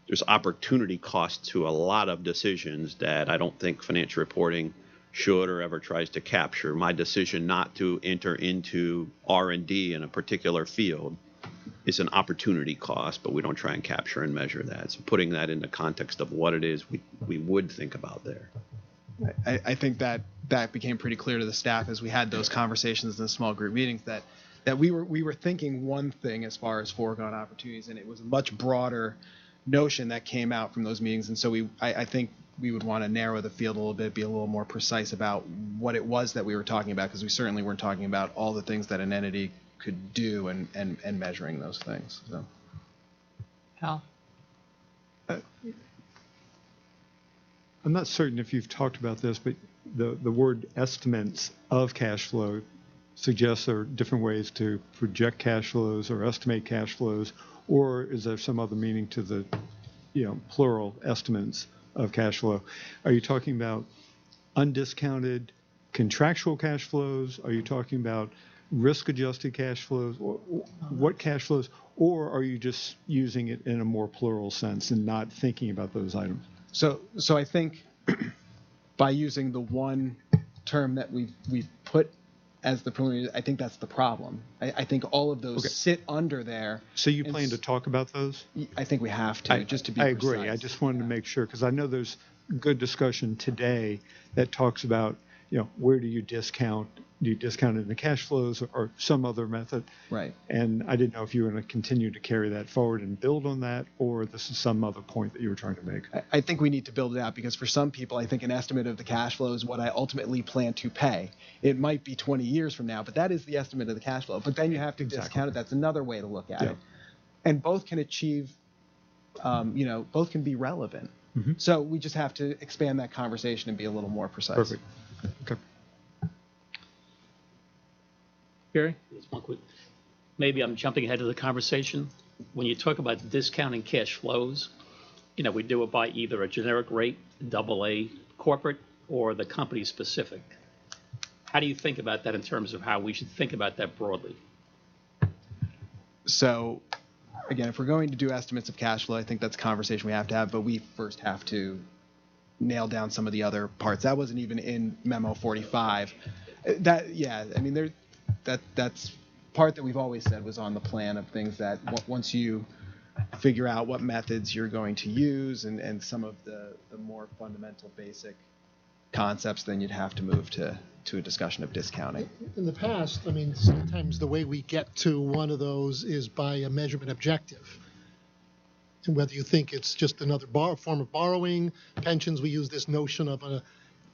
there's opportunity cost to a lot of decisions that I don't think financial reporting should or ever tries to capture. My decision not to enter into R&D in a particular field is an opportunity cost, but we don't try and capture and measure that. So putting that in the context of what it is we would think about there. I think that became pretty clear to the staff as we had those conversations in the small group meetings that we were thinking one thing as far as foregone opportunities, and it was a much broader notion that came out from those meetings. And so I think we would want to narrow the field a little bit, be a little more precise about what it was that we were talking about, because we certainly weren't talking about all the things that an entity could do and measuring those things. So. Hal? I'm not certain if you've talked about this, but the word estimates of cash flow suggests there are different ways to project cash flows or estimate cash flows, or is there some other meaning to the plural estimates of cash flow? Are you talking about undiscounted contractual cash flows? Are you talking about risk-adjusted cash flows? What cash flows? Or are you just using it in a more plural sense and not thinking about those items? So I think by using the one term that we've put as the preliminary, I think that's the problem. I think all of those sit under there. So you plan to talk about those? I think we have to, just to be I precise. agree. I just wanted to make sure, because I know there's good discussion today that talks about, where do you discount? Do you discount it in the cash flows or some other method? Right. And I didn't know if you were going to continue to carry that forward and build on that, or this is some other point that you were trying to make. I think we need to build it out, because for some people, I think an estimate of the cash flow is what I ultimately plan to pay. It might be 20 years from now, but that is the estimate of the cash flow. But then you have to discount it. That's another way to look at it. And both can achieve, both can be relevant. Mm-hmm. So we just have to expand that conversation and be a little more precise. Perfect. Okay. Gary? Just one quick. Maybe I'm jumping ahead of the conversation. When you talk about discounting cash flows, we do it by either a generic rate, AA corporate, or the company specific. How do you think about that in terms of how we should think about that broadly? So, again, if we're going to do estimates of cash flow, I think that's a conversation we have to have, but we first have to nail down some of the other parts. That wasn't even in Memo 45. That's part that we've always said was on the plan of things that once you figure out what methods you're going to use and some of the more fundamental basic concepts, then you'd have to move to a discussion of discounting. In the past, sometimes the way we get to one of those is by a measurement objective. And whether you think it's just another form of borrowing, pensions, we use this notion of an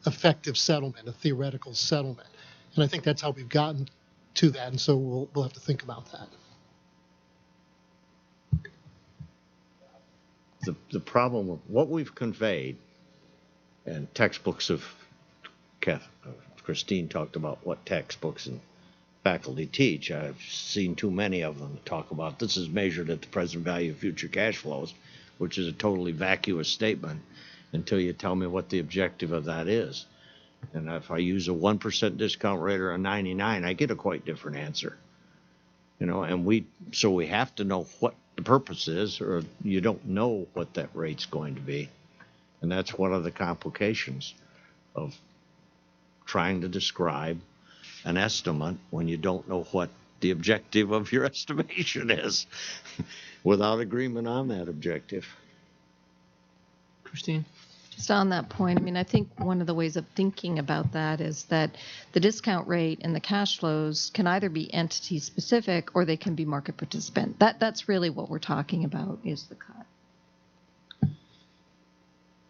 effective settlement, a theoretical settlement. And I think that's how we've gotten to that, and so we'll have to think about that. The problem with what we've conveyed, and textbooks of Christine talked about what textbooks and faculty teach. I've seen too many of them talk about this is measured at the present value of future cash flows, which is a totally vacuous statement until you tell me what the objective of that is. And if I use a 1% discount rate or a 99, I get a quite different answer. And we have to know what the purpose is, or you don't know what that rate's going to be. And that's one of the complications of trying to describe an estimate when you don't know what the objective of your estimation is without agreement on that objective. Christine? Just on that point, I think one of the ways of thinking about that is that the discount rate and the cash flows can either be entity specific or they can be market participant. That's really what we're talking about, is the cut.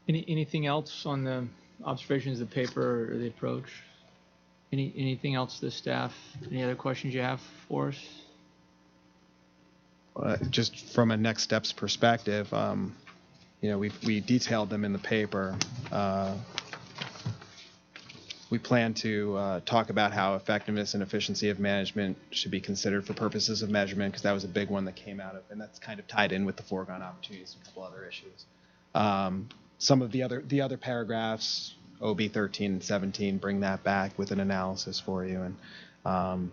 Anything else on the observations of the paper or the approach? Anything else to the staff? Any other questions you have for us? Just from a next steps perspective, we detailed them in the paper. We plan to talk about how effectiveness and efficiency of management should be considered for purposes of measurement, because that was a big one that came out of, and that's kind of tied in with the foregone opportunities and a couple other issues. Some of the other paragraphs, OB 13 and 17, bring that back with an analysis for you, and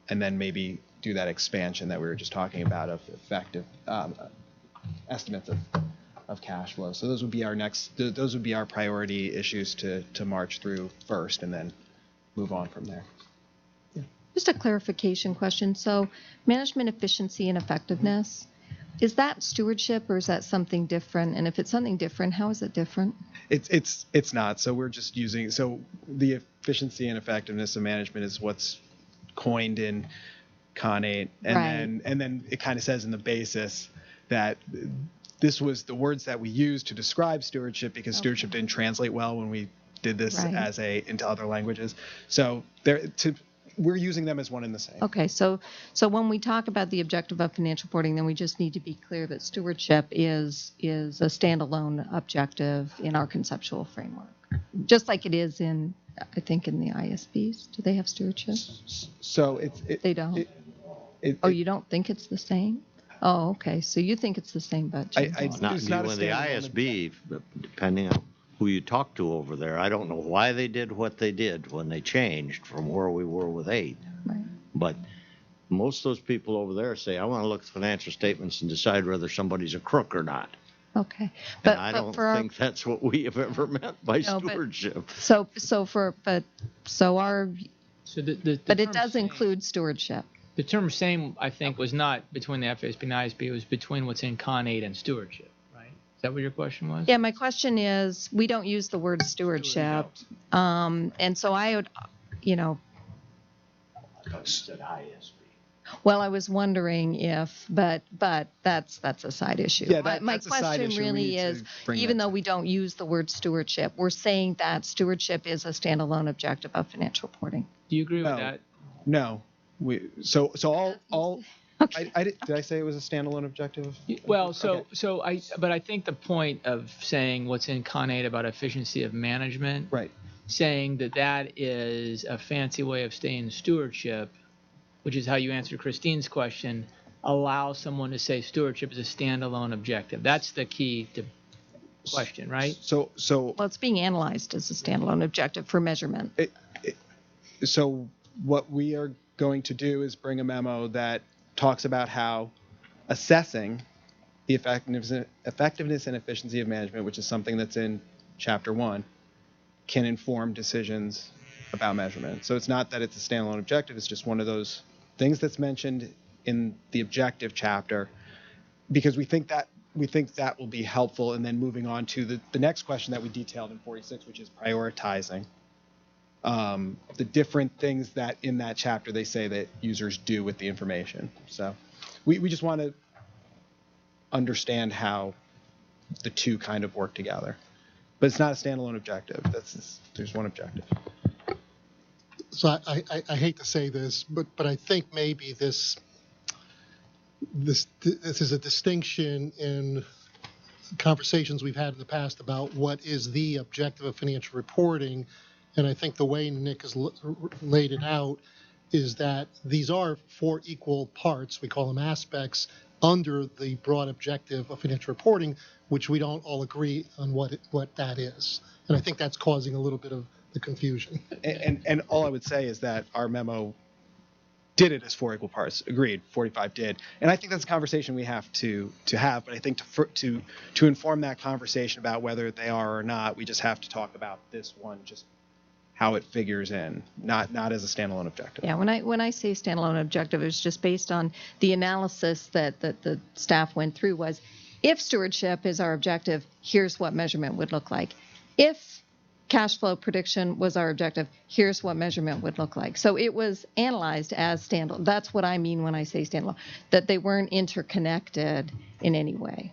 then maybe do that expansion that we were just talking about of effective estimates of cash flow. So those would be our priority issues to march through first, and then move on from there. Just a clarification question. So management efficiency and effectiveness, is that stewardship or is that something different? And if it's something different, how is it different? It's not. So we're just using, so the efficiency and effectiveness of management is what's coined in Con 8, and then it kind of says in the basis that this was the words that we used to describe stewardship, because stewardship didn't translate well when we did this into other languages. So we're using them as one and the same. Okay, so when we talk about the objective of financial reporting, then we just need to be clear that stewardship is a standalone objective in our conceptual framework, just like it is in, I think, in the ISBs. Do they have stewardship? So they don't. You don't think it's the same? Oh, okay. So you think it's the same, but Not when the ISB, depending on who you talk to over there, I don't know why they did what they did when they changed from where we were with 8. Right. But most of those people over there say, I want to look at financial statements and decide whether somebody's a crook or not. Okay. And I don't think that's what we have ever meant by stewardship. But it term does include stewardship. The term same, I think, was not between the FASB and ISB. It was between what's in Con 8 and stewardship, right? Is that what your question was? Yeah, my question is, we don't use the word stewardship. And so I would, I thought you said ISB. well, I was wondering if, but that's a side issue. Yeah, My that's a side question issue. We really need to is, bring even that though we don't use the word stewardship, we're saying that stewardship is a standalone objective of financial reporting. Do you agree with that? No. So all okay. Did I say it was a standalone objective? Well, but I think the point of saying what's in Con 8 about efficiency of management, right? Saying that is a fancy way of saying stewardship, which is how you answered Christine's question, allows someone to say stewardship is a standalone objective. That's the key to question, right? So well, it's being analyzed as a standalone objective for measurement. So what we are going to do is bring a memo that talks about how assessing the effectiveness and efficiency of management, which is something that's in Chapter 1, can inform decisions about measurement. So it's not that it's a standalone objective, it's just one of those things that's mentioned in the objective chapter, because we think that will be helpful. And then moving on to the next question that we detailed in 46, which is prioritizing the different things that in that chapter they say that users do with the information. So we just want to understand how the two kind of work together. But it's not a standalone objective. There's one objective. So I hate to say this, but I think maybe this is a distinction in conversations we've had in the past about what is the objective of financial reporting. And I think the way Nick has laid it out is that these are 4 equal parts, we call them aspects, under the broad objective of financial reporting, which we don't all agree on what that is. And I think that's causing a little bit of the confusion. And all I would say is that our memo did it as 4 equal parts. Agreed, 45 did. And I think that's a conversation we have to have. But I think to inform that conversation about whether they are or not, we just have to talk about this one, just how it figures in, not as a standalone objective. Yeah, when I say standalone objective, it's just based on the analysis that the staff went through was, if stewardship is our objective, here's what measurement would look like. If cash flow prediction was our objective, here's what measurement would look like. So it was analyzed as standalone. That's what I mean when I say standalone, that they weren't interconnected in any way.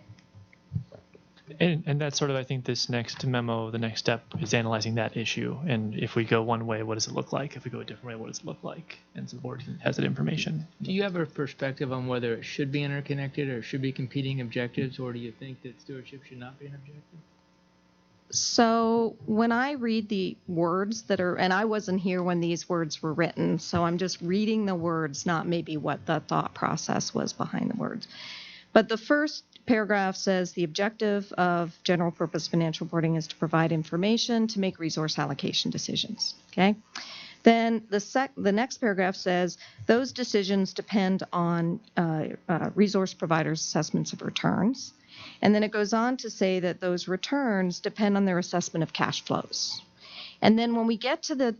And that's sort of, I think, this next memo, the next step is analyzing that issue. And if we go one way, what does it look like? If we go a different way, what does it look like? And so the board has that information. Do you have a perspective on whether it should be interconnected or should be competing objectives, or do you think that stewardship should not be an objective? So when I read the words that are, and I wasn't here when these words were written, so I'm just reading the words, not maybe what the thought process was behind the words. But the first paragraph says the objective of general purpose financial reporting is to provide information to make resource allocation decisions. Okay. Then the next paragraph says those decisions depend on resource providers' assessments of returns. And then it goes on to say that those returns depend on their assessment of cash flows. And then when we get to the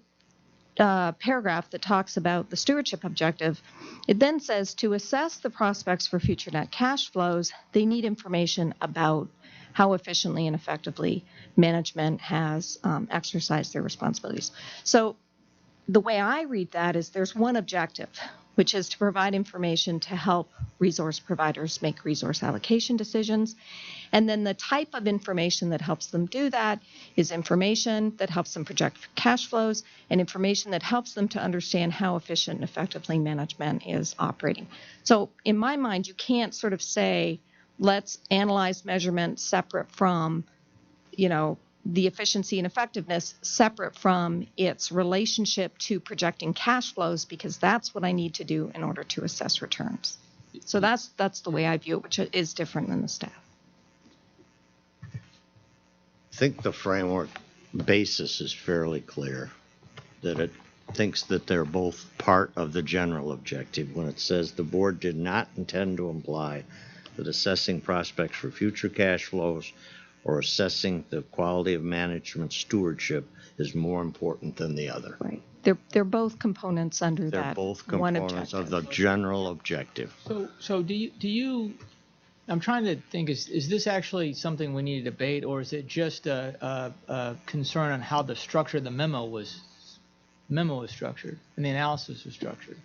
paragraph that talks about the stewardship objective, it then says to assess the prospects for future net cash flows, they need information about how efficiently and effectively management has exercised their responsibilities. So the way I read that is there's one objective, which is to provide information to help resource providers make resource allocation decisions. And then the type of information that helps them do that is information that helps them project cash flows and information that helps them to understand how efficient and effectively management is operating. So in my mind, you can't sort of say, let's analyze measurement separate from, the efficiency and effectiveness separate from its relationship to projecting cash flows, because that's what I need to do in order to assess returns. So that's the way I view it, which is different than the staff. I think the framework basis is fairly clear, that thinks that they're both part of the general objective when it says the board did not intend to imply that assessing prospects for future cash flows or assessing the quality of management stewardship is more important than the other. Right. They're both components under They're that both one components objective. of the general objective. So do you, I'm trying to think, is this actually something we need to debate, or is it just a concern on how the structure of the memo was structured and the analysis was structured?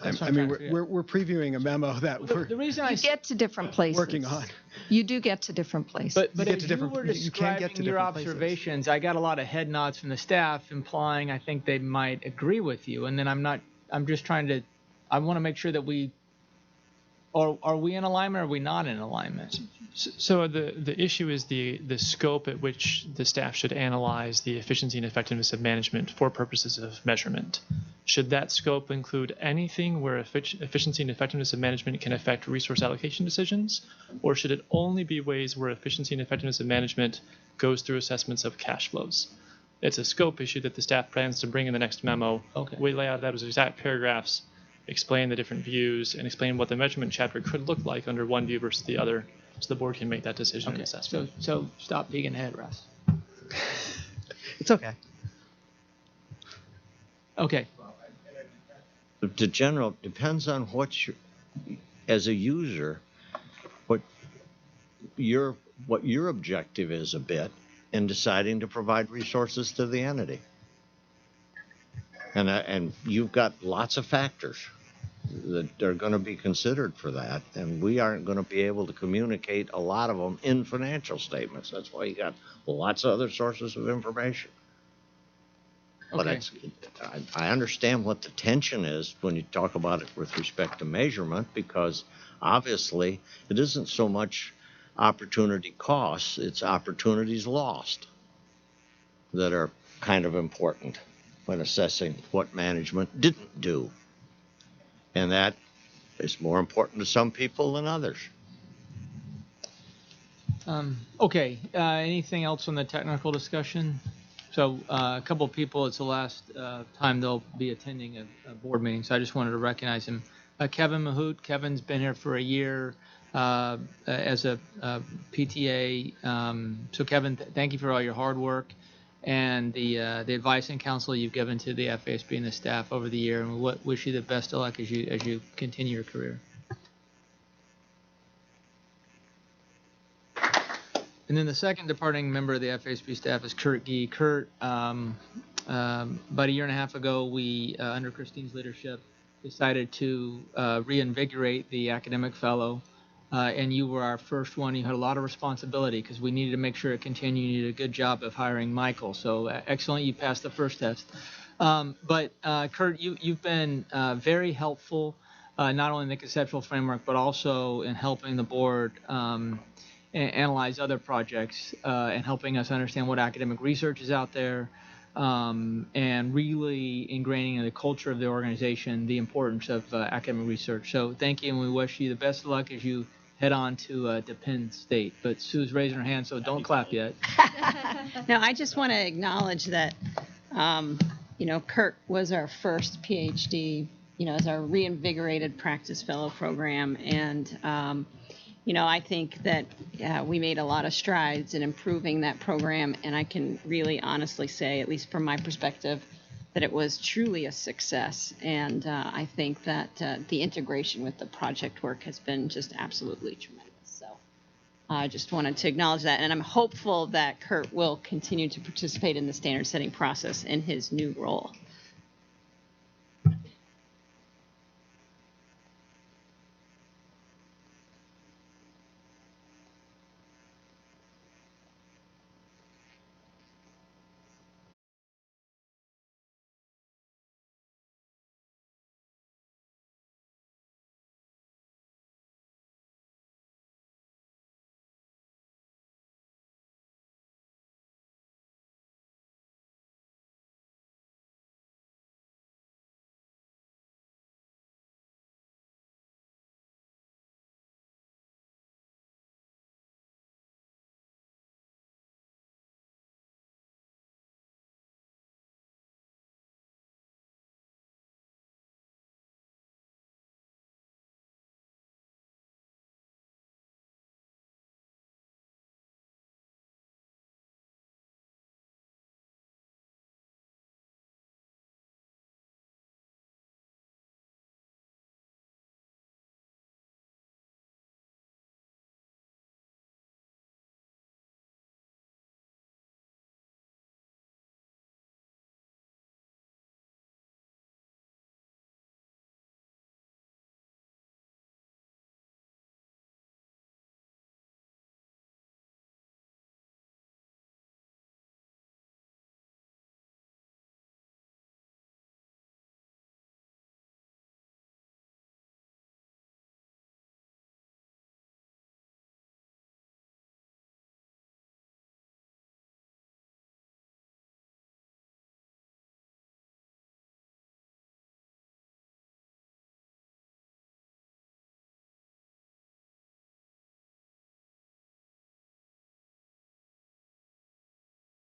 I mean, we're previewing a memo that The reason You get to different places. working on. You do get to different places. But get as to you different- were you can get to describing your different places. observations, I got a lot of head nods from the staff implying I think they might agree with you. And then I'm just trying to, I want to make sure that are we in alignment or are we not in alignment? So the issue is the scope at which the staff should analyze the efficiency and effectiveness of management for purposes of measurement. Should that scope include anything where efficiency and effectiveness of management can affect resource allocation decisions, or should it only be ways where efficiency and effectiveness of management goes through assessments of cash flows? It's a scope issue that the staff plans to bring in the next memo. Okay. We lay out that as exact paragraphs, explain the different views, and explain what the measurement chapter could look like under one view versus the other, so the board can make that decision and assessment. So stop peeking ahead, Russ. It's okay. Okay. The general depends on what you, as a user, what your objective is a bit in deciding to provide resources to the entity. And you've got lots of factors that are going to be considered for that, and we aren't going to be able to communicate a lot of them in financial statements. That's why you got lots of other sources of information. But Okay. I understand what the tension is when you talk about it with respect to measurement, because obviously it isn't so much opportunity costs, it's opportunities lost that are kind of important when assessing what management didn't do. And that is more important to some people than others. Okay. Anything else on the technical discussion? So a couple of people, it's the last time they'll be attending a board meeting, so I just wanted to recognize him. Kevin Mahout. Kevin's been here for a year as a PTA. So Kevin, thank you for all your hard work and the advice and counsel you've given to the FASB and the staff over the year, and we wish you the best of luck as you continue your career. And then the second departing member of the FASB staff is Kurt Gee. Kurt, about a year and a half ago, we, under Christine's leadership, decided to reinvigorate the academic fellow, and you were our first one. You had a lot of responsibility because we needed to make sure it continued. You did a good job of hiring Michael, so excellent. You passed the first test. But Kurt, you've been very helpful, not only in the conceptual framework, but also in helping the board analyze other projects and helping us understand what academic research is out there, and really ingraining in the culture of the organization the importance of academic research. So thank you, and we wish you the best of luck as you head on to Penn State. But Sue's raising her hand, so don't clap yet. No, I just want to acknowledge that, Kurt was our first PhD, as our reinvigorated practice fellow program. And, I think that we made a lot of strides in improving that program. And I can really honestly say, at least from my perspective, that it was truly a success. And I think that the integration with the project work has been just absolutely tremendous. So I just wanted to acknowledge that. And I'm hopeful that Kurt will continue to participate in the standard setting process in his new role.